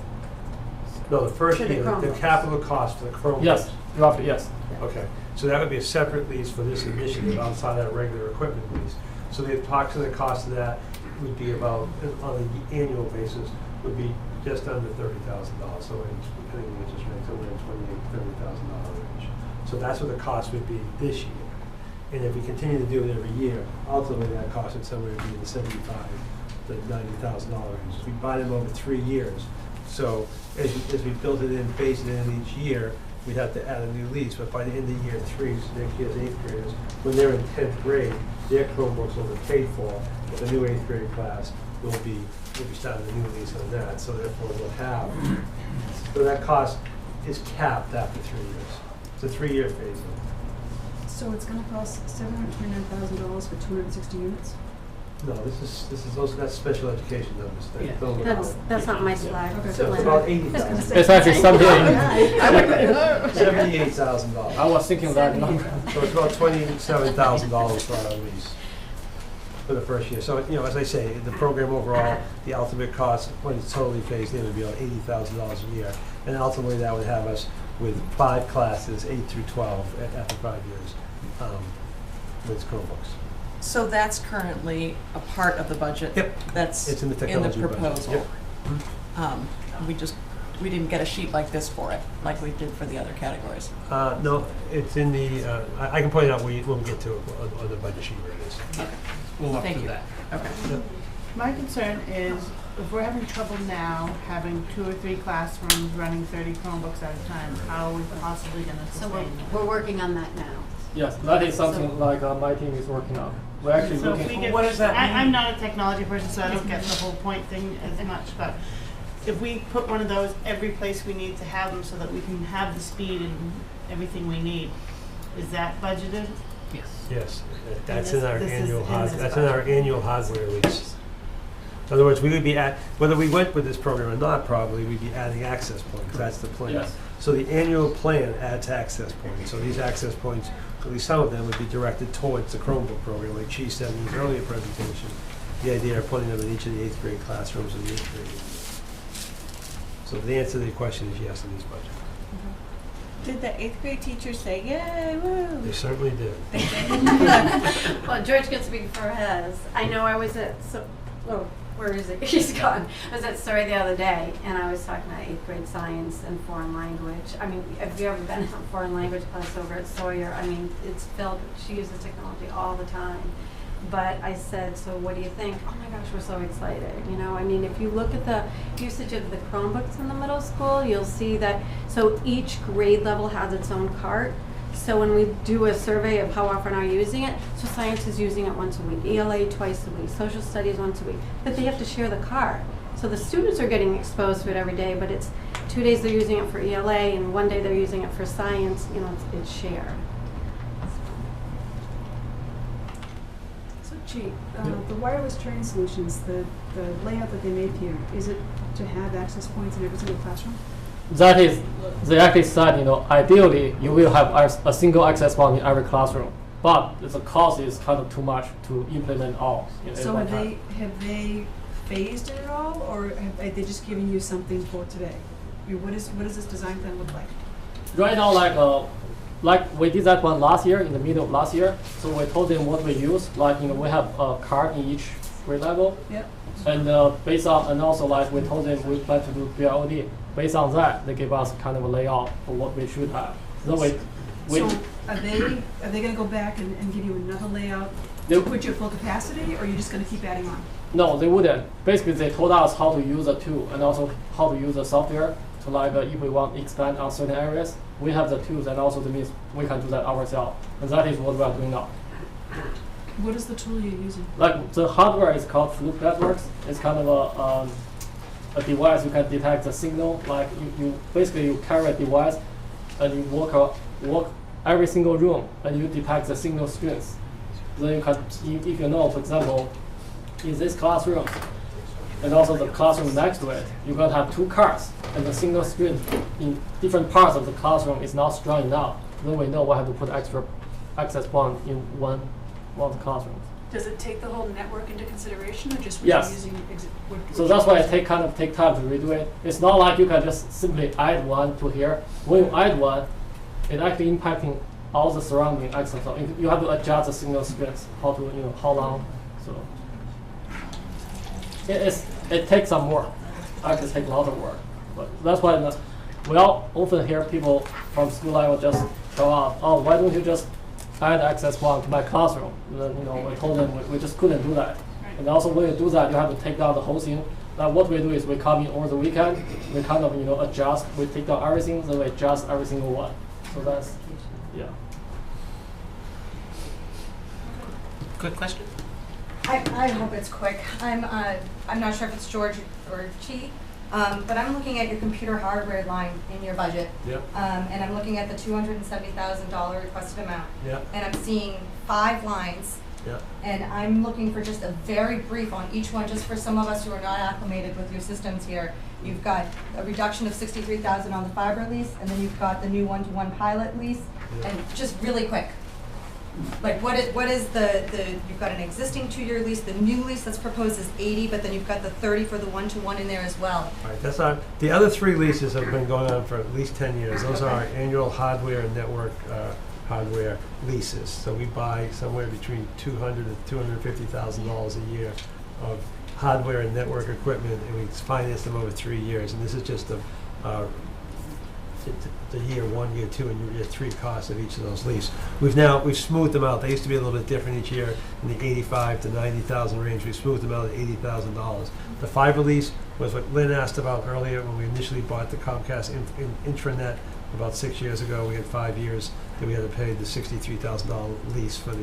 No, the first For the year, the Chromebooks. capital cost for the Chromebooks. yes, roughly, yes. Okay, so that would be a separate lease for this initiative outside that regular equipment lease. So the approximate cost of that would be about, on an annual basis, would be just under $30,000. So depending on the interest rate, somewhere in $28,000 to $30,000 range. So that's what the cost would be this year. And if we continue to do it every year, ultimately that cost would somewhere be in the $75,000 to $90,000 range. We buy them over 3 years. So as we built it in, phased it in each year, we'd have to add a new lease. But by the end of year 3, so next year's 8th graders, when they're in 10th grade, their Chromebooks will be paid for. But the new 8th grade class will be starting a new lease on that. So therefore we'll have. So that cost is capped after 3 years. It's a 3-year phase-in. So it's gonna cost $729,000 for 260 units? No, that's special education numbers. That's not my slide. Okay. So it's about $80,000. It's actually something, $78,000. I was thinking that number. So it's about $27,000 for our lease for the first year. So, as I say, the program overall, the ultimate cost, when it's totally phased in, would be about $80,000 a year. And ultimately, that would have us with 5 classes, 8 through 12, after 5 years, with Chromebooks. so that's currently a part of the budget. Yep. That's It's in the technology budget. proposal. Yep. We didn't get a sheet like this for it, like we did for the other categories. No, it's in the, I can point it out when we get to it on the budget sheet where it is. We'll walk Thank through you. that. Okay. Yep. My concern is if we're having trouble now having 2 or 3 classrooms running 30 Chromebooks at a time, how are we possibly going to So sustain that? we're working on that now. Yes, that is something like my team is working on. We're actually So if we looking, get, What does that mean? I'm not a technology person, so I don't get the whole point thing as much, but if we put one of those every place we need to have them so that we can have the speed and everything we need, is that budgeted? Yes, that's this- in our this is annual in hardware, this that's in our budget. annual hardware lease. In other words, we would be whether we went with this program or not, probably, we'd be adding access points, that's the plan. Yes. So the annual plan adds access points, so these access points, at least some of them would be directed towards the Chromebook program, like she said in the earlier presentation, the idea of putting them in each of the 8th grade classrooms in the 8th grade. So the answer to the question is yes in this budget. Did the 8th grade teacher say, yay, woo? They certainly did. Well, George can speak for his. I know I was at, where is it? He's gone. I was at Surrey the other day, and I was talking about 8th grade science and foreign language. I mean, have you ever been in a foreign language class over at Sawyer? I mean, it's filled, she uses technology all the time. But I said, so what do you think? Oh my gosh, we're so excited. I mean, if you look at the usage of the Chromebooks in the middle school, you'll see that, so each grade level has its own cart. So when we do a survey of how often are you using it, so science is using it once a week, ELA twice a week, social studies once a week, but they have to share the cart. So the students are getting exposed to it every day, but it's 2 days they're using it for ELA and 1 day they're using it for science, it's shared. So gee, the wireless training solutions, the layout that they made here, is it to have access points in every single classroom? that is, they actually said, ideally you will have a single access point in every classroom, but the cost is kind of too much to implement all. So have they phased it at all, or are they just giving you something for today? I mean, what does this design plan look like? Right now, like we did that one last year, in the middle of last year. So we told them what we use. Like, you know, we have a card in each grade level. Yep. And based on, and also like we told them we plan to do BLOD. Based on that, they gave us kind of a layout of what we should have. So So are they gonna go back and give you another layout They- to put your full capacity, or are you just gonna keep adding on? No, they wouldn't. Basically, they told us how to use the tool and also how to use the software. So like if we want to expand on certain areas, we have the tools, and also that means we can do that ourselves. And that is what we are doing now. What is the tool you're using? Like the hardware is called Fluke Networks. It's kind of a device you can detect the signal. Like you basically you carry a device and you walk every single room and you detect the signal strengths. Then you can, if you know, for example, in this classroom and also the classroom next to it, you can have two cards and the signal strength in different parts of the classroom is not strong enough. Then we know we have to put extra access point in one of the classrooms. Does it take the whole network into consideration, or just what Yes. you're using? So that's why it take time to redo it. It's not like you can just simply add one to here. When you add one, it actually impacting all the surrounding access. So you have to adjust the signal strength, how to, you know, how long. So it takes some work. Actually, takes a lot of work. But that's why we all often hear people from school level just go out, oh, why don't you just add access point to my classroom? And then, you know, we told them we just couldn't do that. And also when you do that, you have to take down the whole thing. Now what we do is we come in over the weekend, we kind of, you know, adjust, we take down everything, then we adjust every single one. So that's, yeah. Good question. I hope it's quick. I'm not sure if it's George or Chi, but I'm looking at your computer hardware line in your budget. Yep. And I'm looking at the $270,000 requested amount. Yep. And I'm seeing 5 lines. Yep. And I'm looking for just a very brief on each one, just for some of us who are not acclimated with your systems here. You've got a reduction of $63,000 on the fiber lease, and then you've got the new one-to-one pilot lease. Yep. And just really quick. Like what is the you've got an existing 2-year lease, the new lease that's proposed is 80, but then you've got the 30 for the one-to-one in there as well. All right, that's our, the other 3 leases have been going on for at least 10 years. Those are our annual hardware and network hardware leases. So we buy somewhere between $200,000 to $250,000 a year of hardware and network equipment, and we finance them over 3 years. And this is just the year 1, year 2, and year 3 costs of each of those leases. We've smoothed them out. They used to be a little bit different each year in the $85,000 to $90,000 range. We smoothed them out at $80,000. The fiber lease was what Lynn asked about earlier when we initially bought the Comcast intranet about 6 years ago. We had 5 years that we had to pay the $63,000 lease for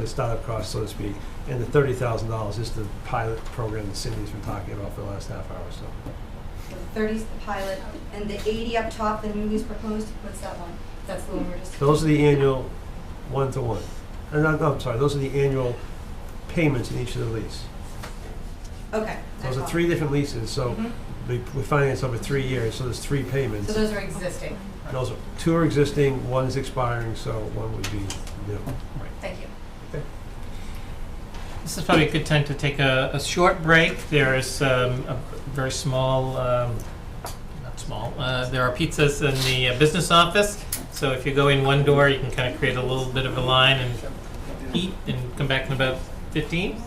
the startup cost, so to speak, and the $30,000 is the pilot program that Cindy's been talking about for the last half hour or so. The 30's the pilot, and the 80 up top, the new lease proposed, what's that one? That's the one we're just... Those are the annual one-to-one. I'm sorry, those are the annual payments in each of the lease. Okay. Those are 3 different leases, so we finance over 3 years, so there's 3 payments. So those are existing. Those are 2 are existing, 1 is expiring, so 1 would be new. Thank you. Okay. This is probably a good time to take a short break. There is a very small, not small, there are pizzas in the business office. So if you go in one door, you can kind of create a little bit of a line and eat and come back in about 15.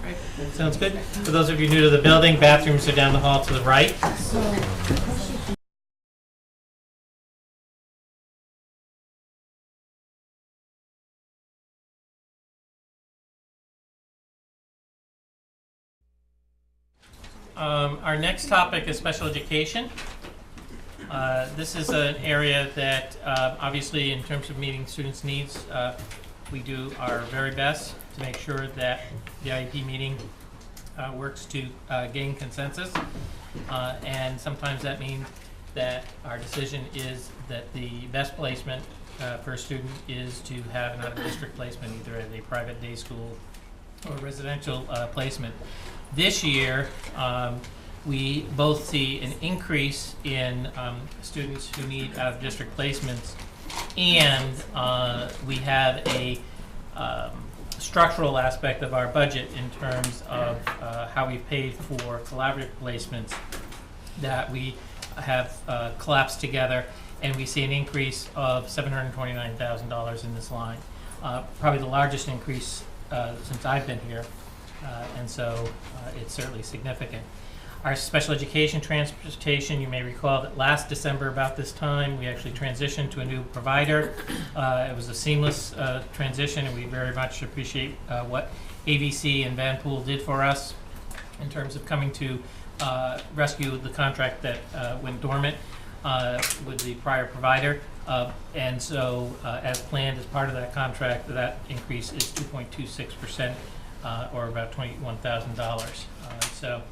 Right? Sounds good. For those of you new to the building, bathrooms are down the hall to the right. Our next topic is special education. This is an area that obviously in terms of meeting students' needs, we do our very best to make sure that the IEP meeting works to gain consensus. And sometimes that means that our decision is that the best placement for a student is to have an out-of-district placement, either at a private day school or residential placement. This year, we both see an increase in students who need out-of-district placements, and we have a structural aspect of our budget in terms of how we paid for collaborative placements that we have collapsed together, and we see an increase of $729,000 in this line. Probably the largest increase since I've been here, and so it's certainly significant. Our special education transportation, you may recall that last December about this time, we actually transitioned to a new provider. It was a seamless transition, and we very much appreciate what AVC and Vanpool did for us in terms of coming to rescue the contract that went dormant with the prior provider. And so, as planned, as part of that contract, that increase is 2.26%, or about $21,000. So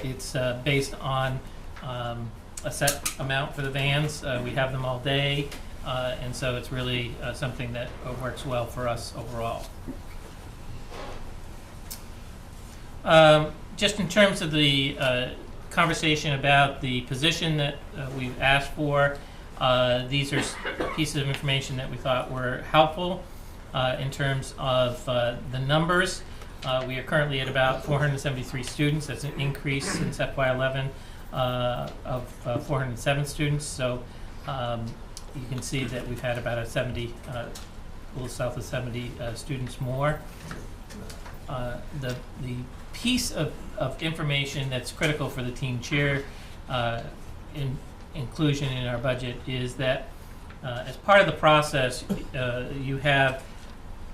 it's based on a set amount for the vans. We have them all day, and so it's really something that works well for us overall. Just in terms of the conversation about the position that we've asked for, these are pieces of information that we thought were helpful in terms of the numbers. We are currently at about 473 students. That's an increase since FY11 of 407 students. So you can see that we've had about a little south of 70 students more. The piece of information that's critical for the team chair inclusion in our budget is that as part of the process, you have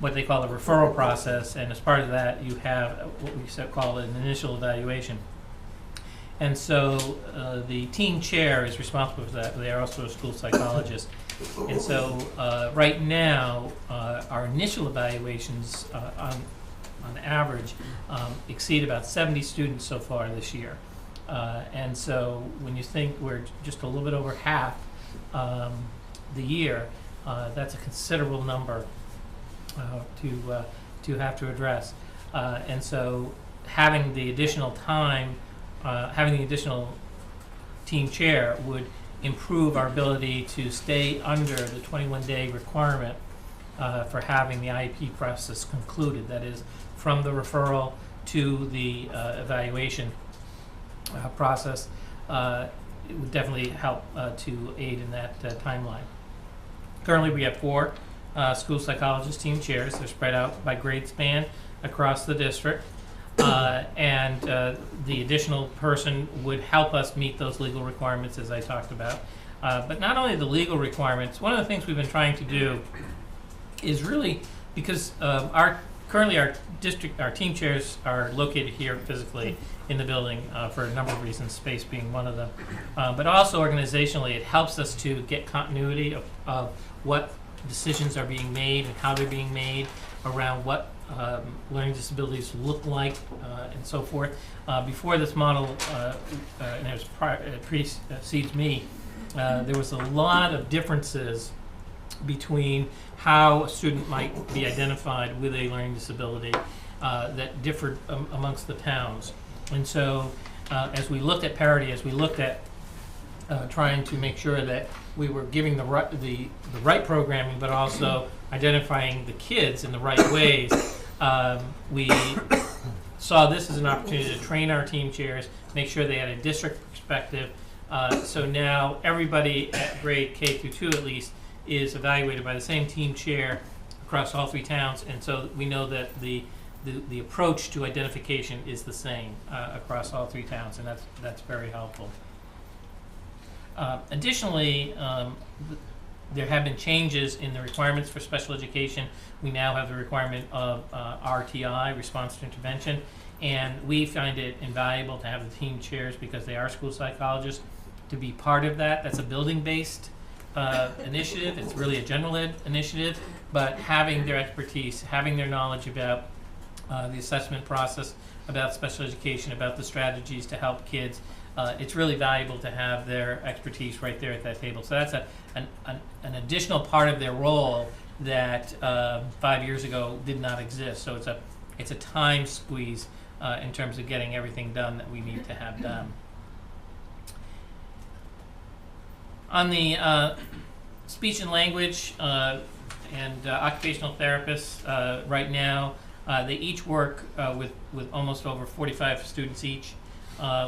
what they call the referral process, and as part of that, you have what we call an initial evaluation. And so the team chair is responsible for that. They are also a school psychologist. And so right now, our initial evaluations on average exceed about 70 students so far this year. And so when you think we're just a little bit over half the year, that's a considerable number to have to address. And so having the additional time, having the additional team chair would improve our ability to stay under the 21-day requirement for having the IEP process concluded. That is, from the referral to the evaluation process. It would definitely help to aid in that timeline. Currently, we have 4 school psychologist team chairs. They're spread out by grade span across the district. And the additional person would help us meet those legal requirements, as I talked about. But not only the legal requirements, one of the things we've been trying to do is really, because currently our team chairs are located here physically in the building for a number of reasons, space being one of them. But also organizationally, it helps us to get continuity of what decisions are being made and how they're being made around what learning disabilities look like and so forth. Before this model, and it precedes me, there was a lot of differences between how a student might be identified with a learning disability that differed amongst the towns. And so as we looked at parity, as we looked at trying to make sure that we were giving the right programming, but also identifying the kids in the right ways, we saw this as an opportunity to train our team chairs, make sure they had a district perspective. So now everybody at grade K through 2 at least is evaluated by the same team chair across all 3 towns, and so we know that the approach to identification is the same across all 3 towns, and that's very helpful. Additionally, there have been changes in the requirements for special education. We now have the requirement of RTI, response to intervention, and we find it invaluable to have the team chairs, because they are school psychologists, to be part of that. That's a building-based initiative. It's really a general ed initiative, but having their expertise, having their knowledge about the assessment process, about special education, about the strategies to help kids, it's really valuable to have their expertise right there at that table. So that's an additional part of their role that 5 years ago did not exist. So it's a time squeeze in terms of getting everything done that we need to have done. On the speech and language and occupational therapists, right now, they each work with almost over 45 students each.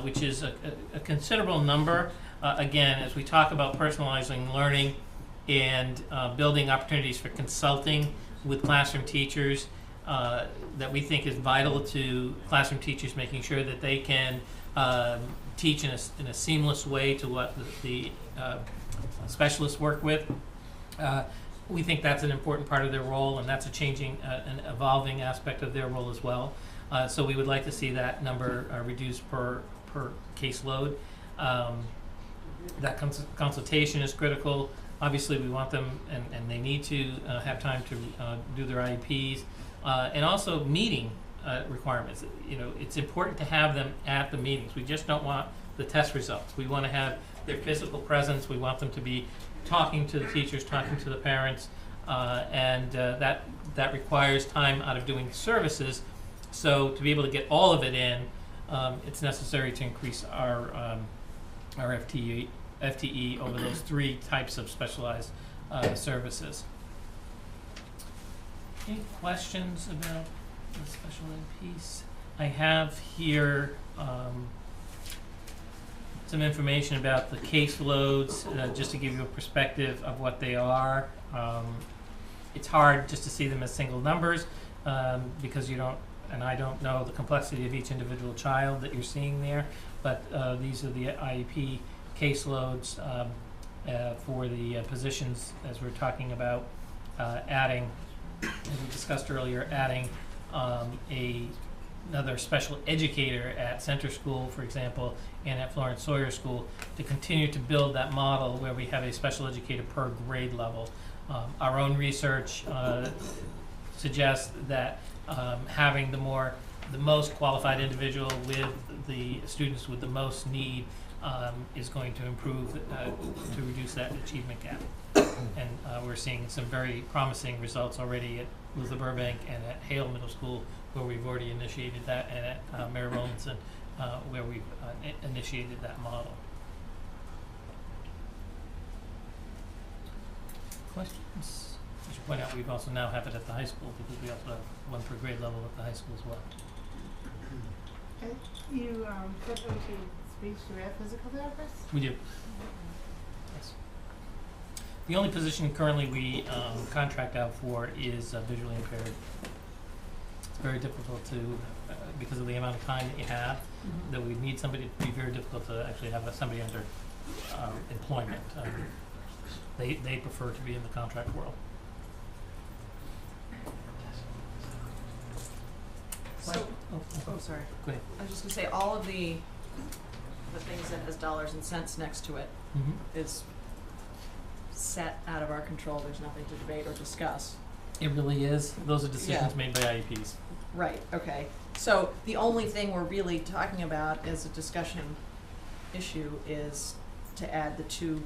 which is a considerable number. Again, as we talk about personalizing learning and building opportunities for consulting with classroom teachers, that we think is vital to classroom teachers, making sure that they can teach in a seamless way to what the specialists work with. We think that's an important part of their role, and that's a changing, an evolving aspect of their role as well. So we would like to see that number reduced per caseload. That consultation is critical. Obviously, we want them, and they need to have time to do their IEPs, and also meeting requirements. You know, it's important to have them at the meetings. We just don't want the test results. We want to have their physical presence. We want them to be talking to the teachers, talking to the parents, and that requires time out of doing services. So to be able to get all of it in, it's necessary to increase our FTE over those 3 types of specialized services. Any questions about the special ed piece? I have here some information about the caseloads, just to give you a perspective of what they are. It's hard just to see them as single numbers because you don't, and I don't know the complexity of each individual child that you're seeing there, but these are the IEP caseloads for the positions, as we're talking about adding, as we discussed earlier, adding another special educator at Center School, for example, and at Florence Sawyer School, to continue to build that model where we have a special educator per grade level. Our own research suggests that having the most qualified individual with the students with the most need is going to improve, to reduce that achievement gap. And we're seeing some very promising results already at Luther Burbank and at Hale Middle School, where we've already initiated that, and at Mary Rowlandson, where we've initiated that model. Questions? I should point out we also now have it at the high school, because we also have 1 per grade level at the high school as well. You said that we could speak to a physical therapist? We do. Yes. The only position currently we contract out for is visually impaired. It's very difficult to, because of the amount of time that you have, that we need somebody to be very difficult to actually have somebody under employment. They prefer to be in the contract world. So, oh, sorry. Go ahead. I was just gonna say, all of the things that has dollars and cents next to it is set out of our control. There's nothing to debate or discuss. It really is. Those are decisions made by IEPs. Right, okay. So the only thing we're really talking about as a discussion issue is to add the 2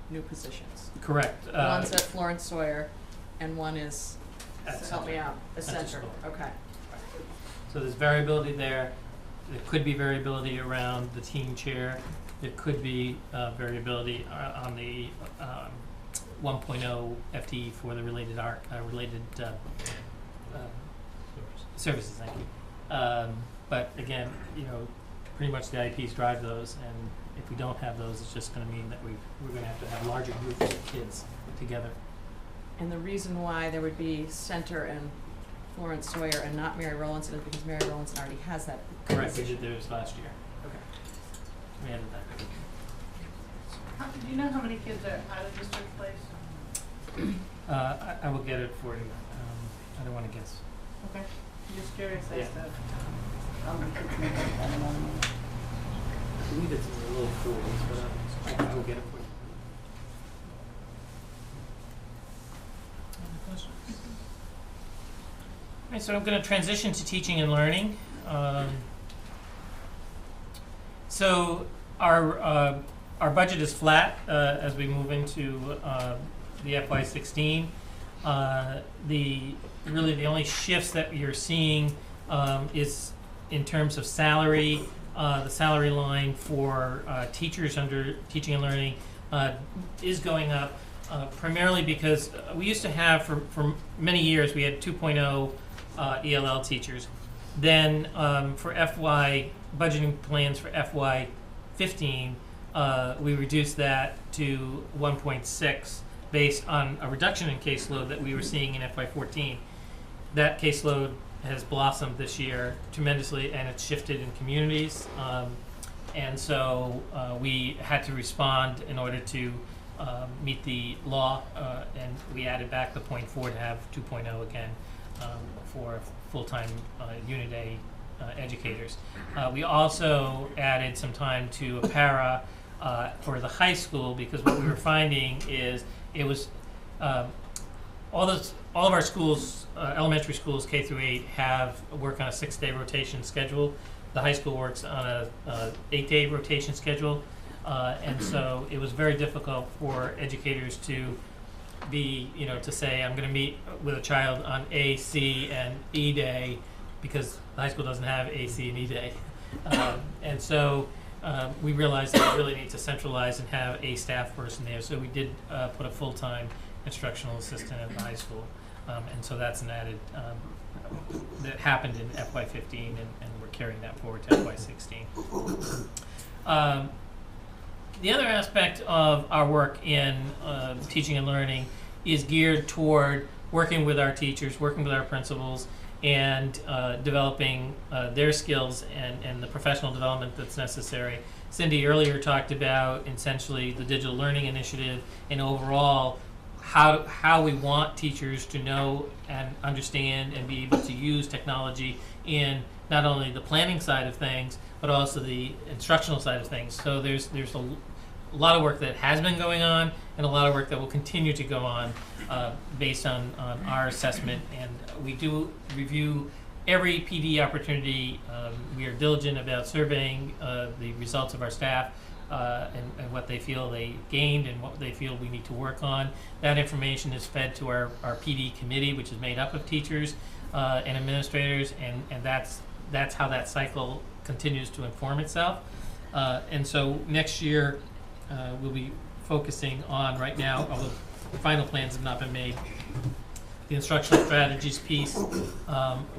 new positions. Correct. One's at Florence Sawyer, and one is, help me out, a Center Center. School. Okay. So there's variability there. There could be variability around the team chair. There could be variability on the 1.0 FTE for the related services. Thank you. But again, you know, pretty much the IEPs drive those, and if we don't have those, it's just going to mean that we're going to have larger groups of kids together. And the reason why there would be Center and Florence Sawyer and not Mary Rowlandson is because Mary Rowlandson already has that. Correct. We did theirs last year. Okay. We added that. Do you know how many kids are out of district place? I will get it for you. I don't want to guess. Okay. I'm just curious as to I believe it's in the low 40s, but I will get it for you. Other questions? All right, so I'm going to transition to teaching and learning. So our budget is flat as we move into the FY16. Really the only shifts that you're seeing is in terms of salary. The salary line for teachers under teaching and learning is going up primarily because we used to have for many years we had 2.0 ELL teachers. Then for FY budgeting plans for FY15, we reduced that to 1.6 based on a reduction in caseload that we were seeing in FY14. That caseload has blossomed this year tremendously, and it's shifted in communities. And so we had to respond in order to meet the law, and we added back the 0.4 to have 2.0 again for full-time Unit A educators. We also added some time to a para for the high school, because what we were finding is it was all of our schools, elementary schools K through 8, work on a 6-day rotation schedule. The high school works on a 8-day rotation schedule, and so it was very difficult for educators to be, to say, I'm going to meet with a child on A, C, and E day, because the high school doesn't have A, C, and E day. And so we realized that we really need to centralize and have a staff person there. So we did put a full-time instructional assistant at the high school. And so that's an added, that happened in FY15, and we're carrying that forward to FY16. The other aspect of our work in teaching and learning is geared toward working with our teachers, working with our principals, and developing their skills and the professional development that's necessary. Cindy earlier talked about essentially the digital learning initiative, and overall how we want teachers to know and understand and be able to use technology in not only the planning side of things, but also the instructional side of things. So there's a lot of work that has been going on, and a lot of work that will continue to go on based on our assessment. And we do review every PD opportunity. We are diligent about surveying the results of our staff and what they feel they gained and what they feel we need to work on. That information is fed to our PD committee, which is made up of teachers and administrators, and that's how that cycle continues to inform itself. And so next year we'll be focusing on, right now, although the final plans have not been made, the instructional strategies piece,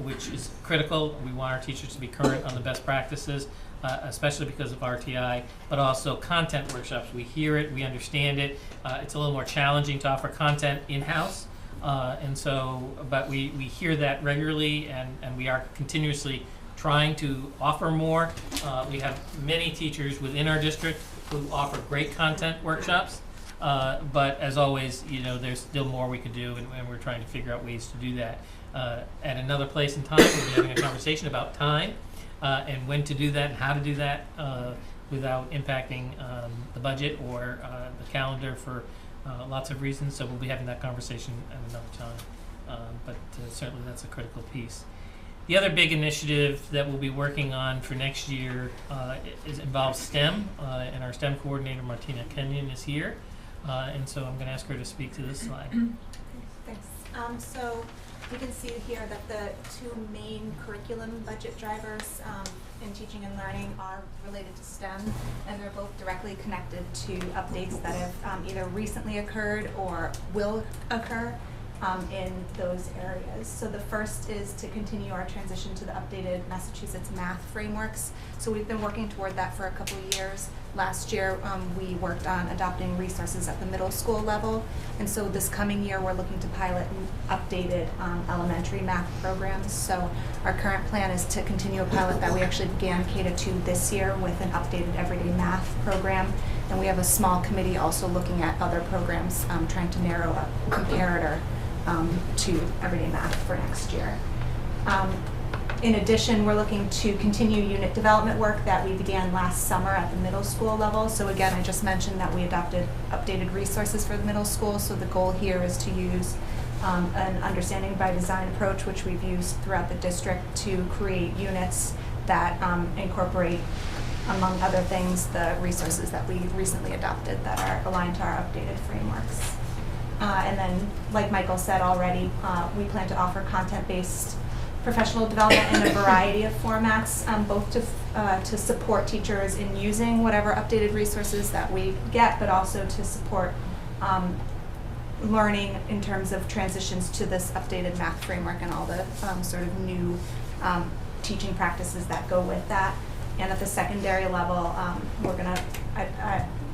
which is critical. We want our teachers to be current on the best practices, especially because of RTI, but also content workshops. We hear it, we understand it. It's a little more challenging to offer content in-house, and so, but we hear that regularly, and we are continuously trying to offer more. We have many teachers within our district who offer great content workshops, but as always, there's still more we could do, and we're trying to figure out ways to do that. At another place in time, we'll be having a conversation about time and when to do that and how to do that without impacting the budget or the calendar for lots of reasons. So we'll be having that conversation at another time, but certainly that's a critical piece. The other big initiative that we'll be working on for next year involves STEM, and our STEM coordinator, Martina Kenyon, is here. And so I'm going to ask her to speak to this slide. Thanks. So you can see here that the two main curriculum budget drivers in teaching and learning are related to STEM, and they're both directly connected to updates that have either recently occurred or will occur in those areas. So the first is to continue our transition to the updated Massachusetts math frameworks. So we've been working toward that for a couple of years. Last year we worked on adopting resources at the middle school level, and so this coming year we're looking to pilot updated elementary math programs. So our current plan is to continue a pilot that we actually began K-2 this year with an updated everyday math program, and we have a small committee also looking at other programs, trying to narrow a comparator to everyday math for next year. In addition, we're looking to continue unit development work that we began last summer at the middle school level. So again, I just mentioned that we adopted updated resources for the middle school. So the goal here is to use an understanding by design approach, which we've used throughout the district, to create units that incorporate, among other things, the resources that we recently adopted that are aligned to our updated frameworks. And then, like Michael said already, we plan to offer content-based professional development in a variety of formats, both to support teachers in using whatever updated resources that we get, but also to support learning in terms of transitions to this updated math framework and all the sort of new teaching practices that go with that. And at the secondary level, we're gonna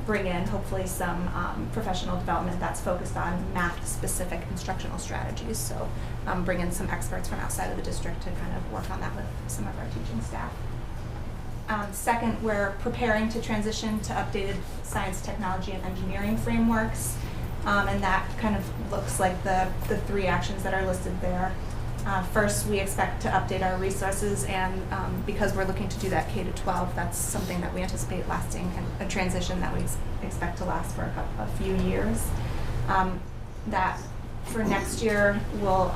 bring in hopefully some professional development that's focused on math-specific instructional strategies. So bring in some experts from outside of the district to kind of work on that with some of our teaching staff. Second, we're preparing to transition to updated science, technology, and engineering frameworks. And that kind of looks like the three actions that are listed there. First, we expect to update our resources, and because we're looking to do that K-12, that's something that we anticipate lasting, and a transition that we expect to last for a few years. That for next year will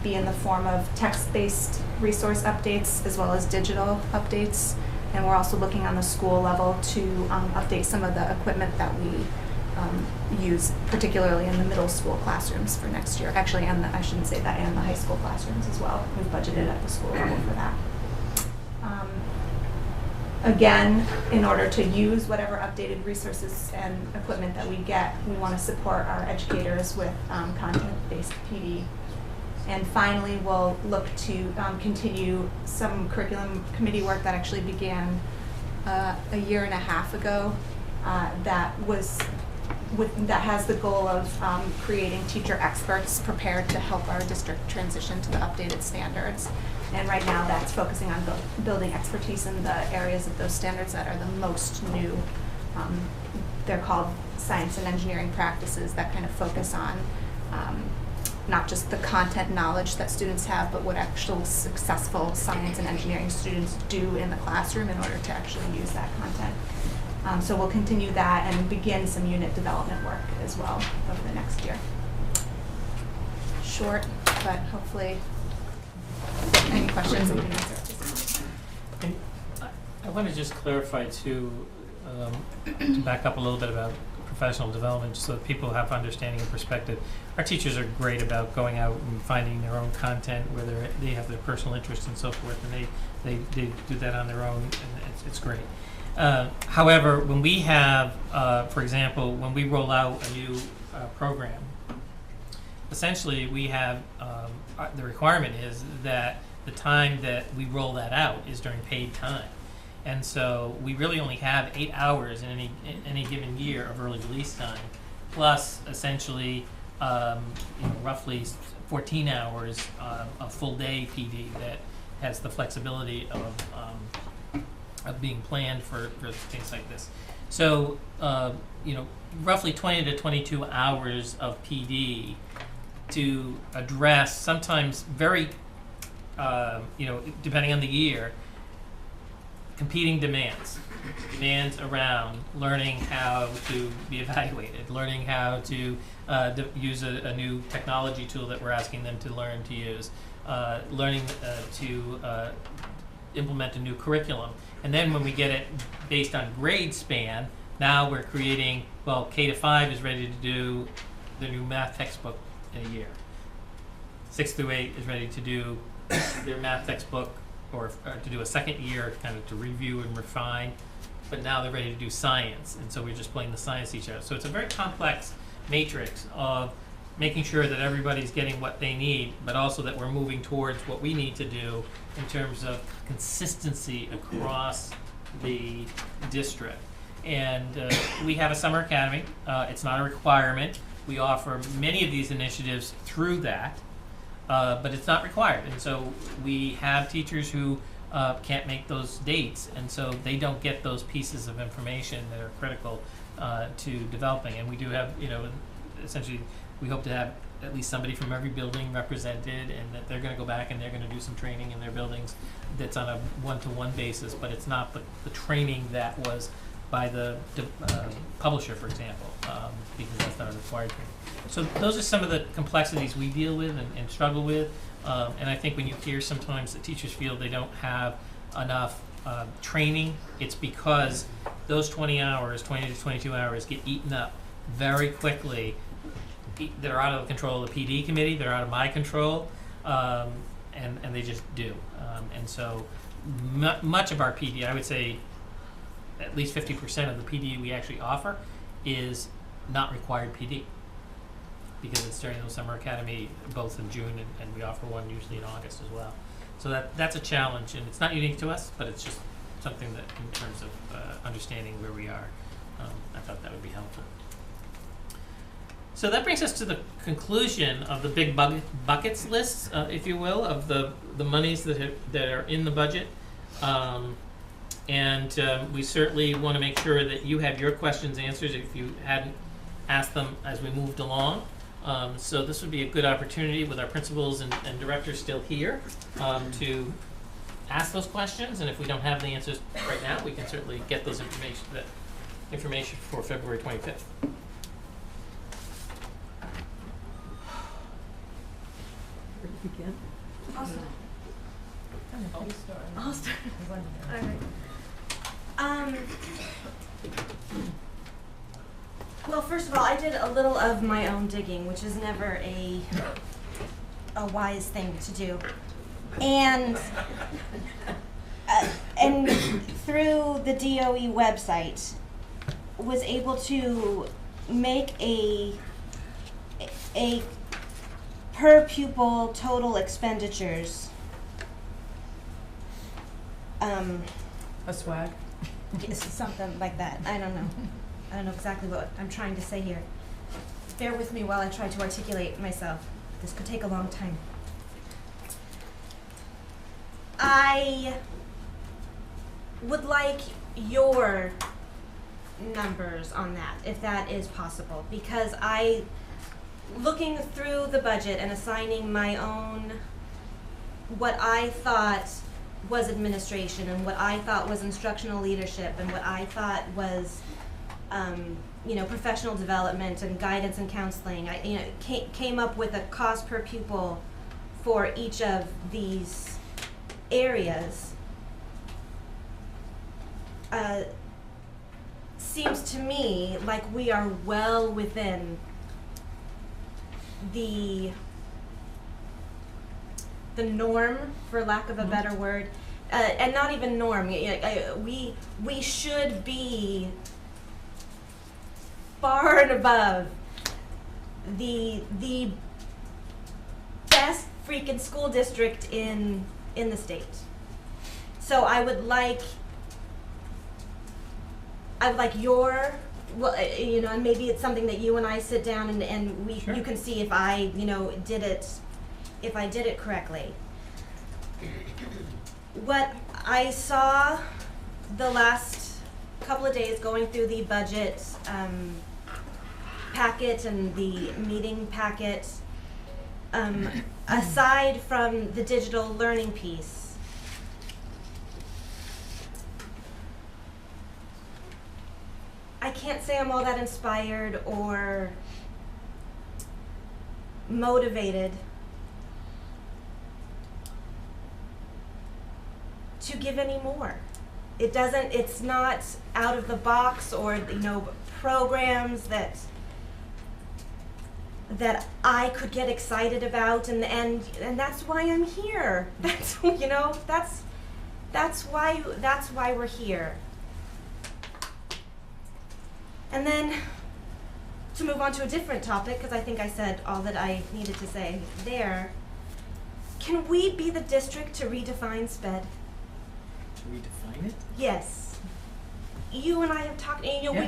be in the form of text-based resource updates as well as digital updates, and we're also looking on the school level to update some of the equipment that we use, particularly in the middle school classrooms for next year. Actually, and I shouldn't say that, and the high school classrooms as well. We've budgeted at the school level for that. Again, in order to use whatever updated resources and equipment that we get, we want to support our educators with content-based PD. And finally, we'll look to continue some curriculum committee work that actually began a year and a half ago. That has the goal of creating teacher experts prepared to help our district transition to the updated standards. And right now that's focusing on building expertise in the areas of those standards that are the most new. They're called science and engineering practices that kind of focus on not just the content knowledge that students have, but what actual successful science and engineering students do in the classroom in order to actually use that content. So we'll continue that and begin some unit development work as well over the next year. Short, but hopefully any questions we can answer. And I want to just clarify too, to back up a little bit about professional development so that people have understanding and perspective. Our teachers are great about going out and finding their own content where they have their personal interests and so forth, and they do that on their own, and it's great. However, when we have, for example, when we roll out a new program, essentially we have, the requirement is that the time that we roll that out is during paid time. And so we really only have 8 hours in any given year of early release time, plus essentially roughly 14 hours of full day PD that has the flexibility of being planned for things like this. So, roughly 20 to 22 hours of PD to address sometimes very, depending on the year, competing demands around learning how to be evaluated, learning how to use a new technology tool that we're asking them to learn to use, learning to implement a new curriculum. And then when we get it based on grade span, now we're creating, K-5 is ready to do the new math textbook in a year. 6 through 8 is ready to do their math textbook or to do a second year kind of to review and refine, but now they're ready to do science, and so we're just playing the science each other. So it's a very complex matrix of making sure that everybody's getting what they need, but also that we're moving towards what we need to do in terms of consistency across the district. And we have a summer academy. It's not a requirement. We offer many of these initiatives through that, but it's not required. And so we have teachers who can't make those dates, and so they don't get those pieces of information that are critical to developing. And we do have, essentially, we hope to have at least somebody from every building represented, and that they're going to go back and they're going to do some training in their buildings that's on a one-to-one basis, but it's not the training that was by the publisher, for example, because that's not a required training. So those are some of the complexities we deal with and struggle with, and I think when you hear sometimes that teachers feel they don't have enough training, it's because those 20 to 22 hours get eaten up very quickly. They're out of the control of the PD committee, they're out of my control, and they just do. And so much of our PD, I would say at least 50% of the PD we actually offer is not required PD, because it's during the summer academy, both in June and we offer one usually in August as well. So that's a challenge, and it's not unique to us, but it's just something that, in terms of understanding where we are, I thought that would be helpful. So that brings us to the conclusion of the big buckets list, if you will, of the monies that are in the budget. We certainly want to make sure that you have your questions answered if you hadn't asked them as we moved along. So this would be a good opportunity with our principals and directors still here to ask those questions. And if we don't have the answers right now, we can certainly get those information for February 25th. Where to begin? I'll start. I'll start. All right. Well, first of all, I did a little of my own digging, which is never a wise thing to do, and through the DOE website, was able to make a per pupil total expenditures. A swag? Something like that. I don't know. I don't know exactly what I'm trying to say here. Bear with me while I try to articulate myself. This could take a long time. I would like your numbers on that, if that is possible, because looking through the budget and assigning my own, what I thought was administration and what I thought was instructional leadership and what I thought was professional development and guidance and counseling. I came up with a cost per pupil for each of these areas. Seems to me like we are well within the norm, for lack of a better word, and not even norm. We should be far and above the best freaking school district in the state. So I would like your, and maybe it's something that you and I sit down and we, you can see if I, did it correctly. What I saw the last couple of days going through the budget packet and the meeting packet, aside from the digital learning piece, I can't say I'm all that inspired or motivated to give any more. It's not out of the box or, programs that I could get excited about, and that's why I'm here. That's why we're here. And then to move on to a different topic, because I think I said all that I needed to say there. Can we be the district to redefine SPED? Redefine it? Yes. You and I have talked,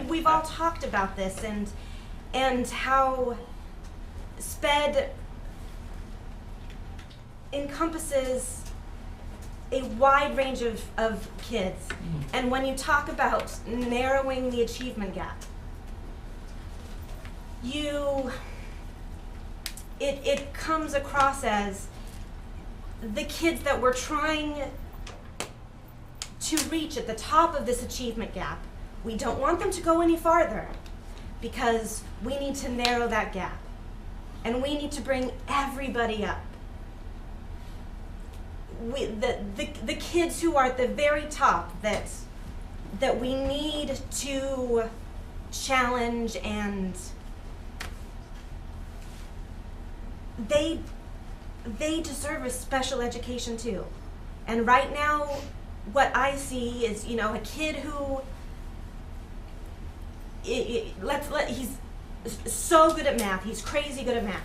we've all talked about this and how SPED encompasses a wide range of kids. And when you talk about narrowing the achievement gap, it comes across as the kids that we're trying to reach at the top of this achievement gap. We don't want them to go any farther because we need to narrow that gap. And we need to bring everybody up. The kids who are at the very top that we need to challenge, and they deserve a special education too. And right now, what I see is, a kid who he's so good at math, he's crazy good at math.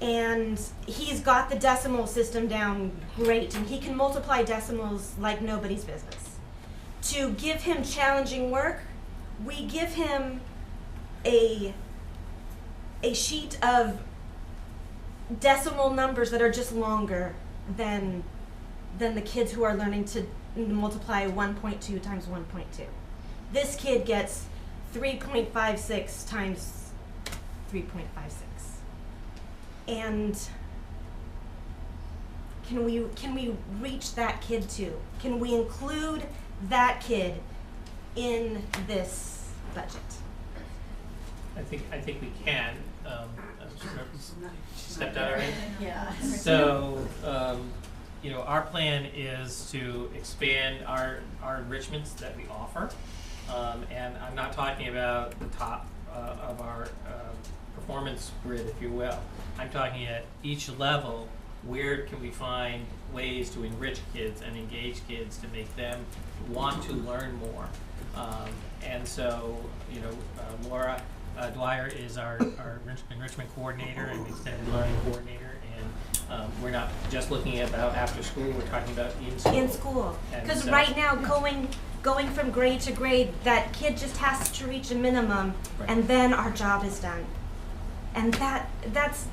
And he's got the decimal system down great, and he can multiply decimals like nobody's business. To give him challenging work, we give him a sheet of decimal numbers that are just longer than the kids who are learning to multiply 1.2 times 1.2. This kid gets 3.56 times 3.56. And can we reach that kid too? Can we include that kid in this budget? I think we can. She stepped out already? Yeah. So, our plan is to expand our enrichments that we offer. And I'm not talking about the top of our performance grid, if you will. I'm talking at each level, where can we find ways to enrich kids and engage kids to make them want to learn more. And so, Laura Dwyer is our enrichment coordinator and extended learning coordinator, and we're not just looking about after school, we're talking about in school. In school. Because so, right now, going from grade to grade, that kid just has to reach a minimum, right. And then our job is done. And that's...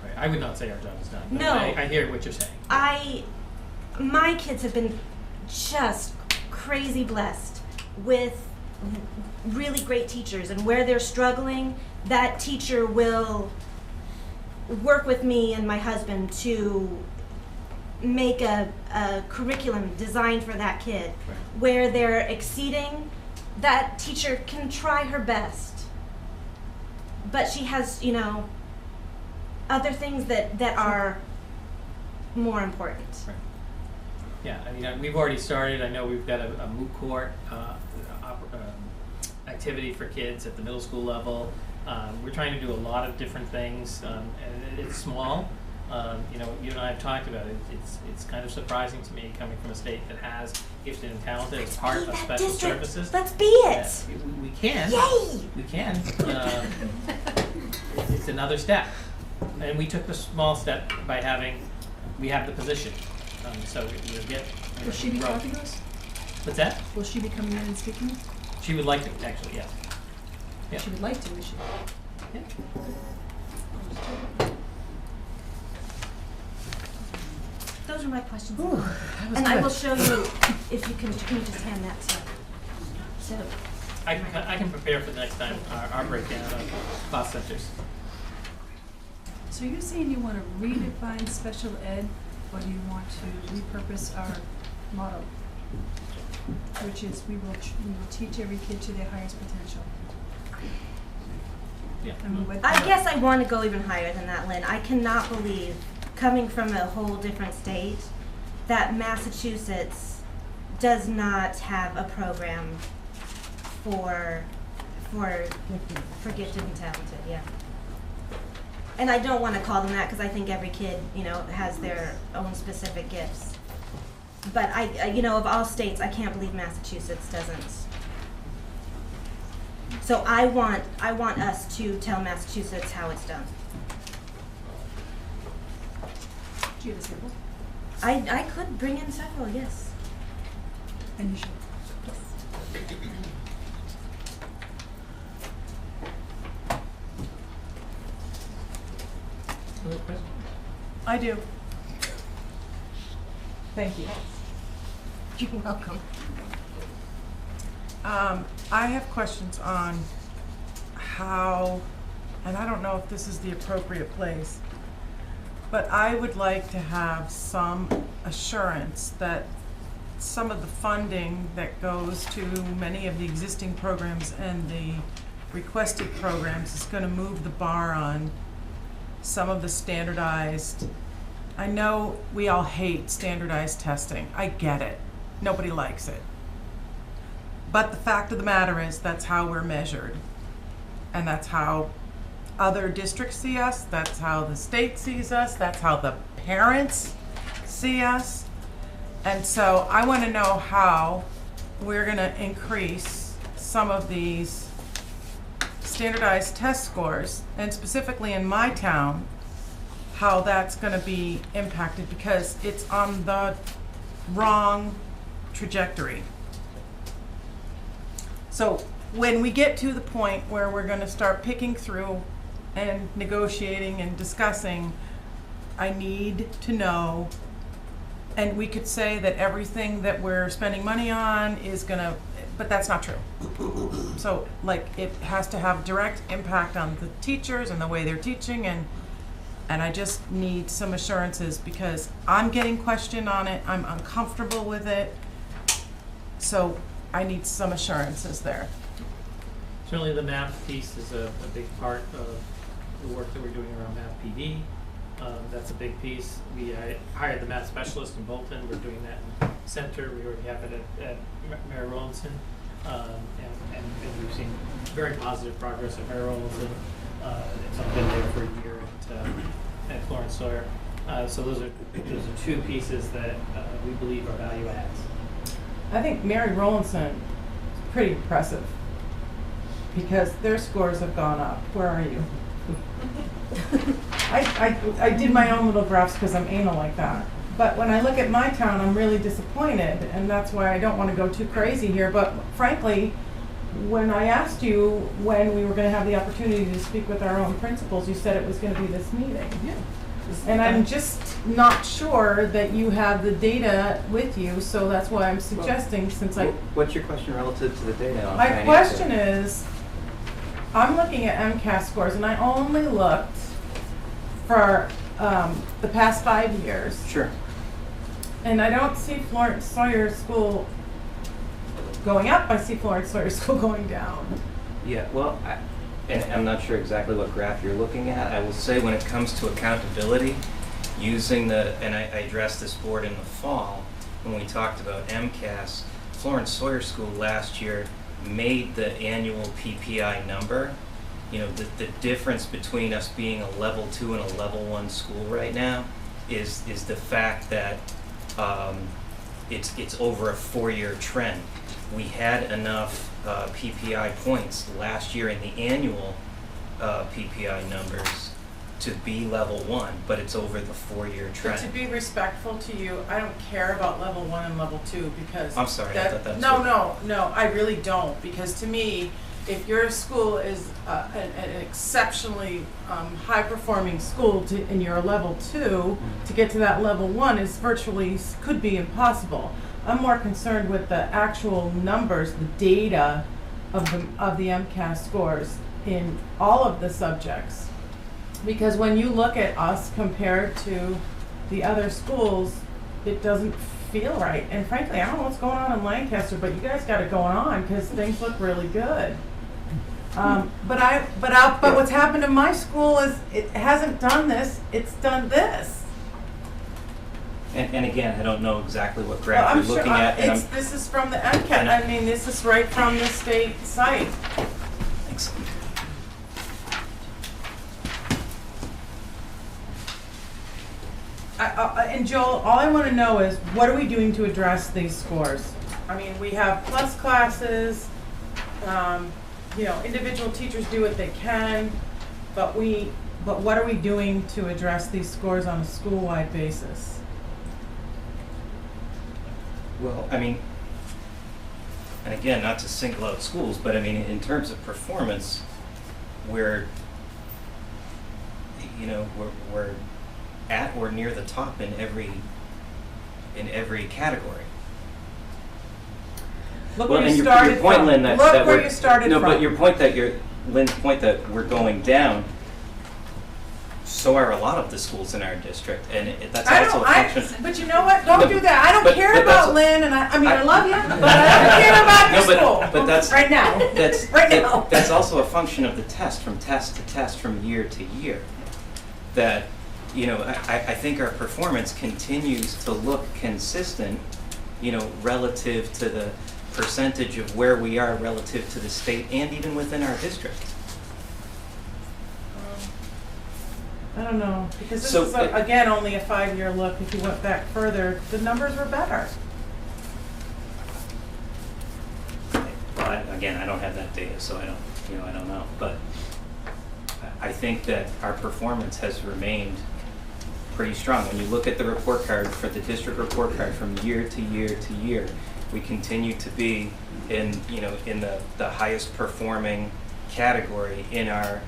Right. I would not say our job is done. No. I hear what you're saying. My kids have been just crazy blessed with really great teachers, and where they're struggling, that teacher will work with me and my husband to make a curriculum designed for that kid. Right. Where they're exceeding, that teacher can try her best, but she has, other things that are more important. Right. Yeah, we've already started. I know we've got a moot court activity for kids at the middle school level. We're trying to do a lot of different things, and it's small. You and I have talked about it. It's kind of surprising to me, coming from a state that has gifted and talented as part of special services. Let's be it. We can. Yay! We can. It's another step, and we took the small step by we have the position. So we'll get. Will she be talking to us? What's that? Will she be coming in and speaking? She would like to, actually, yes. Yeah. She would like to, is she? Yeah. Those are my questions. And I will show you, if you can just hand that to. So. I can prepare for the next time our breakdown of cost centers. So you're saying you want to redefine special ed, or do you want to repurpose our motto, which is we will teach every kid to their highest potential? Yeah. I guess I want to go even higher than that, Lynn. I cannot believe, coming from a whole different state, that Massachusetts does not have a program for gifted and talented. Yeah. And I don't want to call them that, because I think every kid, has their own specific gifts. But of all states, I can't believe Massachusetts doesn't. So I want us to tell Massachusetts how it's done. Do you have a sample? I could bring in several, yes. And you should. I do. Thank you. You're welcome. I have questions on how, and I don't know if this is the appropriate place, but I would like to have some assurance that some of the funding that goes to many of the existing programs and the requested programs is going to move the bar on some of the standardized. I know we all hate standardized testing. I get it. Nobody likes it. But the fact of the matter is that's how we're measured. And that's how other districts see us. That's how the state sees us. That's how the parents see us. And so I want to know how we're going to increase some of these standardized test scores. And specifically in my town, how that's gonna be impacted, because it's on the wrong trajectory. So when we get to the point where we're gonna start picking through and negotiating and discussing, I need to know, and we could say that everything that we're spending money on is gonna, but that's not true. So, like, it has to have direct impact on the teachers and the way they're teaching, and I just need some assurances, because I'm getting questioned on it, I'm uncomfortable with it, so I need some assurances there. Certainly the math piece is a big part of the work that we're doing around Math PD. That's a big piece. We hired the math specialist in Bolton. We're doing that in Center. We already have it at Mary Rowlandson. And we've seen very positive progress at Mary Rowlandson. It's been there for a year at Florence Sawyer. So those are two pieces that we believe are value adds. I think Mary Rowlandson is pretty impressive, because their scores have gone up. Where are you? I did my own little graphs because I'm anal like that. But when I look at my town, I'm really disappointed, and that's why I don't want to go too crazy here. But frankly, when I asked you when we were going to have the opportunity to speak with our own principals, you said it was going to be this meeting. Yeah. And I'm just not sure that you have the data with you, so that's why I'm suggesting, What's your question relative to the data? My question is, I'm looking at MCAS scores, and I only looked for the past 5 years. Sure. And I don't see Florence Sawyer School going up, I see Florence Sawyer School going down. Yeah, well, and I'm not sure exactly what graph you're looking at. I will say when it comes to accountability, using and I addressed this board in the fall when we talked about MCAS, Florence Sawyer School last year made the annual PPI number. You know, the difference between us being a level 2 and a level 1 school right now is the fact that it's over a 4-year trend. We had enough PPI points last year in the annual PPI numbers to be level 1, but it's over the 4-year trend. But to be respectful to you, I don't care about level 1 and level 2, because I'm sorry, I thought that's No, I really don't, because to me, if your school is an exceptionally high-performing school and you're a level 2, to get to that level 1 is could be impossible. I'm more concerned with the actual numbers, the data of the MCAS scores in all of the subjects. Because when you look at us compared to the other schools, it doesn't feel right. And frankly, I don't know what's going on in Lancaster, but you guys got it going on, because things look really good. But what's happened in my school is it hasn't done this, it's done this. And again, I don't know exactly what graph you're looking at. This is from the MCAT. I mean, this is right from the state site. Thanks. And Joel, all I want to know is, what are we doing to address these scores? I mean, we have plus classes, individual teachers do what they can, but what are we doing to address these scores on a school-wide basis? Well, I mean, and again, not to single out schools, but I mean, in terms of performance, we're at or near the top in every category. Look where you started from. Lynn, Look where you started from. No, but your point Lynn's point that we're going down, so are a lot of the schools in our district, and that's also a function. But you know what? Don't do that. I don't care about Lynn, and I love you, but I don't care about your school. But that's right now. That's also a function of the test, from test to test, from year to year. That, I think our performance continues to look consistent, relative to the percentage of where we are relative to the state and even within our district. I don't know, because this is, again, only a 5-year look. If you went back further, the numbers were better. Well, again, I don't have that data, so I don't know. But I think that our performance has remained pretty strong. When you look at the report card, for the district report card from year to year to year, we continue to be in, you know, in the highest performing category in our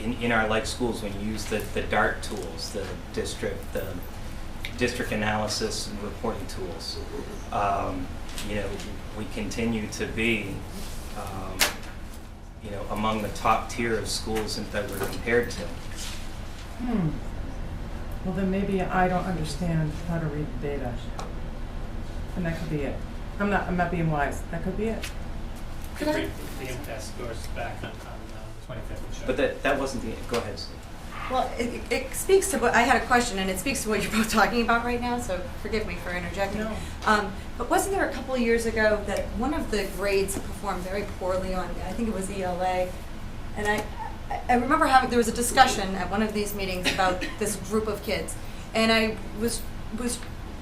in our like schools. When you use the DART tools, the district analysis and reporting tools, you know, we continue to be you know, among the top tier of schools that we're compared to. Well, then maybe I don't understand how to read the data. And that could be it. I'm not being wise. That could be it. Could bring the MCAS scores back on the 25th. But that wasn't the, go ahead, Steve. Well, it speaks to what, I had a question, and it speaks to what you're both talking about right now, so forgive me for interjecting. No. But wasn't there a couple of years ago that one of the grades performed very poorly on, I think it was ELA, and I remember there was a discussion at one of these meetings about this group of kids, and I was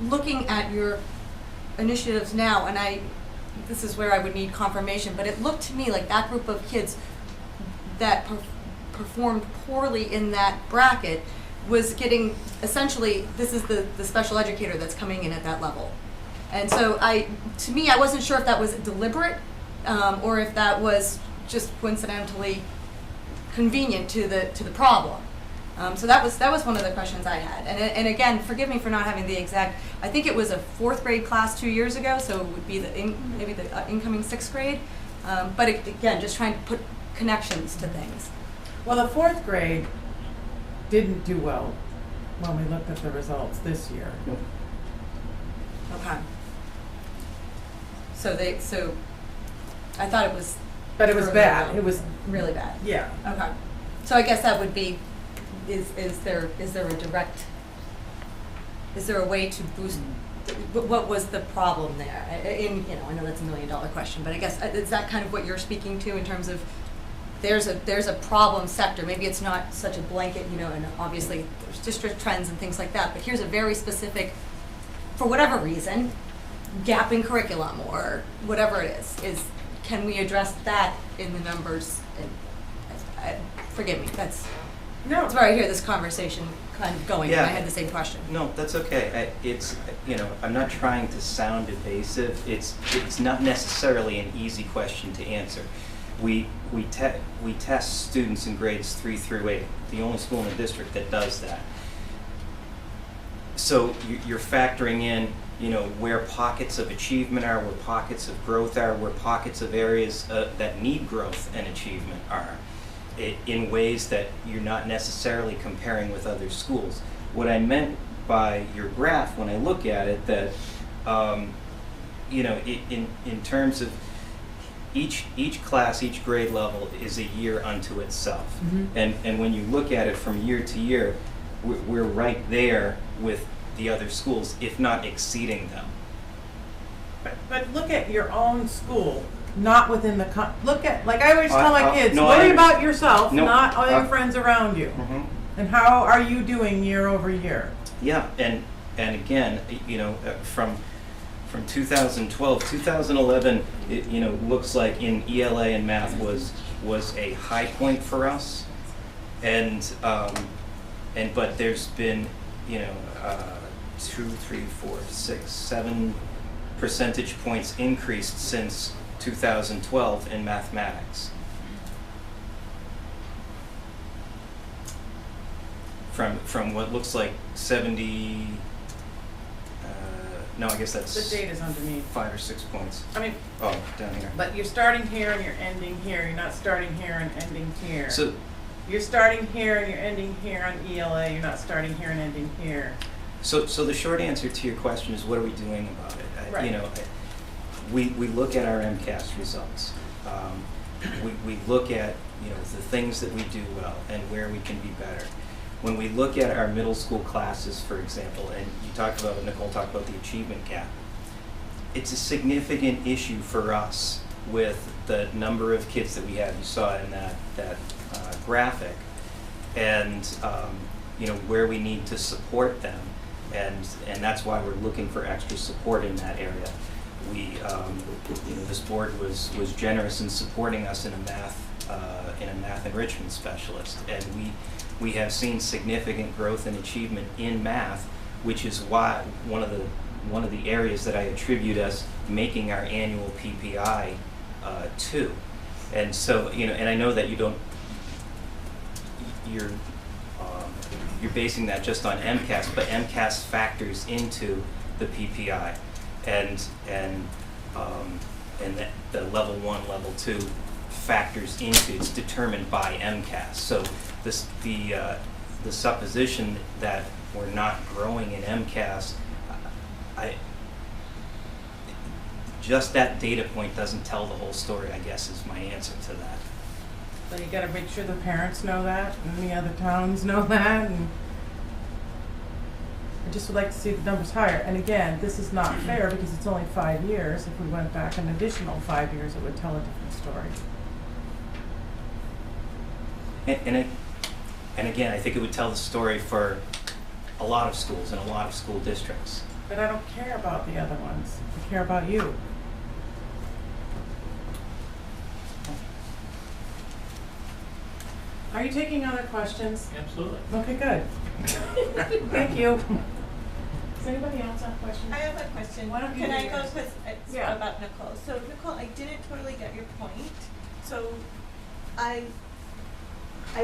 looking at your initiatives now, and this is where I would need confirmation, but it looked to me like that group of kids that performed poorly in that bracket was getting, essentially, this is the special educator that's coming in at that level. And so to me, I wasn't sure if that was deliberate or if that was just coincidentally convenient to the problem. So that was one of the questions I had. And again, forgive me for not having the exact, I think it was a 4th grade class 2 years ago, so it would be maybe the incoming 6th grade. But again, just trying to put connections to things. Well, the 4th grade didn't do well when we looked at the results this year. Okay. So I thought it was. But it was bad. It was really bad. Yeah. Okay. So I guess that would be, is there a way to boost, what was the problem there? I know that's $1 million question, but I guess is that kind of what you're speaking to in terms of there's a problem sector. Maybe it's not such a blanket, and obviously there's district trends and things like that, but here's a very specific, for whatever reason, gap in curriculum or whatever it is can we address that in the numbers? And forgive me, that's where I hear this conversation kind of going, and I had the same question. No, that's okay. I'm not trying to sound evasive. It's not necessarily an easy question to answer. We test students in grades 3 through 8, the only school in the district that does that. So you're factoring in, where pockets of achievement are, where pockets of growth are, where pockets of areas that need growth and achievement are, in ways that you're not necessarily comparing with other schools. What I meant by your graph, when I look at it, that in terms of each class, each grade level is a year unto itself. Mm-hmm. And when you look at it from year to year, we're right there with the other schools, if not exceeding them. But look at your own school, not within the look at, like I always tell my kids, no, worry about yourself, not all your friends. Friends around you. Mm-hmm. And how are you doing year over year? Yeah, and again, from 2012, 2011, it looks like in ELA and math was a high point for us, but there's been 2, 3, 4, 6, 7 percentage points increased since 2012 in mathematics. From what looks like 70. No, I guess that's. The data's underneath. 5 or 6 points. I mean. Oh, down here. But you're starting here and you're ending here. You're not starting here and ending here. So. You're starting here and you're ending here on ELA. You're not starting here and ending here. So the short answer to your question is, what are we doing about it? Right. We look at our MCAS results. We look at the things that we do well and where we can be better. When we look at our middle school classes, for example, and Nicole talked about the achievement gap, it's a significant issue for us with the number of kids that we have. You saw it in that graphic, and where we need to support them, and that's why we're looking for extra support in that area. We, this board was generous in supporting us in a math in a math enrichment specialist. And we have seen significant growth and achievement in math, which is why one of the areas that I attribute us making our annual PPI to. And so, and I know that you're basing that just on MCAS, but MCAS factors into the PPI, and that the level 1, level 2 factors into, it's determined by MCAS. So the supposition that we're not growing in MCAS, just that data point doesn't tell the whole story, I guess, is my answer to that. So you gotta make sure the parents know that, and the other towns know that, and I just would like to see the numbers higher. And again, this is not fair because it's only 5 years. If we went back an additional 5 years, it would tell a different story. And again, I think it would tell the story for a lot of schools and a lot of school districts. But I don't care about the other ones. I care about you. Are you taking other questions? Absolutely. Okay, good. Thank you. Does anybody else have questions? I have a question. Why don't you Can do I go yours? with Yeah. about Nicole? So Nicole, I didn't totally get your point. So I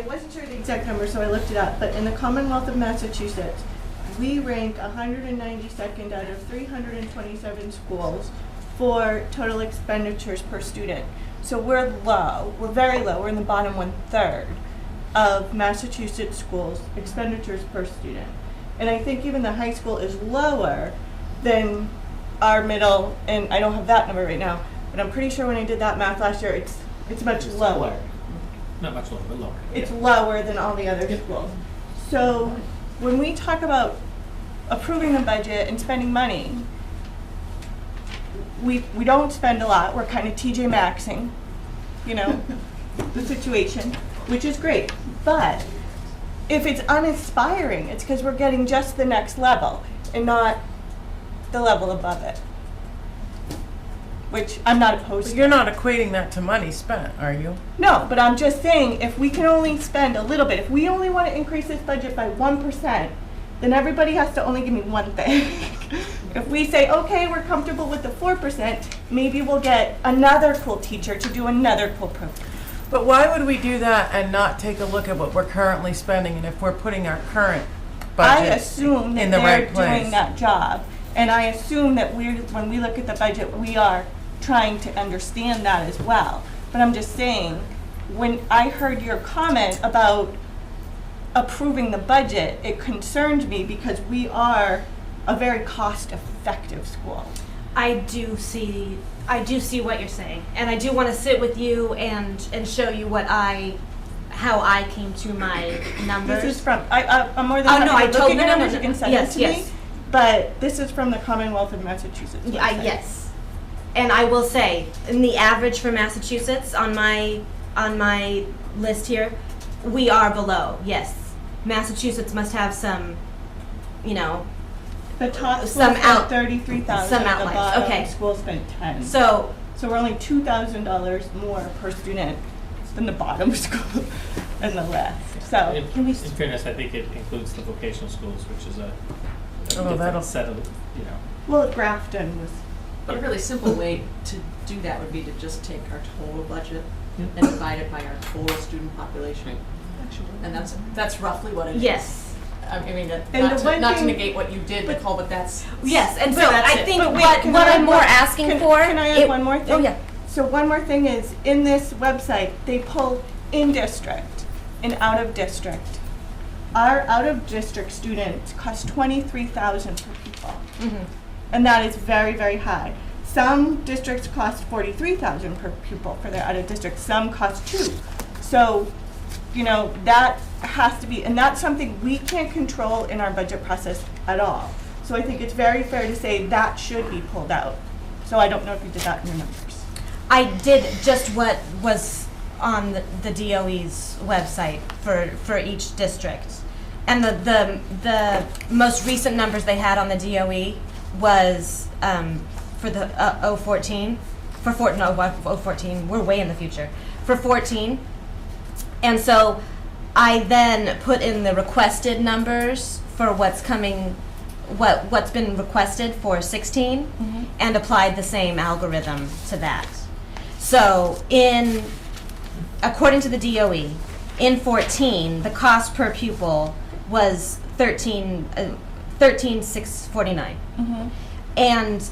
wasn't sure the exact number, so I looked it up. But in the Commonwealth of Massachusetts, we rank 192nd out of 327 schools for total expenditures per student. So we're low. We're very low. We're in the bottom 1/3 of Massachusetts schools' expenditures per student. And I think even the high school is lower than our middle, and I don't have that number right now, but I'm pretty sure when I did that math last year, it's much lower. Not much lower, but lower. It's lower than all the other schools. So when we talk about approving the budget and spending money, we don't spend a lot. We're kind of TJ Maxing, the situation, which is great. But if it's uninspiring, it's because we're getting just the next level and not the level above it, which I'm not opposed But to. you're not equating that to money spent, are you? No, but I'm just saying, if we can only spend a little bit, if we only want to increase this budget by 1%, then everybody has to only give me one thing. If we say, okay, we're comfortable with the 4%, maybe we'll get another cool teacher to do another cool program. But why would we do that and not take a look at what we're currently spending, and if we're putting our current I budget assume that in the they're right place? doing that job, and I assume that when we look at the budget, we are trying to understand that as well. But I'm just saying, when I heard your comment about approving the budget, it concerned me because we are a very cost-effective school. I do see what you're saying, and I do want to sit with you and show you how I came to my numbers. This is from, I'm more than Oh, no, I happy to look told at your no, no, numbers, no, you can send yes, it to me. yes. But this is from the Commonwealth of Massachusetts website. Yes, and I will say, in the average for Massachusetts on my list here, we are below. Yes, Massachusetts must have some, The top school some spent 33,000. some The outliers. bottom Okay. school spent 10. So we're only $2,000 more per student than the bottom school and the left. So In fairness, I think it includes the vocational schools, which is a that'll- different set of, well, Grafton was. But a really simple way to do that would be to just take our total budget and divide it by our total student population. And that's roughly what it is. yes. I mean, And not the one to thing- negate what you did, Nicole, but that's. Yes, and so that's I it. think But wait, what can I add I'm more one- asking for. Can I add one more thing? Oh yeah. So one more thing is, in this website, they pull in district and out of district. Our out of district students cost $23,000 per pupil. Mm-hmm. And that is very, very high. Some districts cost $43,000 per pupil for their out of district. Some cost $2,000. So, that has to be, and that's something we can't control in our budget process at all. So I think it's very fair to say that should be pulled out. So I don't know if you did that in your numbers. I did just what was on the DOE's website for each district. And the most recent numbers they had on the DOE was for the 014, for 14, we're way in the future, for 14. And so I then put in the requested numbers for what's coming, what's been requested for 16, and applied the same algorithm to that. So according to the DOE, in 14, the cost per pupil was $13,649. And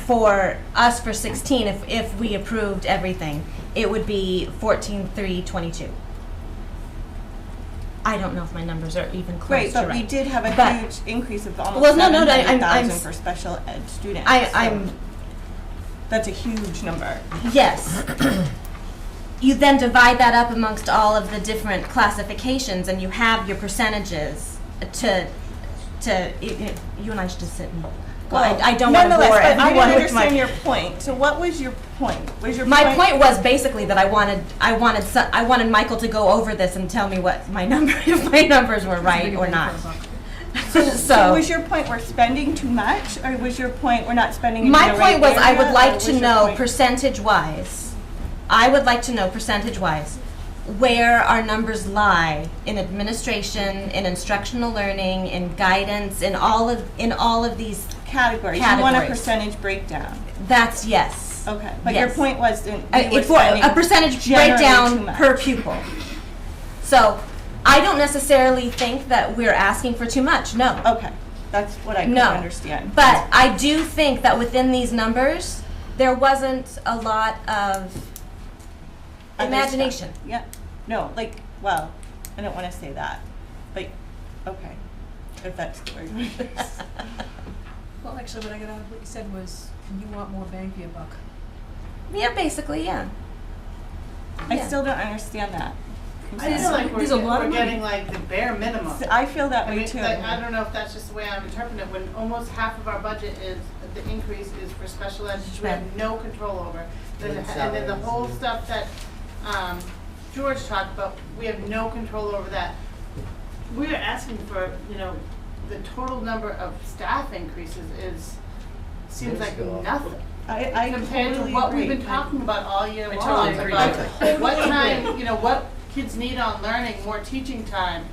for us, for 16, if we approved everything, it would be $14,322. I don't know if my numbers are even close Right, to but right. we did have a But- huge increase of almost Well, no, 700,000 I'm for special ed students. I'm That's a huge number. Yes. You then divide that up amongst all of the different classifications, and you have your percentages to you and I should just sit and. Well, I don't want to nonetheless, bore but I everyone didn't with my. understand your point. So what was your point? Was your My point was basically that I wanted Michael to go over this and tell me what my if my numbers were right or not. So was your point we're spending too much, or was your point we're not spending in My the right point was I area, would or like was to your know point- percentage-wise, where our numbers lie in administration, in instructional learning, in guidance, in all of these categories. You want a percentage breakdown. That's yes. Okay, but Yes. your point was we were For a spending percentage generally too breakdown much. per pupil. So I don't necessarily think that we're asking for too much, no. Okay, that's what I couldn't understand. But I do think that within these numbers, there wasn't a lot of Other imagination. stuff. Yeah. No, well, I don't want to say that, but okay, if that's the word. Well, actually, what I got out of what you said was you want more bang for your buck. Yeah, basically, yeah. I still don't understand that. I feel like There's a lot of we're money. getting like the bare minimum. I feel that way mean, too. like, I don't know if that's just the way I'm interpreting it, when almost half of our budget is, the increase is for special ed, which we have no control over. And then the whole stuff that George talked about, we have no control over that. We are asking for, the total number of staff increases seems like nothing. I compared totally to what agree. we've been talking about all year I long. totally agree. About Totally what agree. time, what kids need on learning, more teaching time.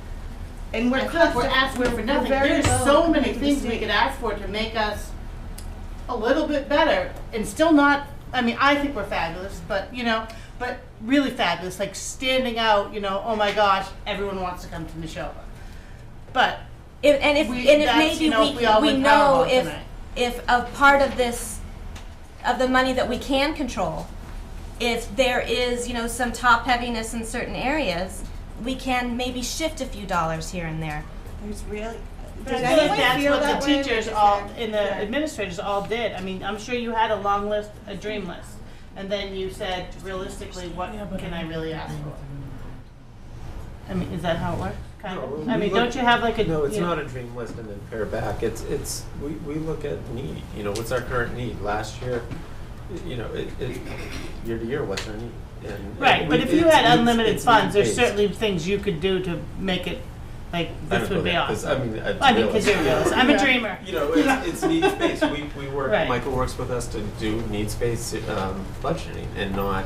And I feel like we're asking for nothing. There's so many things we could ask for to make us a little bit better and still not, I think we're fabulous, but really fabulous, like standing out, oh my gosh, everyone wants to come to Neshoba. But If maybe we know tonight. if a part of this, of the money that we can control, if there is, some top heaviness in certain areas, we can maybe shift a few dollars here and there. There's really. But Does I feel like anyone that's feel what that the way? teachers and the administrators all did. I'm sure you had a long list, a dream list, and then you said, realistically, what can I really ask for? Is that how it works? Kind of? Don't you have like a? No, it's not a dream list and then pare back. We look at need. What's our current need? Last year, year to year, what's our need? Right, but if you had unlimited funds, there's certainly things you could do to make it, like, this would be awesome. Because you're a realist. I'm a dreamer. It's needs based. We work. Right. Michael works with us to do needs based budgeting and not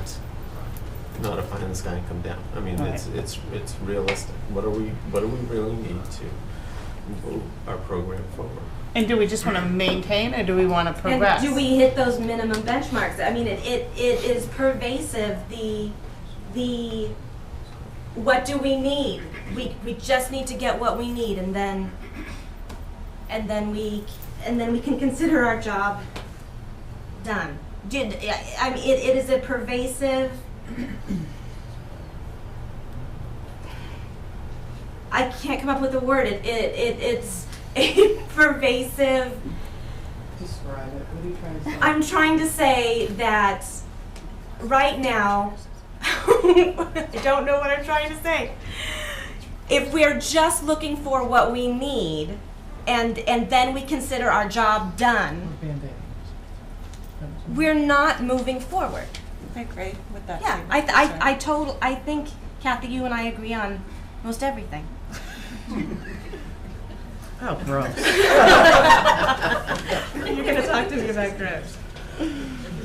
a pie in the sky and come down. Right. It's realistic. What do we really need to move our program forward? And do we just want to maintain, or do we want to progress? And do we hit those minimum benchmarks? It is pervasive, the what do we need? We just need to get what we need, and then we can consider our job done. It is a pervasive. I can't come up with a word. It's a pervasive. Describe it. What are you trying to say? I'm trying to say that right now, I don't know what I'm trying to say. If we're just looking for what we need, and then we consider our job done, we're not moving forward. I agree with that. Yeah, I think, Kathy, you and I agree on most everything. Oh, gross. You're gonna talk to me about gross.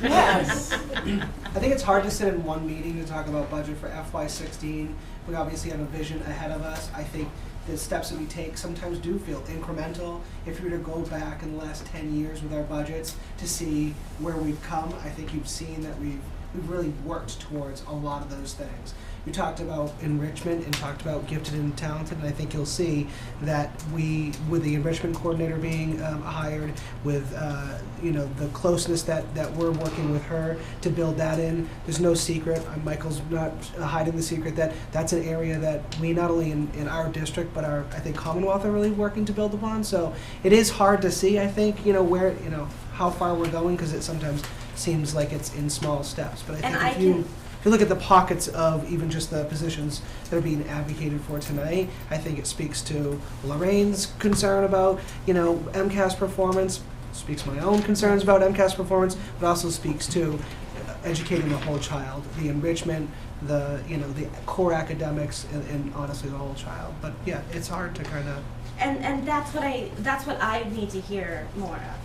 Yes. I think it's hard to sit in one meeting to talk about budget for FY16. We obviously have a vision ahead of us. I think the steps that we take sometimes do feel incremental. If you were to go back in the last 10 years with our budgets to see where we've come, I think you've seen that we've really worked towards a lot of those things. We talked about enrichment and talked about gifted and talented, and I think you'll see that we, with the enrichment coordinator being hired, with the closeness that we're working with her to build that in. There's no secret. Michael's not hiding the secret that that's an area that we not only in our district but our I think Commonwealth are really working to build upon. So it is hard to see. I think where how far we're going because it sometimes seems like it's in small steps. But I think if you look at the pockets of even just the positions that are being advocated for tonight, I think it speaks to Lorraine's concern about, MCAS performance, speaks to my own concerns about MCAS performance, but also speaks to educating the whole child, the enrichment, the core academics, and honestly the whole child. But yeah, it's hard to kind of. And that's what I need to hear more of.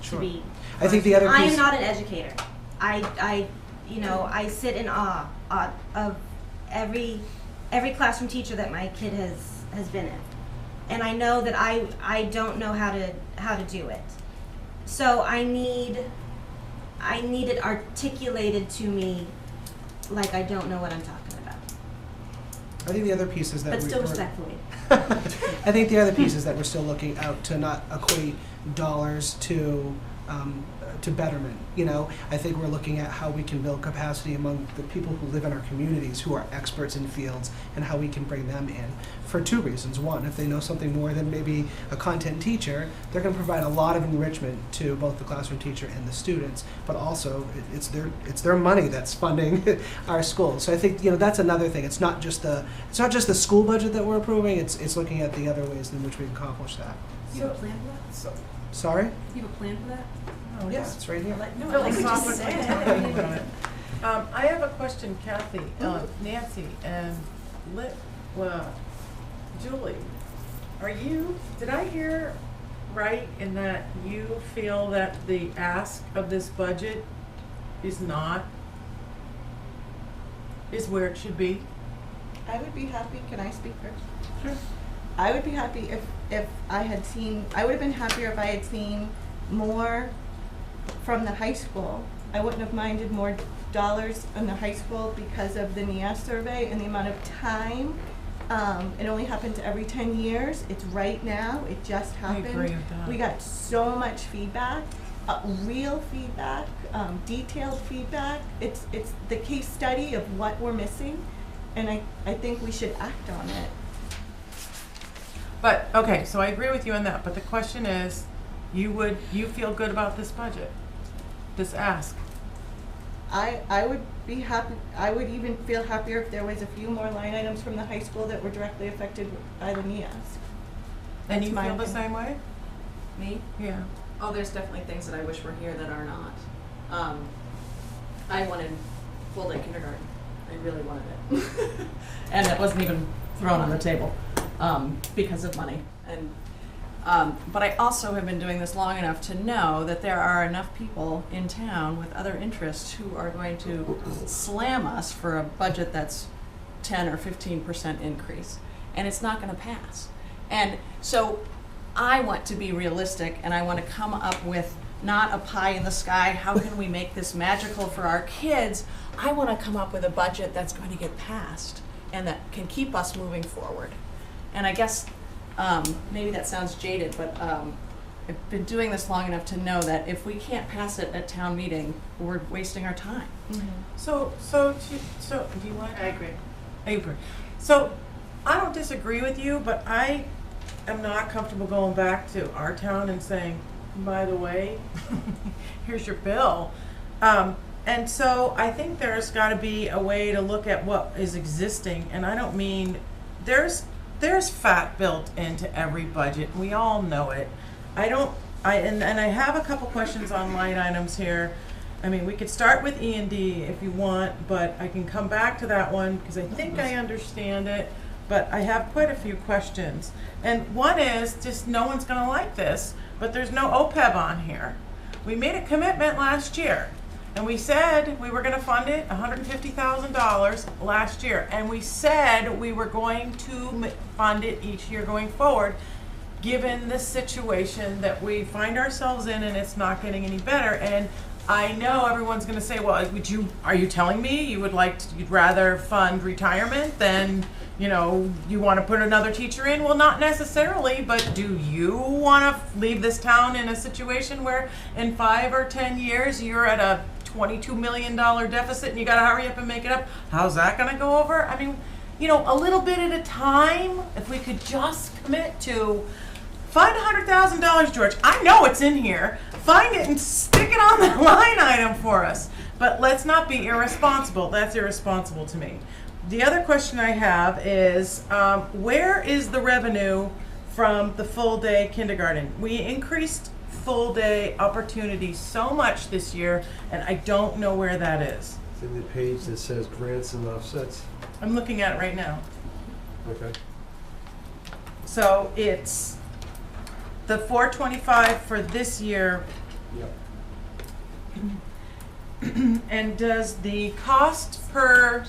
Sure. To be. I think the other piece. I am not an educator. I sit in awe of every classroom teacher that my kid has been in, and I know that I don't know how to do it. So I need it articulated to me, like I don't know what I'm talking about. I think the other piece is that. But still respectfully. I think the other piece is that we're still looking out to not equate dollars to betterment. I think we're looking at how we can build capacity among the people who live in our communities who are experts in fields and how we can bring them in for two reasons. One, if they know something more than maybe a content teacher, they're going to provide a lot of enrichment to both the classroom teacher and the students, but also it's their money that's funding our schools. So I think that's another thing. It's not just the school budget that we're approving, it's looking at the other ways in which we accomplish that. You have a plan for that? Sorry? You have a plan for that? Oh, Yes, it's right here. Philosophically talking about it. I have a question, Kathy, Nancy, and Julie. Did I hear right in that you feel that the ask of this budget is where it should be? I would be happy, can I speak first? Sure. I would be happy if I would have been happier if I had seen more from the high school. I wouldn't have minded more dollars in the high school because of the NIAS survey and the amount of time. It only happened every 10 years. It's right now. It just happened. I agree with that. We got so much feedback, real feedback, detailed feedback. It's the case study of what we're missing, and I think we should act on it. But, okay, so I agree with you on that, but the question is, you feel good about this budget, this ask? I would be happy, I would even feel happier if there was a few more line items from the high school that were directly affected by the NIAS. And you That's my feel the opinion. same way? Me? Yeah. Oh, there's definitely things that I wish were here that are not. I wanted full-day kindergarten. I really wanted it. And it wasn't even thrown on the table because of money. And but I also have been doing this long enough to know that there are enough people in town with other interests who are going to slam us for a budget that's 10 or 15% increase. And it's not going to pass. And so I want to be realistic, and I want to come up with not a pie in the sky, how can we make this magical for our kids? I want to come up with a budget that's going to get passed and that can keep us moving forward. And I guess maybe that sounds jaded, but I've been doing this long enough to know that if we can't pass it at town meeting, we're wasting our time. Mm-hmm. So do you want? I agree. I agree. So I don't disagree with you, but I am not comfortable going back to our town and saying, by the way, here's your bill. And so I think there's got to be a way to look at what is existing, and I don't mean there's fat built into every budget. We all know it. And I have a couple questions on line items here. I mean, we could start with E&D if you want, but I can come back to that one because I think I understand it, but I have quite a few questions. And one is just no one's going to like this, but there's no OPEB on here. We made a commitment last year, and we said we were gonna fund it, $150,000 last year, and we said we were going to fund it each year going forward, given the situation that we find ourselves in, and it's not getting any better. And I know everyone's gonna say, well, are you telling me you'd rather fund retirement than, you wanna put another teacher in? Well, not necessarily, but do you wanna leave this town in a situation where in 5 or 10 years, you're at a $22 million deficit and you gotta hurry up and make it up? How's that gonna go over? I mean, a little bit at a time, if we could just commit to find $100,000, George. I know it's in here. Find it and stick it on the line item for us. But let's not be irresponsible. That's irresponsible to me. The other question I have is, where is the revenue from the full-day kindergarten? We increased full-day opportunities so much this year, and I don't know where that is. It's in the page that says grants and offsets. I'm looking at it right now. Okay. So it's the 425 for this year. Yep. And does the cost per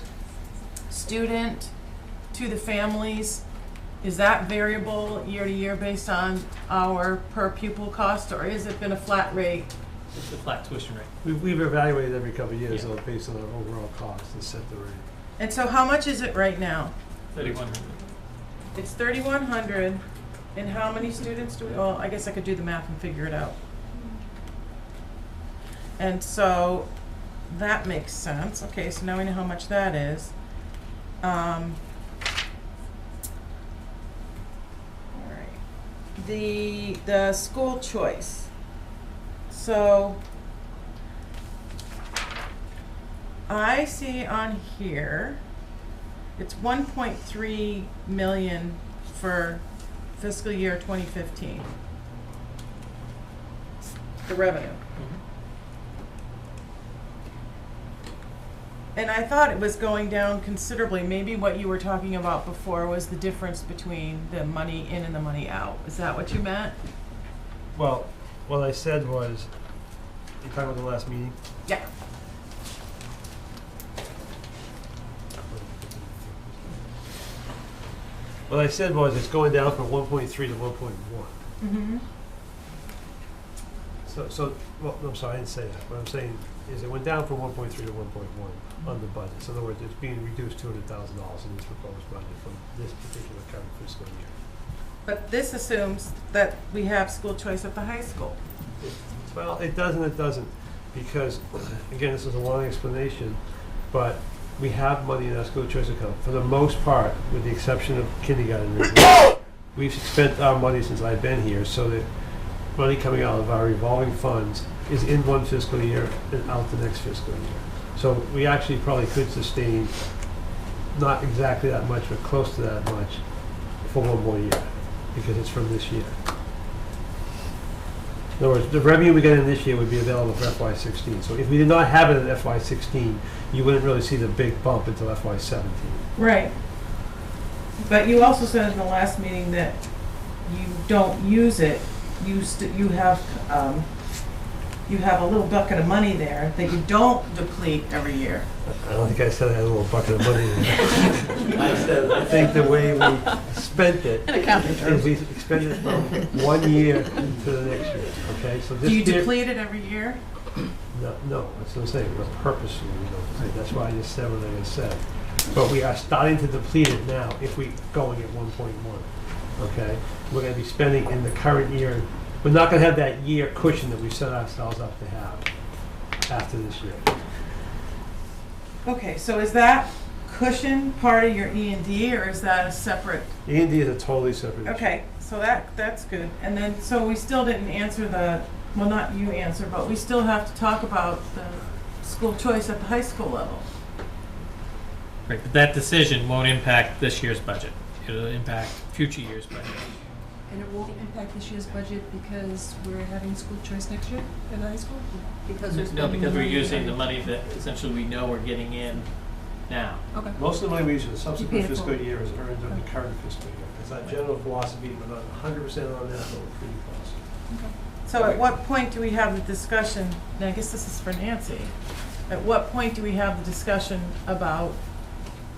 student to the families, is that variable year to year based on our per pupil cost, or has it been a flat rate? It's a flat tuition rate. We've evaluated every couple of years, Yeah. though, based on our overall cost and set the rate. And so how much is it right now? 3,100. It's 3,100, and how many students do we, well, I guess I could do the math and figure it out. And so that makes sense. Okay, so now we know how much that is. All right. The school choice. So I see on here, it's 1.3 million for fiscal year 2015. The revenue. And I thought it was going down considerably. Maybe what you were talking about before was the difference between the money in and the money out. Is that what you meant? Well, what I said was, you talking about the last meeting? Yeah. What I said was it's going down from 1.3 to 1.1. Mm-hmm. So, well, I'm sorry, I didn't say that. What I'm saying is it went down from 1.3 to 1.1 on the budget. So in other words, it's being reduced $200,000 in this proposed budget from this particular current fiscal year. But this assumes that we have school choice at the high school. Well, it doesn't, because, again, this is a long explanation, but we have money in our school choice account. For the most part, with the exception of kindergarten, we've spent our money since I've been here, so that money coming out of our revolving funds is in one fiscal year and out the next fiscal year. So we actually probably could sustain, not exactly that much, but close to that much for one more year, because it's from this year. In other words, the revenue we get in this year would be available for FY16. So if we did not have it in FY16, you wouldn't really see the big bump until FY17. Right. But you also said in the last meeting that you don't use it. You have a little bucket of money there that you don't deplete every year. I don't think I said I had a little bucket of money there. I said I think the way we spent it is we spend it from 1 year to the next year. Okay, so this Do you year, deplete it every year? No, that's what I'm saying. Well, purposely we don't deplete. That's why I just said what I just said. But we are starting to deplete it now if we're going at 1.1. Okay, we're going to be spending in the current year. We're not going to have that year cushion that we set ourselves up to have after this year. Okay, so is that cushion part of your E&D, or is that a separate? E&D is a totally separate issue. Okay, so that's good. And then, so we still didn't answer well, not you answer, but we still have to talk about the school choice at the high school level. Right, but that decision won't impact this year's budget. It'll impact future years' budget. And it won't impact this year's budget because we're having school choice next year at high school? Because there's No, because we're using the money that essentially we know we're getting in now. Okay. Most of the money we use for the subsequent pay it fiscal forward. year is earned in the current fiscal year. It's our general philosophy. We're not 100% on that, but we're pretty close. Okay. So at what point do we have the discussion, and I guess this is for Nancy, at what point do we have the discussion about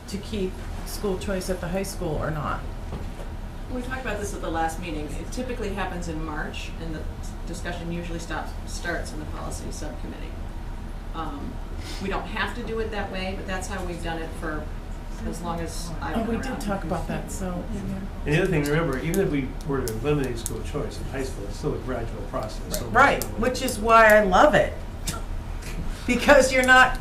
to keep school choice at the high school or not? We talked about this at the last meeting. It typically happens in March, and the discussion usually starts in the policy subcommittee. We don't have to do it that way, but that's how we've done it for as long as I've been Oh, we around. did talk about that, so. And the other thing, remember, even if we were to eliminate school choice in high school, it's still a gradual process. So Right, which is why I love it. Because you're not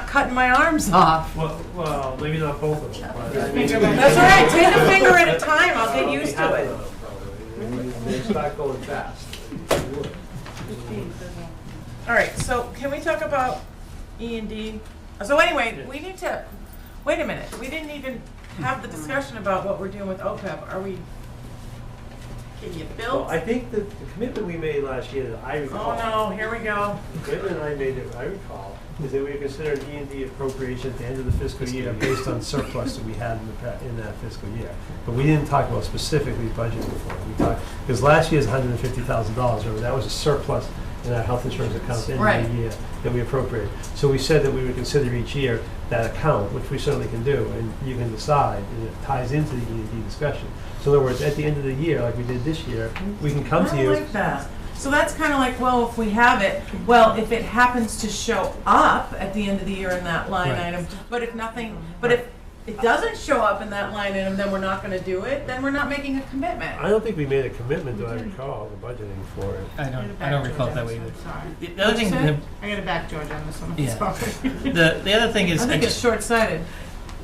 cutting my arms off. Well, maybe not both of them. But I mean, That's all right, take a finger at a time, I'll get used to it. They start going fast. All right, so can we talk about E&D? So anyway, we need to, wait a minute, we didn't even have the discussion about what we're doing with OPEB. Are we, can you build? Well, I think the commitment we made last year that I recall. Oh no, here we go. The commitment I made that I recall is that we considered E&D appropriation at the end of the fiscal year based on surplus that we had in that fiscal year. But we didn't talk about specifically budgeting for it. We talked, because last year's $150,000, remember, that was a surplus in our health insurance account at the end of the year that we appropriated. So we said that we would consider each year that account, which we certainly can do, and you can decide, and it ties into the E&D discussion. So in other words, at the end of the year, like we did this year, we can come to you. I like that. So that's kind of like, well, if we have it, well, if it happens to show up at the end of the year in that line item, but if nothing, but if it doesn't show up in that line item, then we're not going to do it, then we're not making a commitment. I don't think we made a commitment, do I recall, the budgeting for it. I don't recall it that way either. Sorry. The other thing, I gotta back George on this one. Yeah. Sorry. the other thing is, I think it's short-sighted.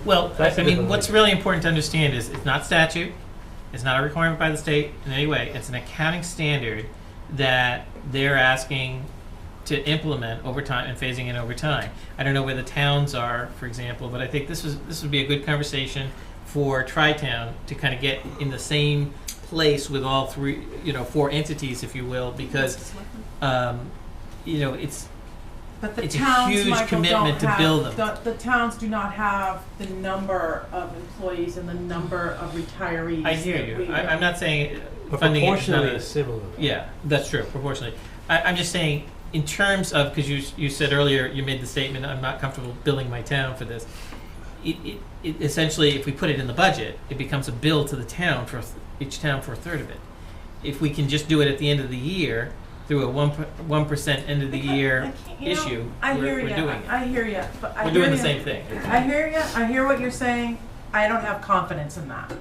well, That's I a mean, different what's thing. really important to understand is it's not statute, it's not a requirement by the state in any way. It's an accounting standard that they're asking to implement over time and phasing in over time. I don't know where the towns are, for example, but I think this would be a good conversation for Tri-Town to kind of get in the same place with all three, four entities, if you will, because it's But the it's a towns, huge Michael, commitment don't to build them. have, the towns do not have the number of employees and the number of retirees. I hear that you. we do. I'm not saying But funding it is not proportionally a- it's similar. Yeah, that's true, proportionally. I'm just saying, in terms of, because you said earlier, you made the statement, I'm not comfortable billing my town for this. It essentially, if we put it in the budget, it becomes a bill to the town each town for a third of it. If we can just do it at the end of the year through a 1% end of the year issue, we're doing it. I hear you. We're doing the same thing. I hear you. I hear what you're saying. I don't have confidence in that.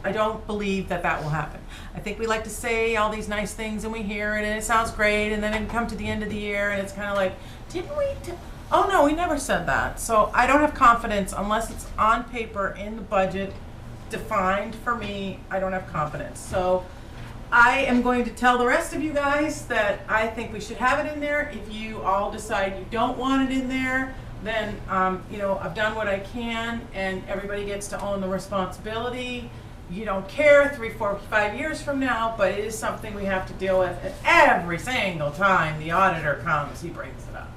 I don't believe that will happen. I think we like to say all these nice things and we hear it and it sounds great, and then it come to the end of the year and it's kind of like, didn't we? Oh no, we never said that. So I don't have confidence unless it's on paper in the budget, defined for me. I don't have confidence. So I am going to tell the rest of you guys that I think we should have it in there. If you all decide you don't want it in there, then I've done what I can, and everybody gets to own the responsibility. You don't care 3, 4, 5 years from now, but it is something we have to deal with. And every single time the auditor comes, he brings it up.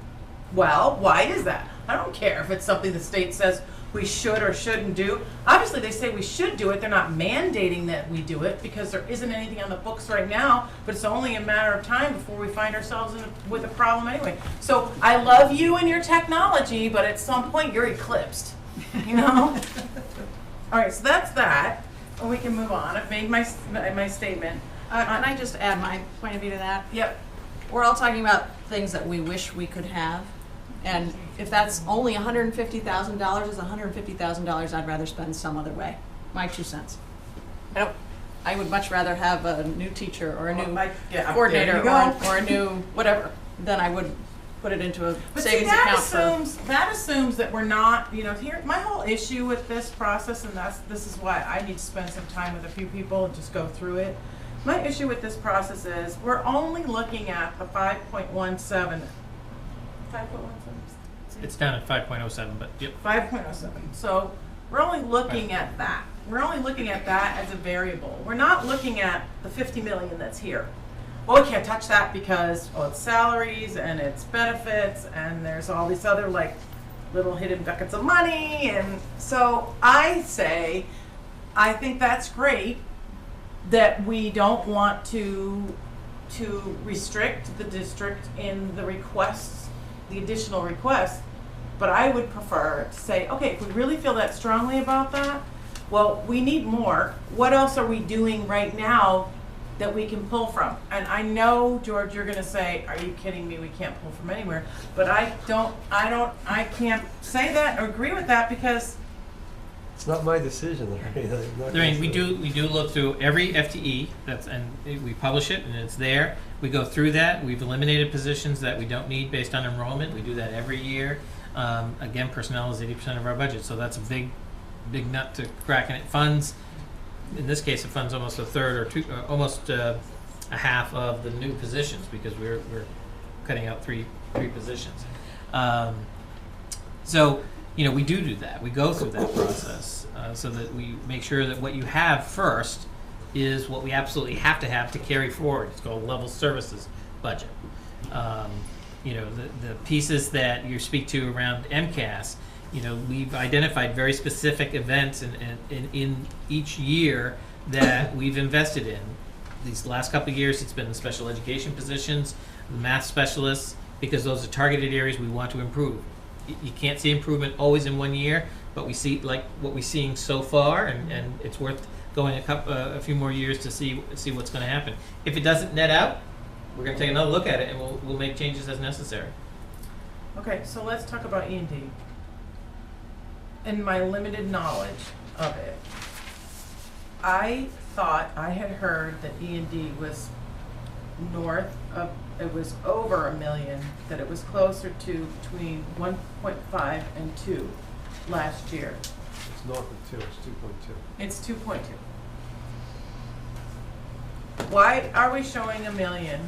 Well, why is that? I don't care if it's something the state says we should or shouldn't do. Obviously, they say we should do it. They're not mandating that we do it because there isn't anything on the books right now, but it's only a matter of time before we find ourselves with a problem anyway. So I love you and your technology, but at some point you're eclipsed, All right, so that's that. And we can move on. I've made my statement. Can I just add my point of view to that? Yep. We're all talking about things that we wish we could have. And if that's only $150,000 is $150,000 I'd rather spend some other way. My 2 cents. I would much rather have a new teacher or a new coordinator or a new whatever than I would put it into a savings account. That assumes that we're not, here, my whole issue with this process, and this is why I need to spend some time with a few people and just go through it. My issue with this process is we're only looking at the 5.17. 5.17? It's down at 5.07, but yep. 5.07. So we're only looking at that. We're only looking at that as a variable. We're not looking at the 50 million that's here. Well, we can't touch that because, it's salaries and it's benefits and there's all these other little hidden buckets of money. And so I think that's great that we don't want to to restrict the district in the requests, the additional requests, but I would prefer to say, okay, if we really feel that strongly about that, well, we need more. What else are we doing right now that we can pull from? And I know, George, you're gonna say, are you kidding me? We can't pull from anywhere. But I can't say that or agree with that because It's not my decision. Lorraine, we do look through every FTE, we publish it and it's there. We go through that. We've eliminated positions that we don't need based on enrollment. We do that every year. Again, personnel is 80% of our budget, so that's a big nut to crack. And it funds, in this case, it funds almost a third or almost a half of the new positions because we're cutting out three positions. So, we do that. We go through that process so that we make sure that what you have first is what we absolutely have to carry forward. It's called level services budget. The pieces that you speak to around MCAS, we've identified very specific events in each year that we've invested in. These last couple of years, it's been the special education positions, the math specialists, because those are targeted areas we want to improve. You can't see improvement always in one year, but we see like what we're seeing so far, and it's worth going a few more years to see what's going to happen. If it doesn't net out, we're going to take another look at it, and we'll make changes as necessary. Okay, so let's talk about E&D. In my limited knowledge of it, I thought I had heard that E&D was it was over $1 million, that it was closer to between 1.5 and 2 last year. It's north of 2, it's 2.2. It's 2.2. Why are we showing $1 million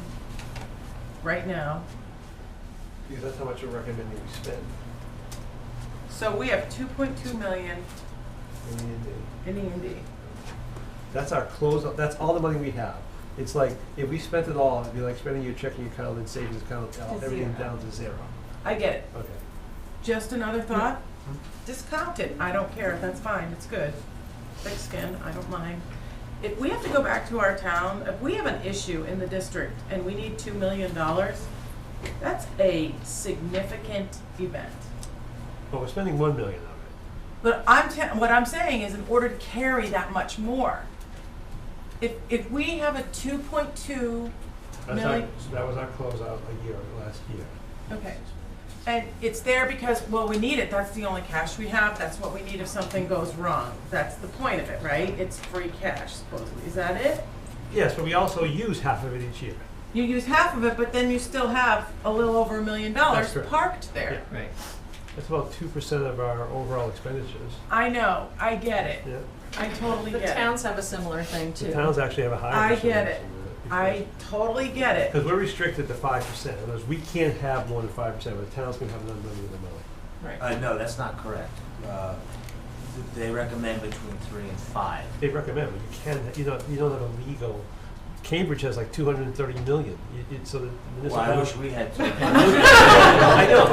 right now? Because that's how much we're recommending we spend. So we have 2.2 million in E&D. That's our closeout. That's all the money we have. It's like if we spent it all, it'd be like spending your checking account and savings account, everything down to zero. I get it. Okay. Just another thought. Discount it. I don't care. That's fine. It's good. Thick skin. I don't mind. If we have to go back to our town, if we have an issue in the district and we need $2 million, that's a significant event. But we're spending $1 million of it. But what I'm saying is, in order to carry that much more, if we have a 2.2 million, that was our closeout last year. okay, and it's there because we need it. That's the only cash we have. That's what we need if something goes wrong. That's the point of it, right? It's free cash, supposedly. Is that it? Yes, but we also use half of it each year. You use half of it, but then you still have a little over $1 million parked there. Yeah. Right. That's about 2% of our overall expenditures. I know. I get it. Yeah. I totally get it. The towns have a similar thing too. The towns actually have a higher I percentage. get it. I totally get it. Because we're restricted to 5%. In other words, we can't have more than 5%, but the town's can have an unlimited amount. Right. No, that's not correct. They recommend between 3 and 5. They recommend, but you don't have a legal. Cambridge has like 230 million. So the municipality. Well, I wish we had 200. I know,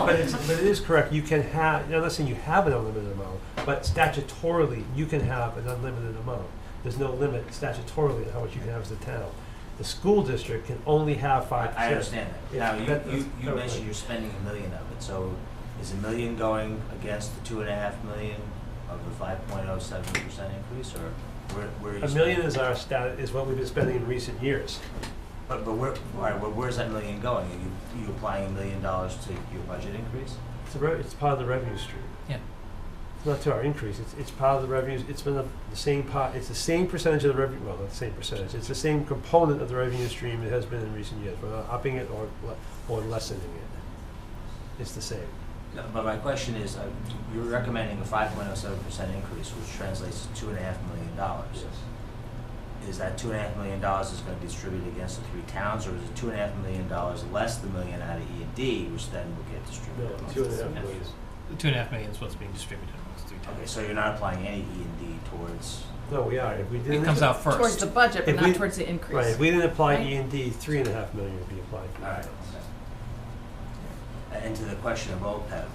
but it is correct. You can have. I'm not saying you have an unlimited amount, but statutorily you can have an unlimited amount. There's no limit statutorily on how much you can have as a town. The school district can only have 5%. I understand that. Yeah, Now, you mentioned you're spending $1 million of it. So is $1 million going against the $2.5 million of the 5.07% increase, or where are you $1 million is our is what we've been spending in recent years. But where's that $1 million going? Are you applying $1 million to your budget increase? It's part of the revenue stream. Yeah. It's not to our increase. It's part of the revenues. It's been the same part. It's the same percentage of the revenue. Well, not the same percentage. It's the same component of the revenue stream it has been in recent years. We're not upping it or lessening it. It's the same. No, but my question is, you're recommending a 5.07% increase, which translates to $2.5 million. Yes. Is that $2.5 million is going to be distributed against the 3 towns, or is it $2.5 million less the $1 million out of E&D, which then will get distributed? No, $2.5 million. The $2.5 million is what's being distributed amongst 3 towns. Okay, so you're not applying any E&D towards. No, we are. If we didn't, it comes out first. Towards the budget, but not towards the increase. Right. If we didn't apply right? E&D, $3.5 million would be applied. All right. Okay. And to the question of OPEB,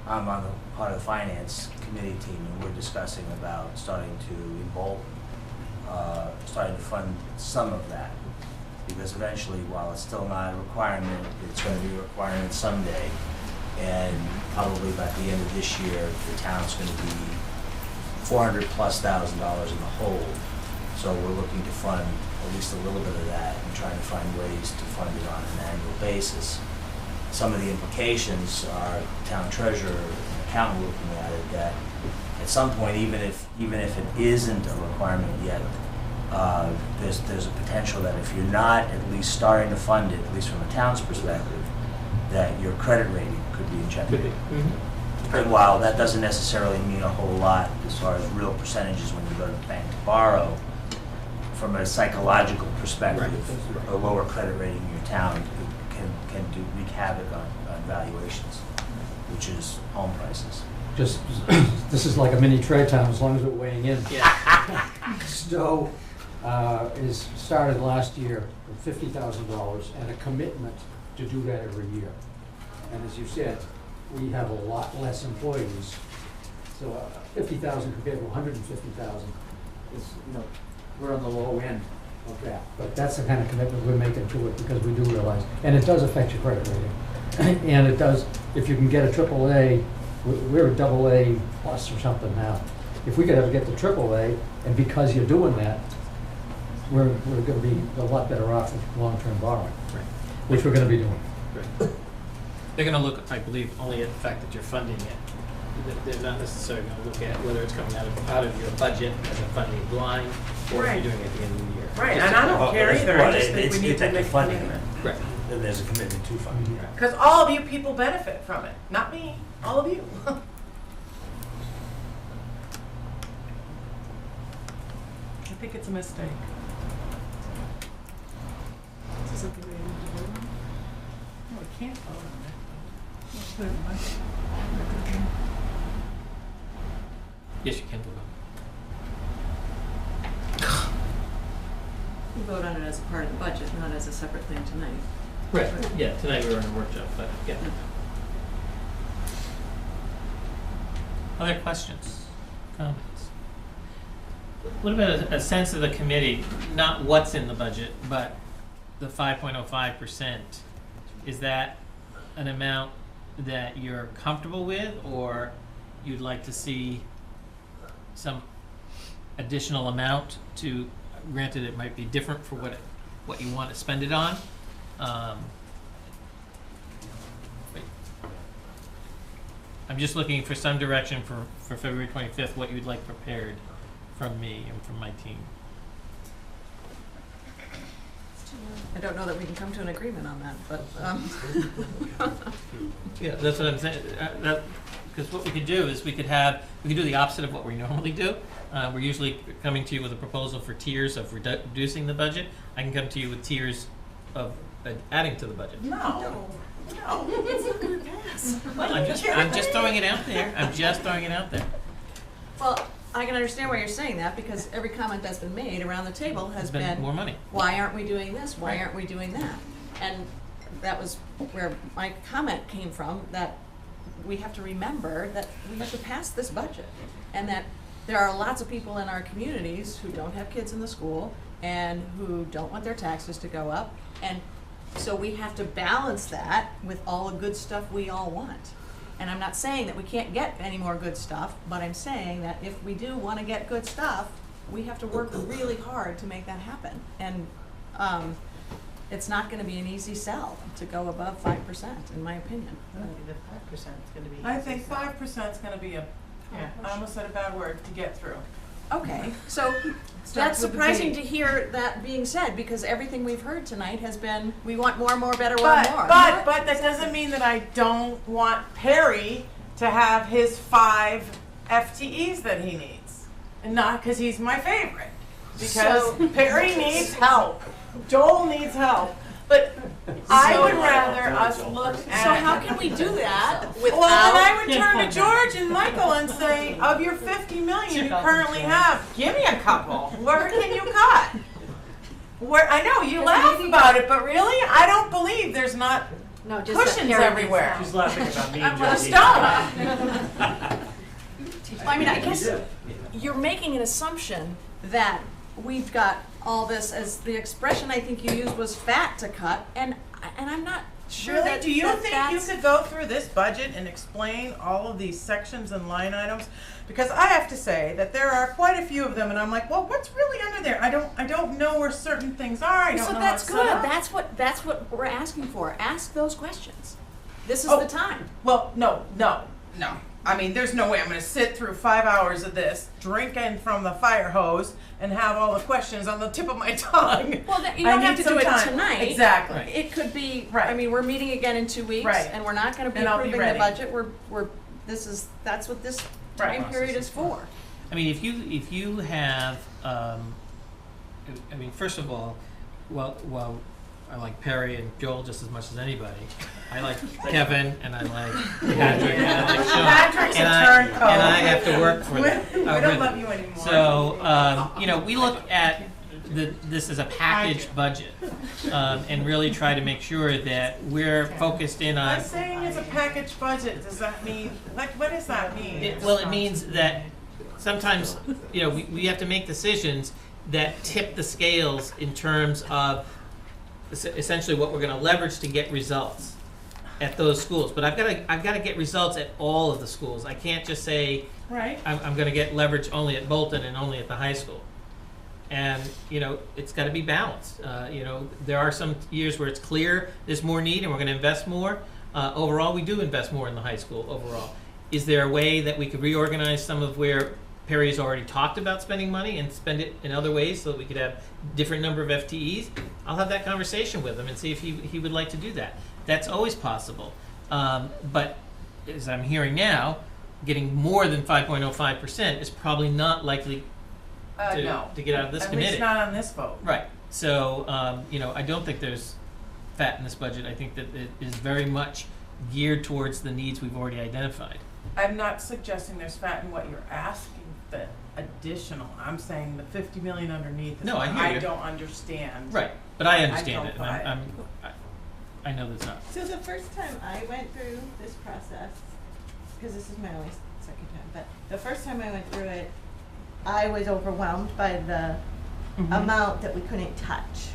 I'm on the part of the finance committee team, and we're discussing about starting to fund some of that. because eventually, while it's still not a requirement, it's going to be a requirement someday. And probably by the end of this year, the town's going to be $400,000+ in the hole. So we're looking to fund at least a little bit of that and trying to find ways to fund it on an annual basis. Some of the implications are town treasurer and accountant looking at it, that at some point, even if it isn't a requirement yet, there's a potential that if you're not at least starting to fund it, at least from a town's perspective, that your credit rating could be in jeopardy. And while that doesn't necessarily mean a whole lot as far as real percentages when you go to the bank to borrow, from a psychological perspective, a lower credit rating in your town can wreak havoc on valuations, which is home prices. Just, this is like a mini trade town as long as we're weighing in. Yeah. Stowe is started last year with $50,000 and a commitment to do that every year. And as you said, we have a lot less employees. So 50,000 compared to 150,000 is, we're on the low end of that. But that's the kind of commitment we're making to it, because we do realize, and it does affect your credit rating. And it does, if you can get a AAA, we're a AA plus or something now. If we could ever get to AAA, and because you're doing that, we're going to be a lot better off with long-term borrowing, which we're going to be doing. They're going to look, I believe, only at the fact that you're funding it. They're not necessarily going to look at whether it's coming out of your budget as a funding line, or if you're doing it at the end of the year. Right, and I don't care either, I just think we need to make funding it. Right. Then there's a commitment to funding it. Because all of you people benefit from it, not me, all of you. I think it's a mistake. This is something we need to vote on? No, we can't vote on it. Let's put it in the budget. Yes, you can vote on We vote on it as a part of the budget, not as a separate thing tonight. it. Right. Yeah, tonight we were in a workshop, but yeah. Other questions, comments? What about a sense of the committee, not what's in the budget, but the 5.05%? Is that an amount that you're comfortable with, or you'd like to see some additional amount to, granted it might be different for what you want to spend it on? I'm just looking for some direction for February 25th, what you'd like prepared from me and from my team. I don't know that we can come to an agreement on that, but, Yeah, that's what I'm saying. Because what we could do is we could do the opposite of what we normally do. We're usually coming to you with a proposal for tiers of reducing the budget. I can come to you with tiers of adding to the budget. No, it's not gonna pass. Well, I'm just throwing it out there. I'm just throwing it out there. well, I can understand why you're saying that, because every comment that's been made around the table has been more money. Why aren't we doing this? Why aren't we doing that? And that was where my comment came from, that we have to remember that we have to pass this budget, and that there are lots of people in our communities who don't have kids in the school and who don't want their taxes to go up, and so we have to balance that with all the good stuff we all want. And I'm not saying that we can't get any more good stuff, but I'm saying that if we do want to get good stuff, we have to work really hard to make that happen. And it's not going to be an easy sell to go above 5%, in my opinion. The 5% is gonna be. I think 5% is gonna be I almost said a bad word, to get through. Okay, so that's surprising to hear that being said, because everything we've heard tonight has been, we want more, better, want more. But that doesn't mean that I don't want Perry to have his 5 FTEs that he needs. And not because he's my favorite. Because Perry needs help. Joel needs help. But I would rather us look at. So how can we do that without? Well, then I would turn to George and Michael and say, of your 50 million you currently have, give me a couple. Where can you cut? Where, I know, you laugh about it, but really, I don't believe there's not cushions everywhere. She's laughing about me and Well, Josie. stop. I mean, I guess you're making an assumption that we've got all this as, the expression I think you used was fat to cut, and I'm not sure Really? that Do you that think you that's- could go through this budget and explain all of these sections and line items? Because I have to say that there are quite a few of them, and I'm like, well, what's really under there? I don't know where certain things are. I don't So know that's how it's set good. up. That's what we're asking for. Ask those questions. This is Oh. the time. Well, no. I mean, there's no way I'm going to sit through 5 hours of this, drinking from the fire hose, and have all the questions on the tip of my tongue. Well, you I don't need have to some do it time. tonight. Exactly. It could be. Right. I mean, we're meeting again in 2 weeks, Right. and we're not going to be And I'll be approving the ready. budget. That's what this Right. time period is for. I mean, if you have, I mean, first of all, well, I like Perry and Joel just as much as anybody. I like Kevin and I like Patrick and I like Sean. Patrick's a turncoat. And I have to work for them. We don't love you anymore. So, you know, we look at this as a packaged budget and really try to make sure that we're focused in on. I'm saying it's a package budget. Does that mean, like, what does that mean? It means that sometimes, you know, we have to make decisions that tip the scales in terms of essentially what we're going to leverage to get results at those schools. But I've got to get results at all of the schools. I can't just say Right. I'm going to get leverage only at Bolton and only at the high school. And you know, it's got to be balanced. You know, there are some years where it's clear there's more need and we're going to invest more. Overall, we do invest more in the high school overall. Is there a way that we could reorganize some of where Perry's already talked about spending money and spend it in other ways so that we could have different number of FTEs? I'll have that conversation with him and see if he would like to do that. That's always possible. But as I'm hearing now, getting more than 5.05% is probably not likely No. to get out of this At committee. least not on this vote. Right. So, you know, I don't think there's fat in this budget. I think that it is very much geared towards the needs we've already identified. I'm not suggesting there's fat in what you're asking, the additional. I'm saying the 50 million underneath is No, what I hear you. don't understand. Right. But I I understand don't it. buy And it. I know that's not. So the first time I went through this process, because this is my only second time, but the first time I went through it, I was overwhelmed by the amount that we couldn't touch.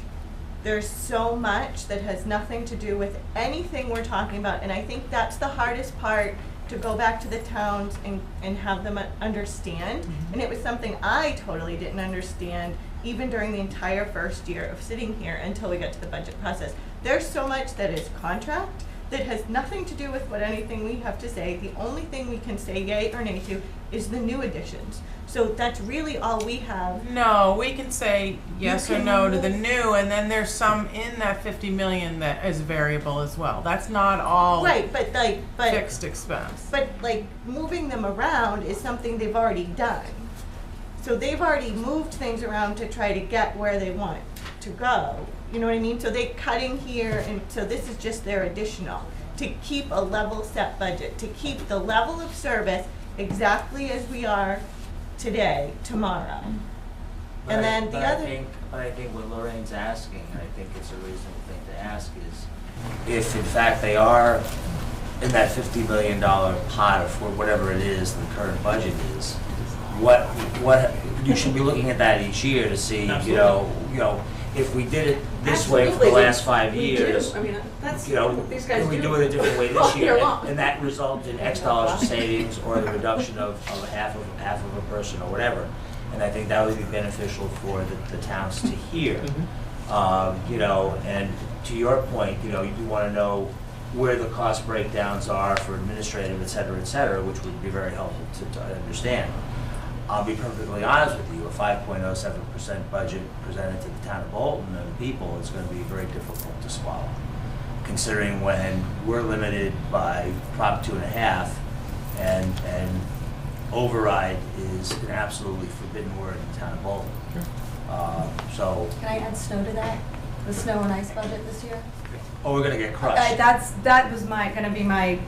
There's so much that has nothing to do with anything we're talking about, and I think that's the hardest part, to go back to the towns and have them understand. And it was something I totally didn't understand even during the entire first year of sitting here until we got to the budget process. There's so much that is contract that has nothing to do with what anything we have to say. The only thing we can say yay or nay to is the new additions. So that's really all we have. No, we can say yes or can no to the move- new, and then there's some in that 50 million that is variable as well. That's not all Right, but fixed expense. But like moving them around is something they've already done. So they've already moved things around to try to get where they want to go. You know what I mean? So they're cutting here, and so this is just their additional, to keep a level set budget, to keep the level of service exactly as we are today, tomorrow. And then the other. I think what Lorraine's asking, and I think it's a reasonable thing to ask, is if in fact they are in that $50 million pot of whatever it is the current budget is, what you should be looking at that each year to see, you know, if we did it this way for the last 5 years, I mean, that's you know, what these guys can we do. do it a different way all this year year? long. And that results in X dollars of savings or the reduction of half of a person or whatever. And I think that would be beneficial for the towns to hear. You know, and to your point, you know, you want to know where the cost breakdowns are for administrative, et cetera, which would be very helpful to understand. I'll be perfectly honest with you, a 5.07% budget presented to the town of Bolton and the people is going to be very difficult to swallow, considering when we're limited by Prop 2.5 and override is an absolutely forbidden word in the town of Bolton. So, Can I add snow to that? The snow and ice budget this year? oh, we're going to get crushed. That was gonna be my,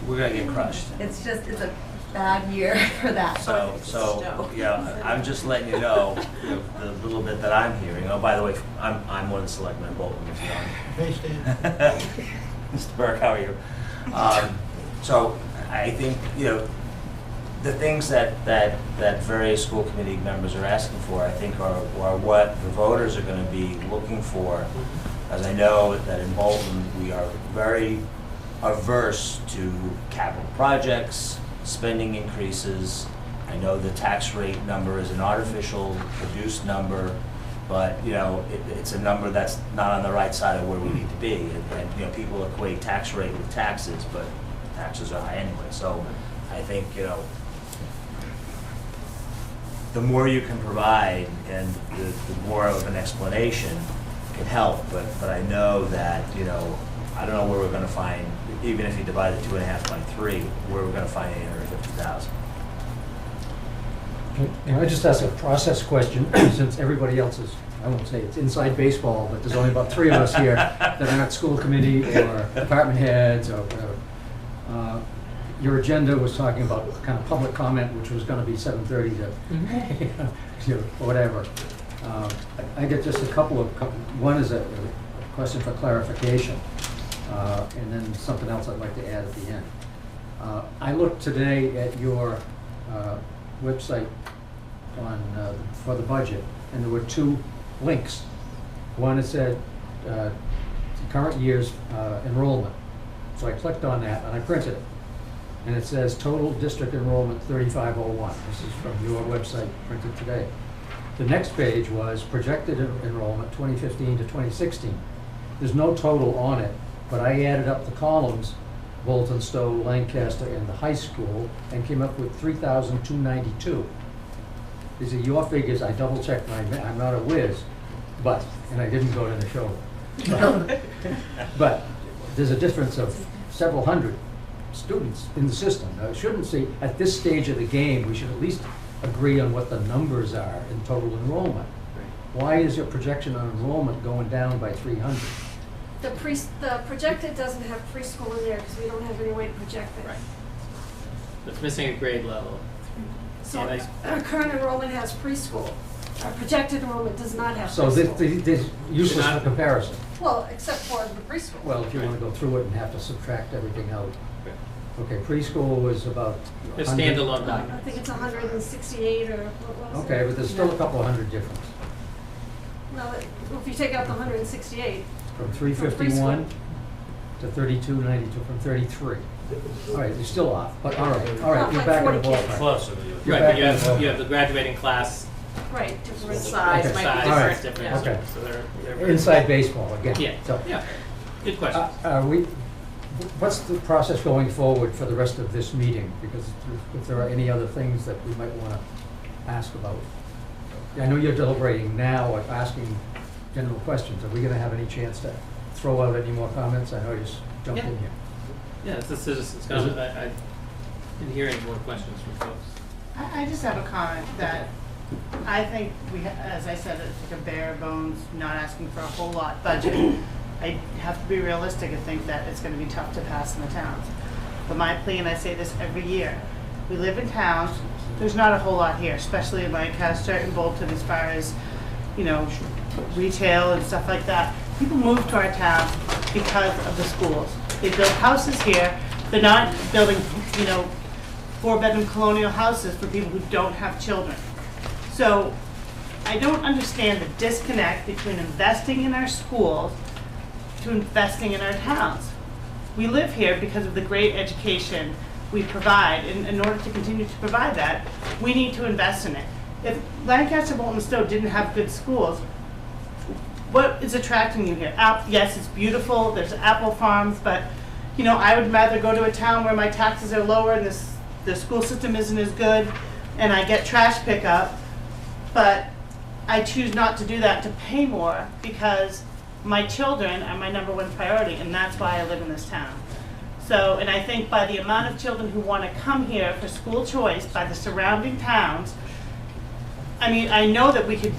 We're going to get crushed. it's a bad year for that. So yeah, I'm just letting you know the little bit that I'm hearing. Oh, by the way, I'm one of the selectmen in Bolton, if you don't. Mr. Burke, how are you? So I think, you know, the things that various school committee members are asking for, I think, are what the voters are going to be looking for. As I know that in Bolton, we are very averse to capital projects, spending increases. I know the tax rate number is an artificial produced number, but you know it's a number that's not on the right side of where we need to be. And you know, people equate tax rate with taxes, but taxes are high anyway. So I think, you know, the more you can provide and the more of an explanation can help. But I know that, you know, I don't know where we're going to find, even if you divide the 2.5 by 3, where we're going to find 850,000. Can I just ask a process question, since everybody else is, I won't say it's inside baseball, but there's only about 3 of us here that are not school committee or department heads or whatever. Your agenda was talking about kind of public comment, which was going to be 7:30 to, or whatever. I get just a couple of, one is a question for clarification, and then something else I'd like to add at the end. I looked today at your website on for the budget, and there were 2 links. One that said current year's enrollment. So I clicked on that and I printed it. And it says total district enrollment 3501. This is from your website printed today. The next page was projected enrollment 2015 to 2016. There's no total on it, but I added up the columns, Bolton, Stowe, Lancaster, and the high school, and came up with 3,292. These are your figures. I double checked I'm not a whiz, but, and I didn't go to the show. But there's a difference of several hundred students in the system. Now, it shouldn't see, at this stage of the game, we should at least agree on what the numbers are in total enrollment. Why is your projection on enrollment going down by 300? The projected doesn't have preschool in there because we don't have any way to project it. Right. It's missing a grade level. So our current enrollment has preschool. Our projected enrollment does not have So preschool. this is useless for comparison. Well, except for the preschool. Well, if you want to go through it and have to subtract everything out. Okay, preschool was about A 100. standalone I document. think it's 168 or what was it? Okay, but there's still a couple hundred difference. Well, if you take out the 168. From 351 to 3292, from 33. All right, you're still off, but all right, you're Like back in the 40 kids. ballpark. Closer. You're Right, back but you in the have ballpark. the graduating class Right, different size Okay. might All be right. different. Okay. So they're Inside baseball again. Yeah. So, Yeah. Good question. what's the process going forward for the rest of this meeting? Because if there are any other things that we might want to ask about. I know you're deliberating now, or asking general questions. Are we going to have any chance to throw out any more comments? I know you just jumped in here. Yeah, it's kind of, I've been hearing more questions from folks. I just have a comment that I think as I said, it's like a bare bones, not asking for a whole lot budget. I have to be realistic and think that it's going to be tough to pass in the towns. But my plea, and I say this every year, we live in towns, there's not a whole lot here, especially in Lancaster and Bolton as far as, you know, retail and stuff like that. People move to our town because of the schools. They build houses here. They're not building, you know, 4-bedroom colonial houses for people who don't have children. So I don't understand the disconnect between investing in our schools to investing in our towns. We live here because of the great education we provide, and in order to continue to provide that, we need to invest in it. If Lancaster, Bolton, and Stowe didn't have good schools, what is attracting you here? Yes, it's beautiful, there's apple farms, but you know, I would rather go to a town where my taxes are lower and the school system isn't as good, and I get trash pickup, but I choose not to do that, to pay more, because my children are my #1 priority, and that's why I live in this town. So, and I think by the amount of children who want to come here for school choice by the surrounding towns, I mean, I know that we could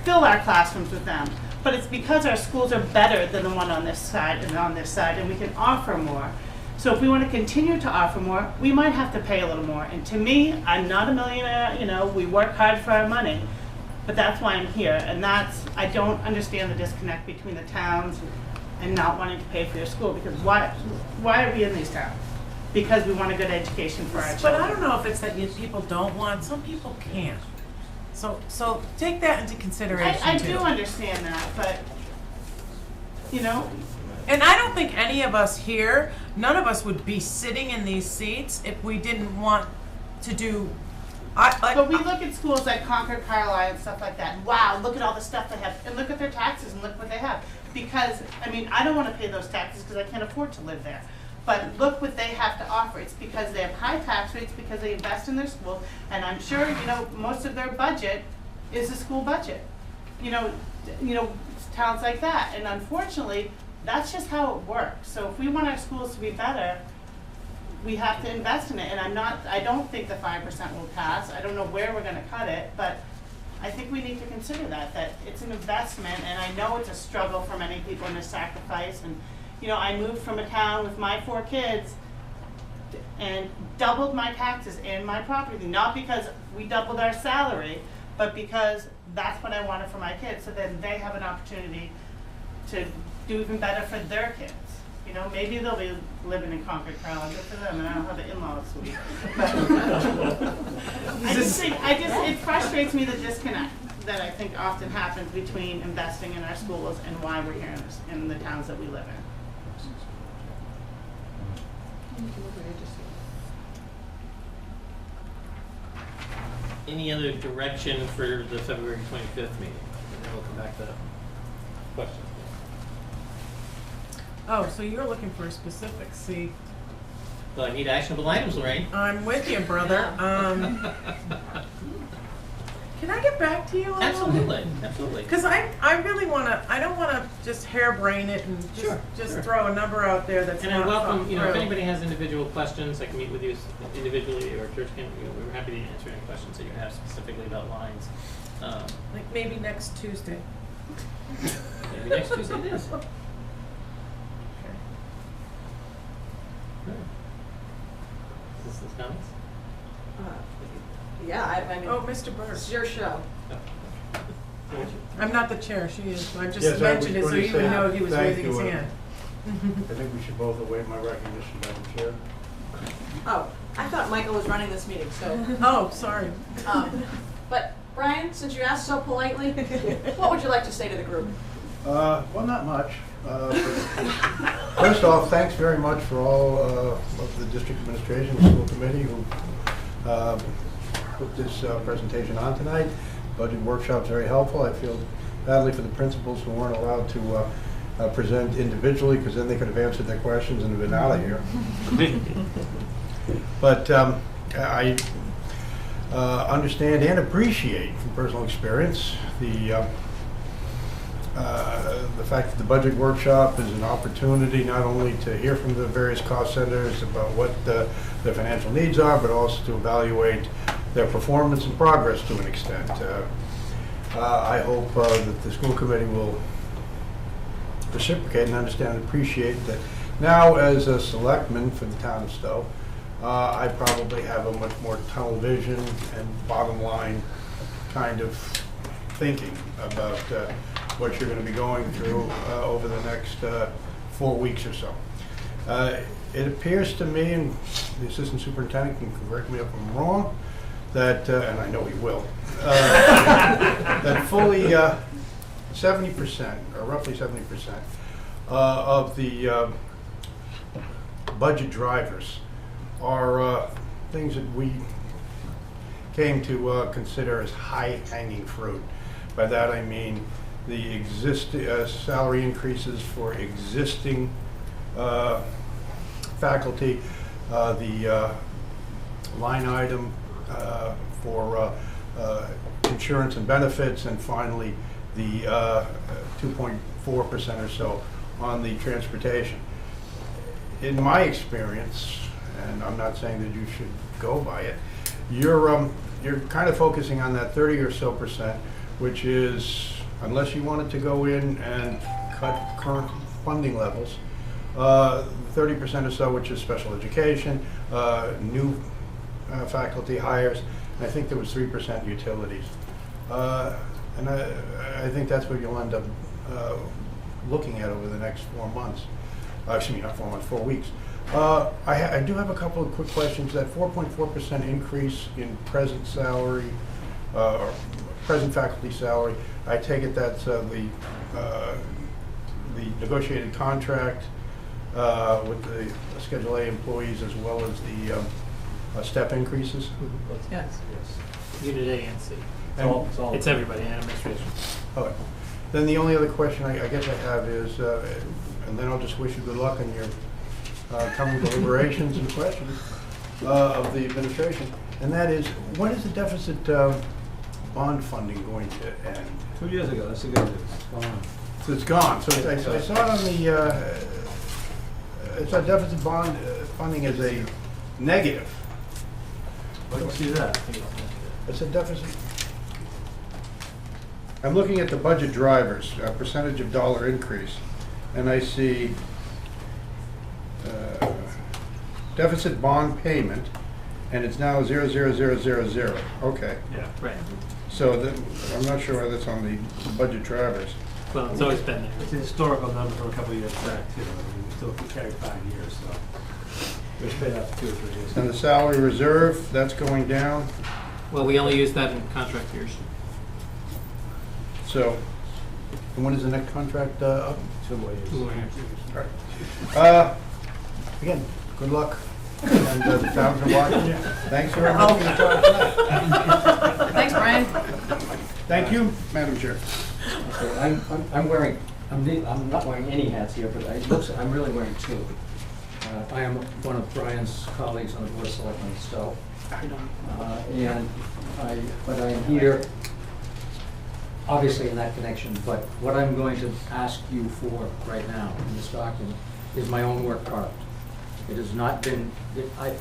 fill our classrooms with them, but it's because our schools are better than the one on this side and on this side, and we can offer more. So if we want to continue to offer more, we might have to pay a little more. And to me, I'm not a millionaire, you know, we work hard for our money, but that's why I'm here. And I don't understand the disconnect between the towns and not wanting to pay for your school, because why are we in these towns? because we want a good education for our But children. I don't know if it's that people don't want, some people can't. So take that into consideration I too. do understand that, but, you know, And I don't think any of us here, none of us would be sitting in these seats if we didn't want to do, but we look at schools like Concord, Carlisle, and stuff like that, and wow, look at all the stuff they have, and look at their taxes, and look what they have. Because, I mean, I don't wanna pay those taxes because I can't afford to live there. But look what they have to offer. It's because they have high tax rates, because they invest in their school, and I'm sure, you know, most of their budget is the school budget. You know, towns like that, and unfortunately, that's just how it works. So if we want our schools to be better, we have to invest in it, and I don't think the 5% will pass. I don't know where we're gonna cut it, but I think we need to consider that it's an investment, and I know it's a struggle for many people and a sacrifice, and, you know, I moved from a town with my 4 kids and doubled my taxes and my property, not because we doubled our salary, but because that's what I wanted for my kids, so then they have an opportunity to do even better for their kids. You know, maybe they'll be living in Concord, Carlisle, good for them, and I don't have an in-law suite. But it frustrates me, the disconnect that I think often happens between investing in our schools and why we're here in the towns that we live in. Any other direction for the February 25th meeting? And then we'll come back to questions. oh, so you're looking for specifics, see. Well, I need actionable items, Lorraine. I'm with you, brother. Can I get back to you on that? Absolutely, absolutely. Because I really want to, I don't want to just hairbrain it and just throw a number out there that's And not I welcome, thought you know, if through. anybody has individual questions, I can meet with you individually, or church can, you know, we're happy to answer any questions that you have specifically about lines. Like maybe next Tuesday. Maybe next Tuesday it is. Good. Is this comments? Yeah, I mean. Oh, Mr. Burke. It's your show. I'm not the chair, she is. I just Yes, I mentioned it was so going you to would say, know he was thank raising his you, hand. I think we should both await my recognition, Madam Chair. Oh, I thought Michael was running this meeting, so. Oh, sorry. But Brian, since you asked so politely, what would you like to say to the group? Well, not much. First off, thanks very much for all of the district administration, the school committee who put this presentation on tonight. Budget workshop's very helpful. I feel badly for the principals who weren't allowed to present individually, because then they could have answered their questions and have been out of here. But I understand and appreciate from personal experience the fact that the budget workshop is an opportunity not only to hear from the various cost centers about what their financial needs are, but also to evaluate their performance and progress to an extent. I hope that the school committee will reciprocate and understand and appreciate that now, as a selectman for the town of Stowe, I probably have a much more tunnel vision and bottom line kind of thinking about what you're going to be going through over the next 4 weeks or so. It appears to me, and the assistant superintendent can correct me if I'm wrong, that, and I know he will, that fully 70%, or roughly 70%, of the budget drivers are things that we came to consider as high-hanging fruit. By that I mean the existing salary increases for existing faculty, the line item for insurance and benefits, and finally the 2.4% or so on the transportation. In my experience, and I'm not saying that you should go by it, you're kind of focusing on that 30 or so percent, which is, unless you wanted to go in and cut current funding levels, 30% or so, which is special education, new faculty hires, and I think there was 3% utilities. And I think that's what you'll end up looking at over the next 4 months. Excuse me, not 4 months, 4 weeks. I do have a couple of quick questions. That 4.4% increase in present salary, or present faculty salary, I take it that's the negotiated contract with the Schedule A employees as well as the step increases? Yes. Unit A and C. And- It's everybody in administration. Okay. Then the only other question I guess I have is, and then I'll just wish you good luck in your coming deliberations and questions of the administration, and that is, when is the deficit bond funding going to end? 2 years ago, that's the good news. Gone. So it's gone. So I saw it on the, I saw deficit bond funding as a negative. I don't see that. It's a deficit. I'm looking at the budget drivers, percentage of dollar increase, and I see deficit bond payment, and it's now 0.0000. Okay. Yeah, right. So I'm not sure whether that's on the budget drivers. Well, it's always been there. It's a historical number from a couple of years back, too. I mean, we still carry 5 years, so. It was paid out for 2 or 3 years. And the salary reserve, that's going down. Well, we only use that in contract years. So, and when is the next contract up? 2 more years. 2 more years. All right. Again, good luck. And the towns are watching. Thanks very much for your time tonight. Thanks, Brian. Thank you, Madam Chair. Okay, I'm not wearing any hats here, but I'm really wearing two. I am one of Brian's colleagues on the Board of Selectmen, so. But I am here, obviously in that connection, but what I'm going to ask you for right now in this document is my own work product. It has not been,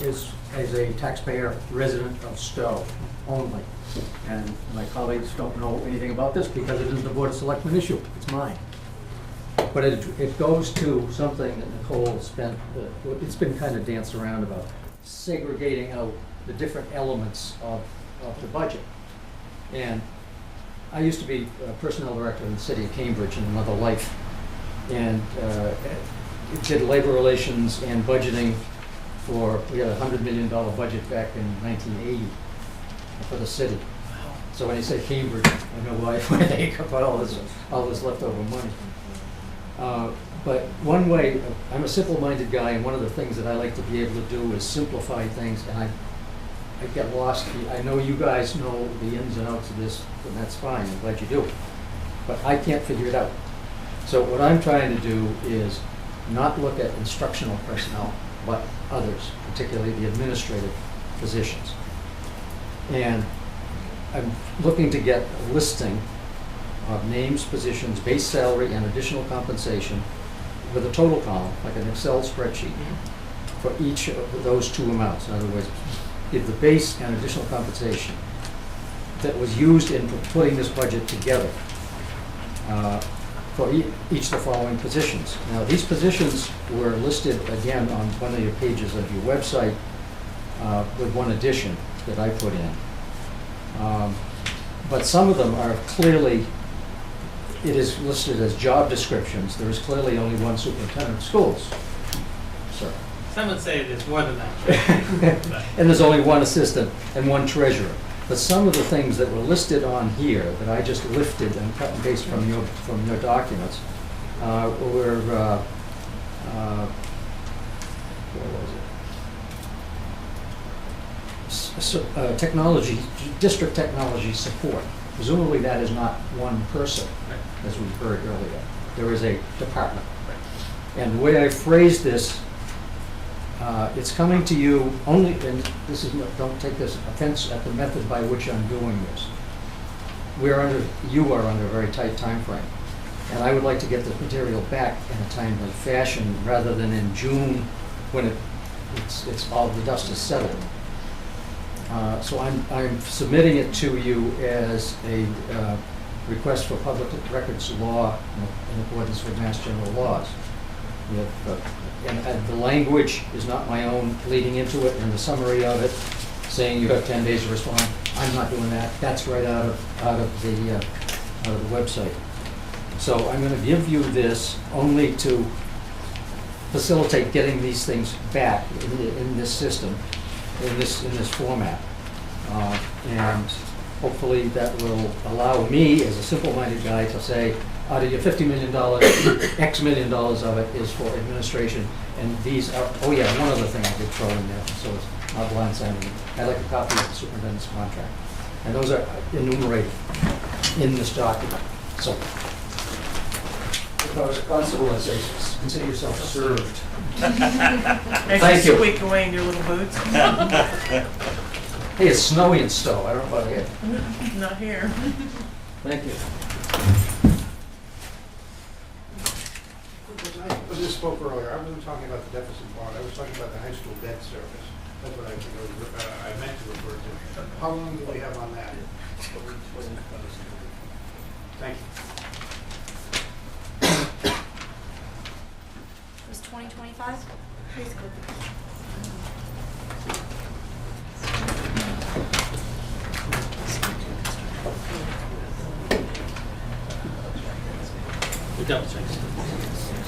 is as a taxpayer resident of Stowe only. And my colleagues don't know anything about this because it isn't the Board of Selectmen issue, it's mine. But it goes to something that Nicole spent, it's been kind of danced around about, segregating out the different elements of the budget. And I used to be a personnel director in the city of Cambridge in another life, and did labor relations and budgeting for, we had a $100 million budget back in 1980 for the city. So when you say Cambridge, I know why they got all this leftover money. But one way, I'm a simple-minded guy, and one of the things that I like to be able to do is simplify things, and I get lost. I know you guys know the ins and outs of this, and that's fine, I'm glad you do. But I can't figure it out. So what I'm trying to do is not look at instructional personnel, but others, particularly the administrative positions. And I'm looking to get a listing of names, positions, base salary, and additional compensation with a total column, like an Excel spreadsheet, for each of those two amounts. In other words, give the base and additional compensation that was used in putting this budget together for each of the following positions. Now, these positions were listed again on one of your pages of your website with one addition that I put in. But some of them are clearly, it is listed as job descriptions. There is clearly only one superintendent of schools, sir. Some would say there's more than that. And there's only one assistant and one treasurer. But some of the things that were listed on here that I just lifted and cut and pasted from your documents were, where was it? Technology, district technology support. Presumably that is not one person, as we heard earlier. There is a department. And the way I phrased this, it's coming to you only, and this is, don't take this offense at the method by which I'm doing this. You are under a very tight time frame. And I would like to get this material back in a timely fashion rather than in June when it's all, the dust is settled. So I'm submitting it to you as a request for public records law in accordance with Mass General laws. And the language is not my own leading into it, and the summary of it saying you have 10 days to respond. I'm not doing that. That's right out of the website. So I'm going to give you this only to facilitate getting these things back in this system, in this format. And hopefully that will allow me, as a simple-minded guy, to say, out of your $50 million, X million dollars of it is for administration, and these are, oh yeah, one other thing I did throw in there, so it's not blindsiding you. I'd like a copy of the superintendent's contract. And those are enumerated in this document. So, if I was a constable, I'd say, consider yourself served. Thank you. Squeak away in your little boots. Hey, it's snowy in Stowe. I don't know about here. Not here. Thank you. I just spoke earlier, I wasn't talking about the deficit bond, I was talking about the high school debt service. That's what I think I meant to refer to. How long do we have on that? Thank you. It was 2025? High school. We double check.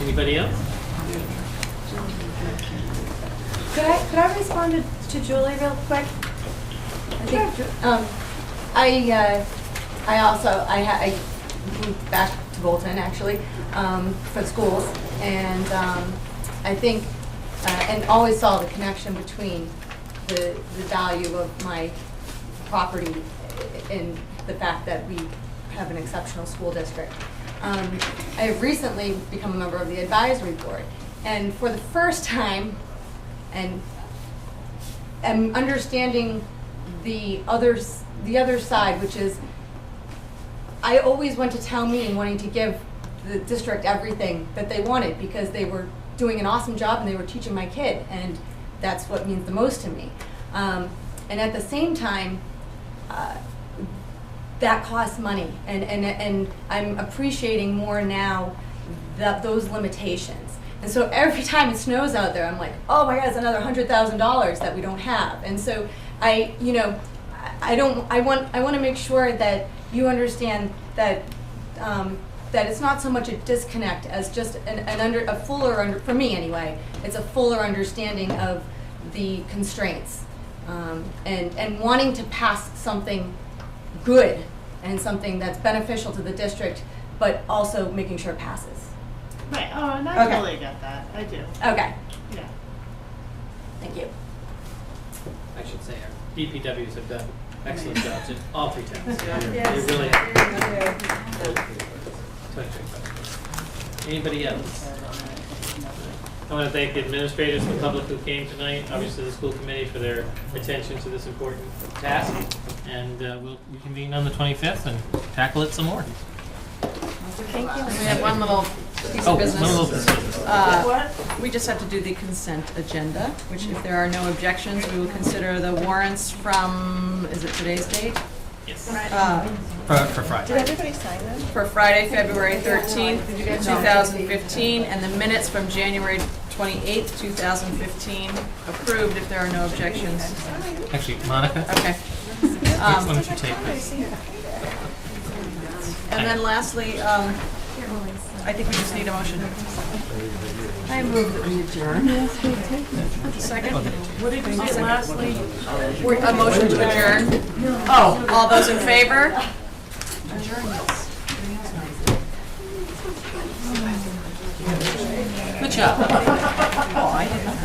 Anybody else? Could I respond to Julie real quick? I moved back to Bolton actually for schools, and I think and always saw the connection between the value of my property and the fact that we have an exceptional school district. I have recently become a member of the advisory board, and for the first time, and I'm understanding the other side, which is I always went to town meeting wanting to give the district everything that they wanted because they were doing an awesome job and they were teaching my kid, and that's what means the most to me. And at the same time, that costs money, and I'm appreciating more now those limitations. And so every time it snows out there, I'm like, oh my God, it's another $100,000 that we don't have. And so I want to make sure that you understand that that it's not so much a disconnect as just a fuller for me anyway. It's a fuller understanding of the constraints and wanting to pass something good and something that's beneficial to the district, but also making sure it passes. Right, oh, and I Okay. totally get that, I do. Okay, Yeah. thank you. I should say our DPWs have done excellent jobs in all three towns. Yes. They really have. Anybody else? I want to thank the administrators and the public who came tonight, obviously the school committee for their attention to this important task, and we'll reconvene on the 25th and tackle it some more. Thank you. We have one little piece of business. One little piece of business. We just have to do the consent agenda, which if there are no objections, we will consider the warrants from, is it today's date? Yes. For Friday. Did everybody sign them? For Friday, February 13th, 2015, and the minutes from January 28th, 2015, approved if there are no objections. Actually, Monica? Okay. Why don't you take this? And then lastly, I think we just need a motion. I move that we adjourn. Second? What did you say lastly? A motion to adjourn. Oh, all those in favor? Good job. Oh, I did not.